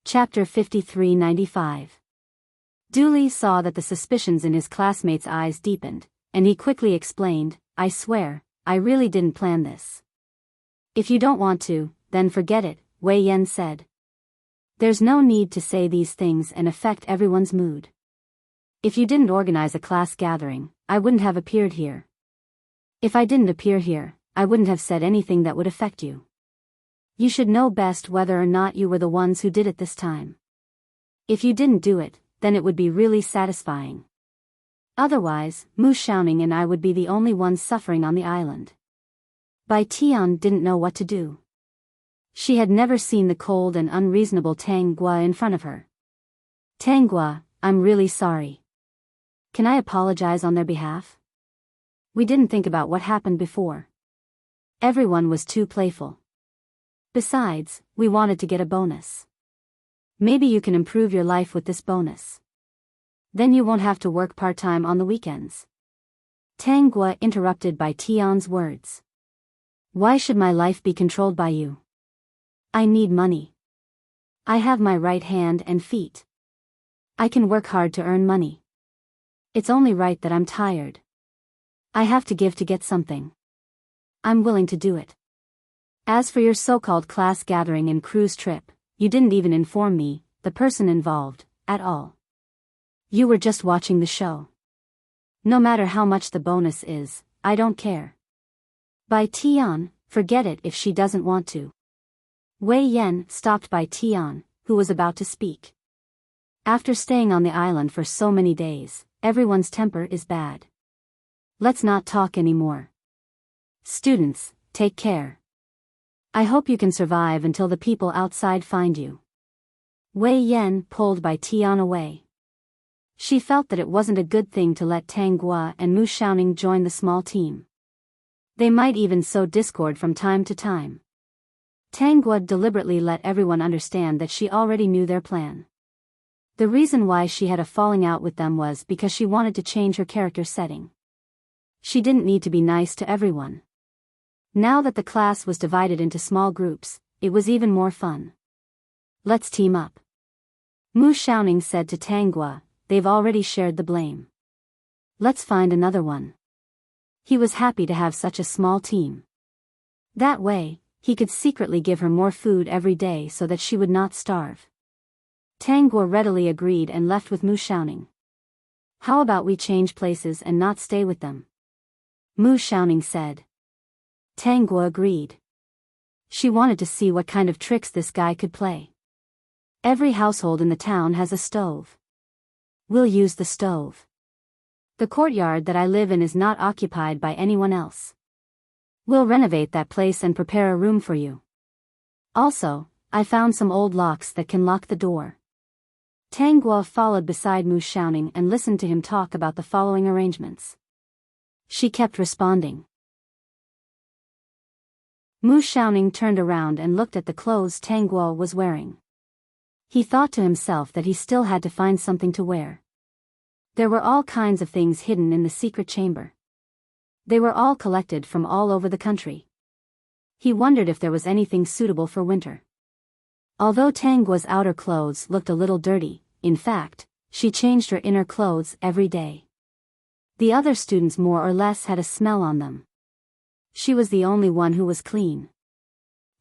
Chapter 5395. Du Li saw that the suspicions in his classmates' eyes deepened, and he quickly explained, I swear, I really didn't plan this. If you don't want to, then forget it, Wei Yan said. There's no need to say these things and affect everyone's mood. If you didn't organize a class gathering, I wouldn't have appeared here. If I didn't appear here, I wouldn't have said anything that would affect you. You should know best whether or not you were the ones who did it this time. If you didn't do it, then it would be really satisfying. Otherwise, Mu Xiaoning and I would be the only ones suffering on the island. Bai Tian didn't know what to do. She had never seen the cold and unreasonable Tanggua in front of her. Tanggua, I'm really sorry. Can I apologize on their behalf? We didn't think about what happened before. Everyone was too playful. Besides, we wanted to get a bonus. Maybe you can improve your life with this bonus. Then you won't have to work part-time on the weekends. Tanggua interrupted Bai Tian's words. Why should my life be controlled by you? I need money. I have my right hand and feet. I can work hard to earn money. It's only right that I'm tired. I have to give to get something. I'm willing to do it. As for your so-called class gathering and cruise trip, you didn't even inform me, the person involved, at all. You were just watching the show. No matter how much the bonus is, I don't care. Bai Tian, forget it if she doesn't want to. Wei Yan stopped Bai Tian, who was about to speak. After staying on the island for so many days, everyone's temper is bad. Let's not talk anymore. Students, take care. I hope you can survive until the people outside find you. Wei Yan pulled Bai Tian away. She felt that it wasn't a good thing to let Tanggua and Mu Xiaoning join the small team. They might even sow discord from time to time. Tanggua deliberately let everyone understand that she already knew their plan. The reason why she had a falling out with them was because she wanted to change her character setting. She didn't need to be nice to everyone. Now that the class was divided into small groups, it was even more fun. Let's team up. Mu Xiaoning said to Tanghua, they've already shared the blame. Let's find another one. He was happy to have such a small team. That way, he could secretly give her more food every day so that she would not starve. Tanghua readily agreed and left with Mu Xiaoning. How about we change places and not stay with them? Mu Xiaoning said. Tanghua agreed. She wanted to see what kind of tricks this guy could play. Every household in the town has a stove. We'll use the stove. The courtyard that I live in is not occupied by anyone else. We'll renovate that place and prepare a room for you. Also, I found some old locks that can lock the door. Tanghua followed beside Mu Xiaoning and listened to him talk about the following arrangements. She kept responding. Mu Xiaoning turned around and looked at the clothes Tanghua was wearing. He thought to himself that he still had to find something to wear. There were all kinds of things hidden in the secret chamber. They were all collected from all over the country. He wondered if there was anything suitable for winter. Although Tanghua's outer clothes looked a little dirty, in fact, she changed her inner clothes every day. The other students more or less had a smell on them. She was the only one who was clean.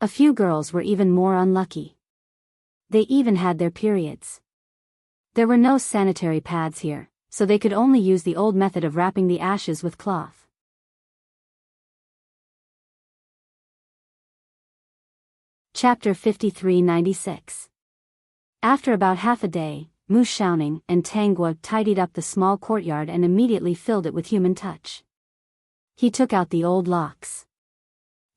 A few girls were even more unlucky. They even had their periods. There were no sanitary pads here, so they could only use the old method of wrapping the ashes with cloth. Chapter 5396. After about half a day, Mu Xiaoning and Tanghua tidied up the small courtyard and immediately filled it with human touch. He took out the old locks.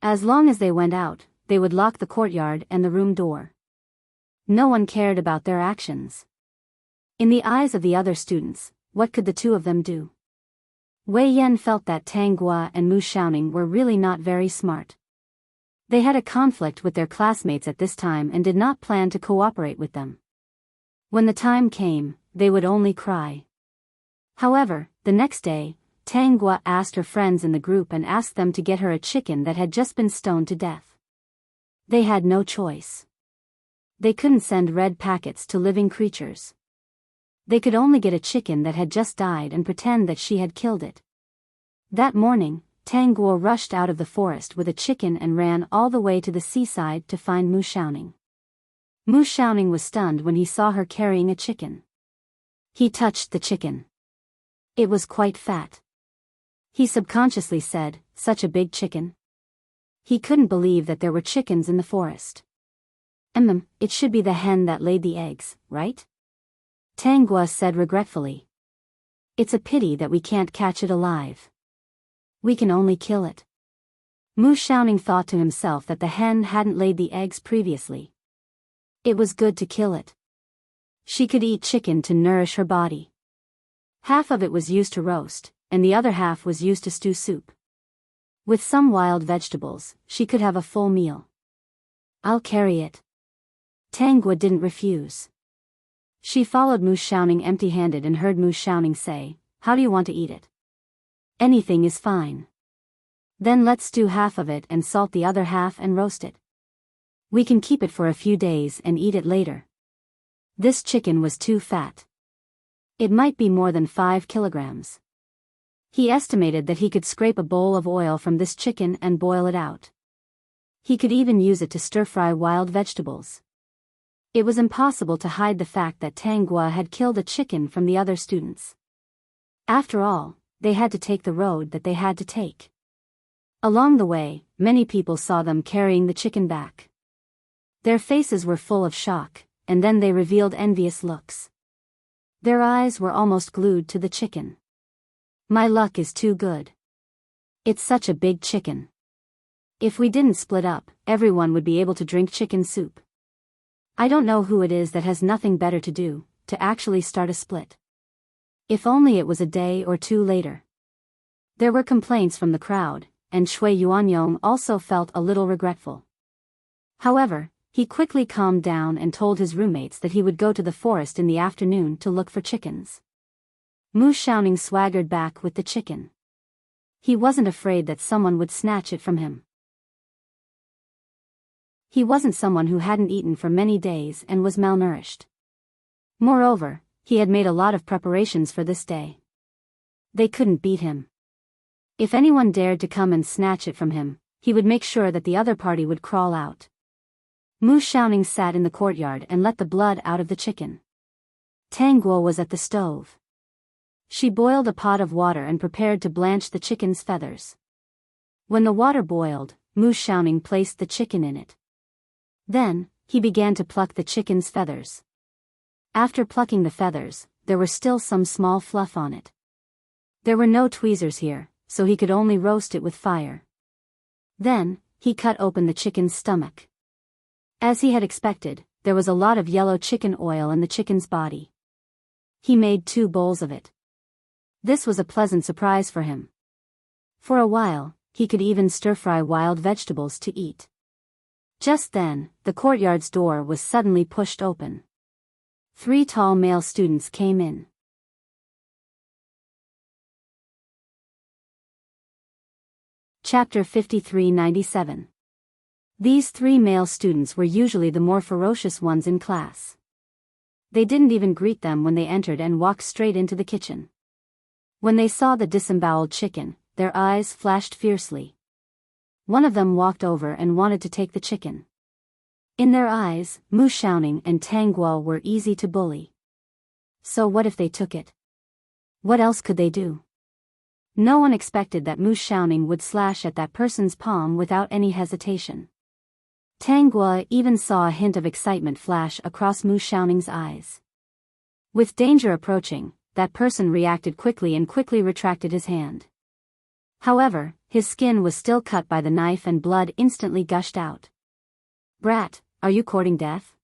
As long as they went out, they would lock the courtyard and the room door. No one cared about their actions. In the eyes of the other students, what could the two of them do? Wei Yan felt that Tanghua and Mu Xiaoning were really not very smart. They had a conflict with their classmates at this time and did not plan to cooperate with them. When the time came, they would only cry. However, the next day, Tanghua asked her friends in the group and asked them to get her a chicken that had just been stoned to death. They had no choice. They couldn't send red packets to living creatures. They could only get a chicken that had just died and pretend that she had killed it. That morning, Tanghua rushed out of the forest with a chicken and ran all the way to the seaside to find Mu Xiaoning. Mu Xiaoning was stunned when he saw her carrying a chicken. He touched the chicken. It was quite fat. He subconsciously said, "Such a big chicken." He couldn't believe that there were chickens in the forest. It should be the hen that laid the eggs, right? Tanghua said regretfully. It's a pity that we can't catch it alive. We can only kill it. Mu Xiaoning thought to himself that the hen hadn't laid the eggs previously. It was good to kill it. She could eat chicken to nourish her body. Half of it was used to roast, and the other half was used to stew soup. With some wild vegetables, she could have a full meal. I'll carry it. Tanghua didn't refuse. She followed Mu Xiaoning empty-handed and heard Mu Xiaoning say, "How do you want to eat it?" "Anything is fine." "Then let's stew half of it and salt the other half and roast it. We can keep it for a few days and eat it later." This chicken was too fat. It might be more than 5 kilograms. He estimated that he could scrape a bowl of oil from this chicken and boil it out. He could even use it to stir-fry wild vegetables. It was impossible to hide the fact that Tanghua had killed a chicken from the other students. After all, they had to take the road that they had to take. Along the way, many people saw them carrying the chicken back. Their faces were full of shock, and then they revealed envious looks. Their eyes were almost glued to the chicken. My luck is too good. It's such a big chicken. If we didn't split up, everyone would be able to drink chicken soup. I don't know who it is that has nothing better to do, to actually start a split. If only it was a day or two later. There were complaints from the crowd, and Shui Yuanyong also felt a little regretful. However, he quickly calmed down and told his roommates that he would go to the forest in the afternoon to look for chickens. Mu Xiaoning swaggered back with the chicken. He wasn't afraid that someone would snatch it from him. He wasn't someone who hadn't eaten for many days and was malnourished. Moreover, he had made a lot of preparations for this day. They couldn't beat him. If anyone dared to come and snatch it from him, he would make sure that the other party would crawl out. Mu Xiaoning sat in the courtyard and let the blood out of the chicken. Tang Guo was at the stove. She boiled a pot of water and prepared to blanch the chicken's feathers. When the water boiled, Mu Xiaoning placed the chicken in it. Then, he began to pluck the chicken's feathers. After plucking the feathers, there were still some small fluff on it. There were no tweezers here, so he could only roast it with fire. Then, he cut open the chicken's stomach. As he had expected, there was a lot of yellow chicken oil in the chicken's body. He made 2 bowls of it. This was a pleasant surprise for him. For a while, he could even stir-fry wild vegetables to eat. Just then, the courtyard's door was suddenly pushed open. 3 tall male students came in. Chapter 5397. These 3 male students were usually the more ferocious ones in class. They didn't even greet them when they entered and walked straight into the kitchen. When they saw the disemboweled chicken, their eyes flashed fiercely. One of them walked over and wanted to take the chicken. In their eyes, Mu Xiaoning and Tang Guo were easy to bully. So what if they took it? What else could they do? No one expected that Mu Xiaoning would slash at that person's palm without any hesitation. Tang Guo even saw a hint of excitement flash across Mu Xiaoning's eyes. With danger approaching, that person reacted quickly and quickly retracted his hand. However, his skin was still cut by the knife and blood instantly gushed out. "Brat, are you courting death?"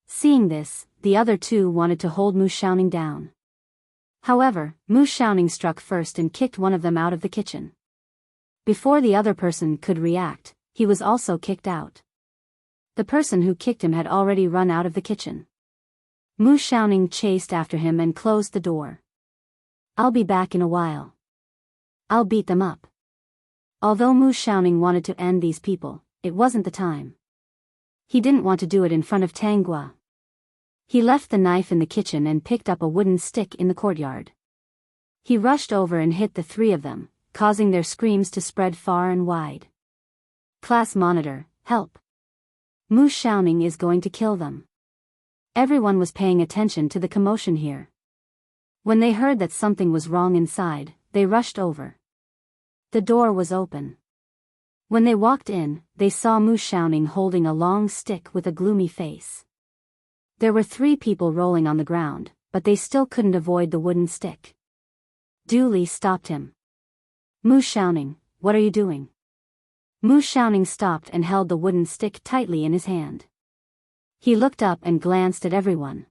Seeing this, the other 2 wanted to hold Mu Xiaoning down. However, Mu Xiaoning struck first and kicked one of them out of the kitchen. Before the other person could react, he was also kicked out. The person who kicked him had already run out of the kitchen. Mu Xiaoning chased after him and closed the door. "I'll be back in a while. I'll beat them up." Although Mu Xiaoning wanted to end these people, it wasn't the time. He didn't want to do it in front of Tang Guo. He left the knife in the kitchen and picked up a wooden stick in the courtyard. He rushed over and hit the 3 of them, causing their screams to spread far and wide. "Class monitor, help! Mu Xiaoning is going to kill them." Everyone was paying attention to the commotion here. When they heard that something was wrong inside, they rushed over. The door was open. When they walked in, they saw Mu Xiaoning holding a long stick with a gloomy face. There were 3 people rolling on the ground, but they still couldn't avoid the wooden stick. Du Li stopped him. "Mu Xiaoning, what are you doing?" Mu Xiaoning stopped and held the wooden stick tightly in his hand. He looked up and glanced at everyone.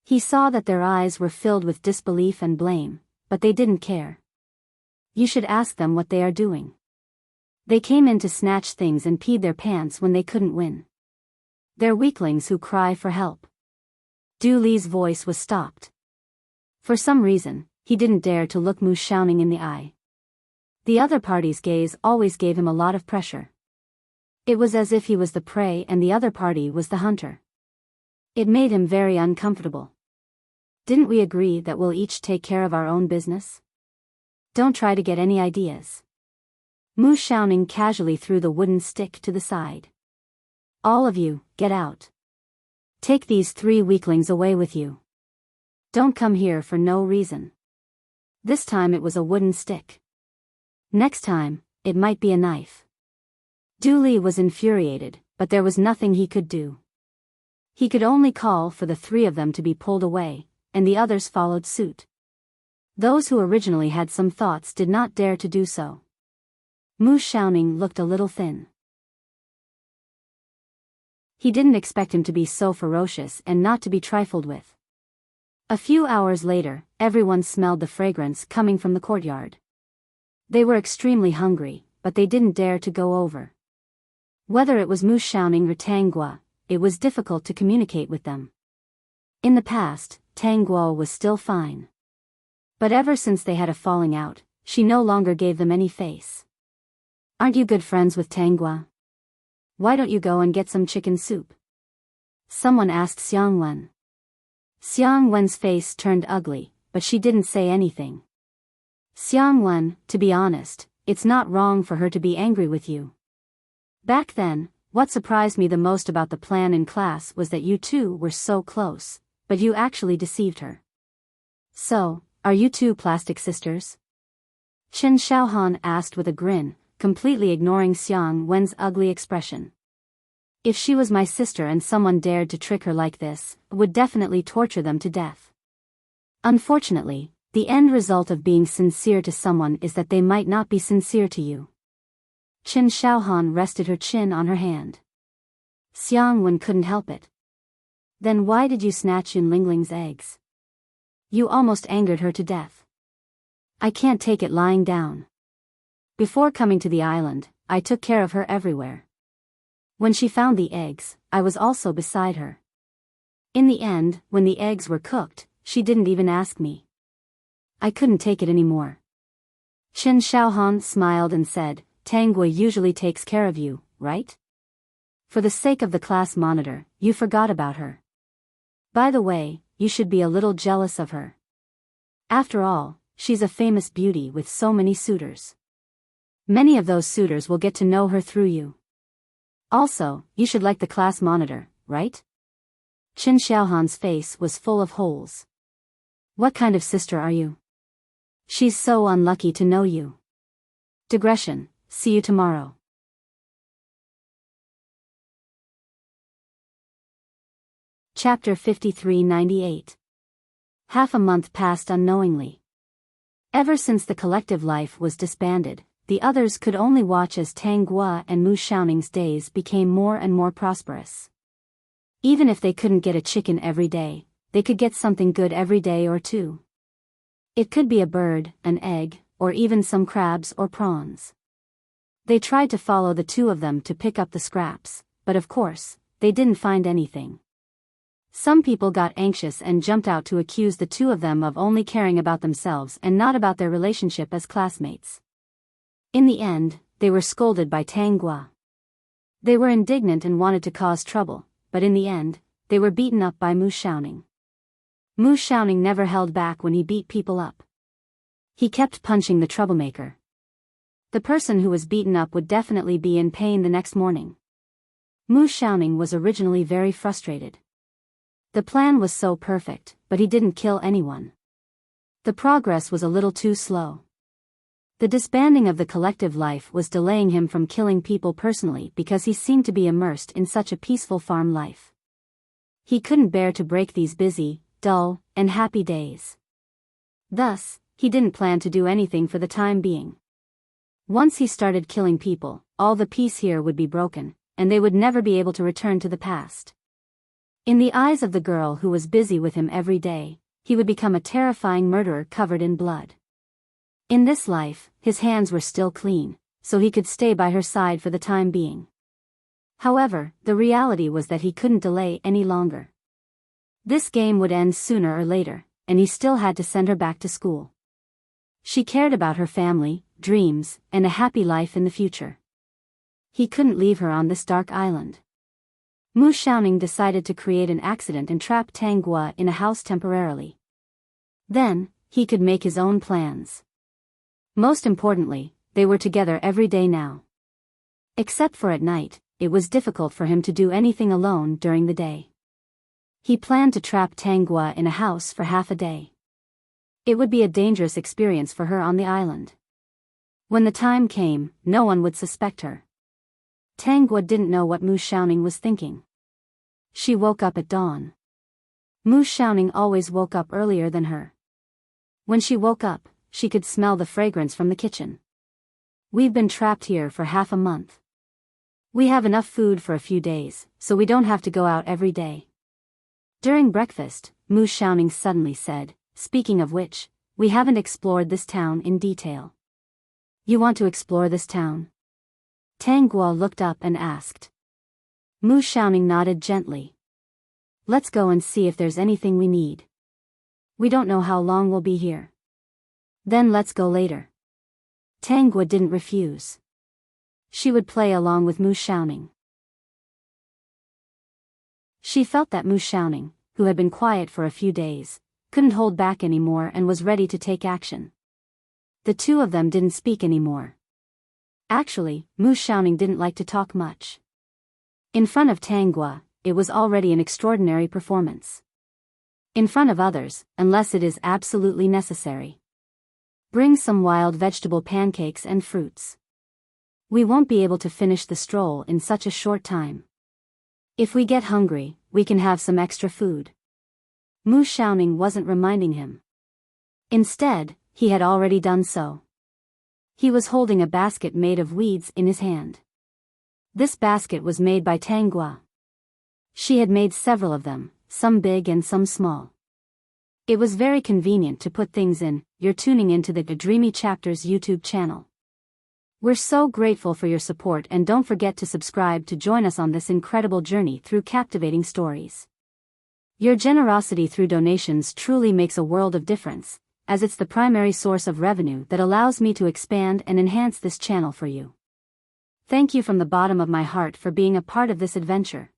He saw that their eyes were filled with disbelief and blame, but they didn't care. You should ask them what they are doing. They came in to snatch things and peed their pants when they couldn't win. They're weaklings who cry for help. Du Li's voice was stopped. For some reason, he didn't dare to look Mu Xiaoning in the eye. The other party's gaze always gave him a lot of pressure. It was as if he was the prey and the other party was the hunter. It made him very uncomfortable. Didn't we agree that we'll each take care of our own business? Don't try to get any ideas. Mu Xiaoning casually threw the wooden stick to the side. All of you, get out. Take these 3 weaklings away with you. Don't come here for no reason. This time it was a wooden stick. Next time, it might be a knife. Du Li was infuriated, but there was nothing he could do. He could only call for the 3 of them to be pulled away, and the others followed suit. Those who originally had some thoughts did not dare to do so. Mu Xiaoning looked a little thin. He didn't expect him to be so ferocious and not to be trifled with. A few hours later, everyone smelled the fragrance coming from the courtyard. They were extremely hungry, but they didn't dare to go over. Whether it was Mu Xiaoning or Tang Guo, it was difficult to communicate with them. In the past, Tang Guo was still fine. But ever since they had a falling out, she no longer gave them any face. Aren't you good friends with Tang Guo? Why don't you go and get some chicken soup? Someone asked Xiang Wen. Xiang Wen's face turned ugly, but she didn't say anything. Xiang Wen, to be honest, it's not wrong for her to be angry with you. Back then, what surprised me the most about the plan in class was that you two were so close, but you actually deceived her. So, are you two plastic sisters? Qin Xiaohan asked with a grin, completely ignoring Xiang Wen's ugly expression. If she was my sister and someone dared to trick her like this, I would definitely torture them to death. Unfortunately, the end result of being sincere to someone is that they might not be sincere to you. Qin Xiaohan rested her chin on her hand. Xiang Wen couldn't help it. Then why did you snatch Yun Lingling's eggs? You almost angered her to death. I can't take it lying down. Before coming to the island, I took care of her everywhere. When she found the eggs, I was also beside her. In the end, when the eggs were cooked, she didn't even ask me. I couldn't take it anymore. Qin Xiaohan smiled and said, Tangua usually takes care of you, right? For the sake of the class monitor, you forgot about her. By the way, you should be a little jealous of her. After all, she's a famous beauty with so many suitors. Many of those suitors will get to know her through you. Also, you should like the class monitor, right? Qin Xiaohan's face was full of holes. What kind of sister are you? She's so unlucky to know you. Digression. See you tomorrow. Chapter 5398. Half a month passed unknowingly. Ever since the collective life was disbanded, the others could only watch as Tang Gua and Mu Xiaoning's days became more and more prosperous. Even if they couldn't get a chicken every day, they could get something good every day or two. It could be a bird, an egg, or even some crabs or prawns. They tried to follow the two of them to pick up the scraps, but of course, they didn't find anything. Some people got anxious and jumped out to accuse the two of them of only caring about themselves and not about their relationship as classmates. In the end, they were scolded by Tang Gua. They were indignant and wanted to cause trouble, but in the end, they were beaten up by Mu Xiaoning. Mu Xiaoning never held back when he beat people up. He kept punching the troublemaker. The person who was beaten up would definitely be in pain the next morning. Mu Xiaoning was originally very frustrated. The plan was so perfect, but he didn't kill anyone. The progress was a little too slow. The disbanding of the collective life was delaying him from killing people personally because he seemed to be immersed in such a peaceful farm life. He couldn't bear to break these busy, dull, and happy days. Thus, he didn't plan to do anything for the time being. Once he started killing people, all the peace here would be broken, and they would never be able to return to the past. In the eyes of the girl who was busy with him every day, he would become a terrifying murderer covered in blood. In this life, his hands were still clean, so he could stay by her side for the time being. However, the reality was that he couldn't delay any longer. This game would end sooner or later, and he still had to send her back to school. She cared about her family, dreams, and a happy life in the future. He couldn't leave her on this dark island. Mu Xiaoning decided to create an accident and trap Tang Gua in a house temporarily. Then, he could make his own plans. Most importantly, they were together every day now. Except for at night, it was difficult for him to do anything alone during the day. He planned to trap Tang Gua in a house for half a day. It would be a dangerous experience for her on the island. When the time came, no one would suspect her. Tang Gua didn't know what Mu Xiaoning was thinking. She woke up at dawn. Mu Xiaoning always woke up earlier than her. When she woke up, she could smell the fragrance from the kitchen. We've been trapped here for half a month. We have enough food for a few days, so we don't have to go out every day. During breakfast, Mu Xiaoning suddenly said, speaking of which, we haven't explored this town in detail. You want to explore this town? Tang Gua looked up and asked. Mu Xiaoning nodded gently. Let's go and see if there's anything we need. We don't know how long we'll be here. Then let's go later. Tang Gua didn't refuse. She would play along with Mu Xiaoning. She felt that Mu Xiaoning, who had been quiet for a few days, couldn't hold back anymore and was ready to take action. The two of them didn't speak anymore. Actually, Mu Xiaoning didn't like to talk much. In front of Tanggua, it was already an extraordinary performance. In front of others, unless it is absolutely necessary. Bring some wild vegetable pancakes and fruits. We won't be able to finish the stroll in such a short time. If we get hungry, we can have some extra food. Mu Xiaoning wasn't reminding him. Instead, he had already done so. He was holding a basket made of weeds in his hand. This basket was made by Tanggua. She had made several of them, some big and some small. It was very convenient to put things in. You're tuning into the Dreamy Chapters YouTube channel. We're so grateful for your support, and don't forget to subscribe to join us on this incredible journey through captivating stories. Your generosity through donations truly makes a world of difference, as it's the primary source of revenue that allows me to expand and enhance this channel for you. Thank you from the bottom of my heart for being a part of this adventure.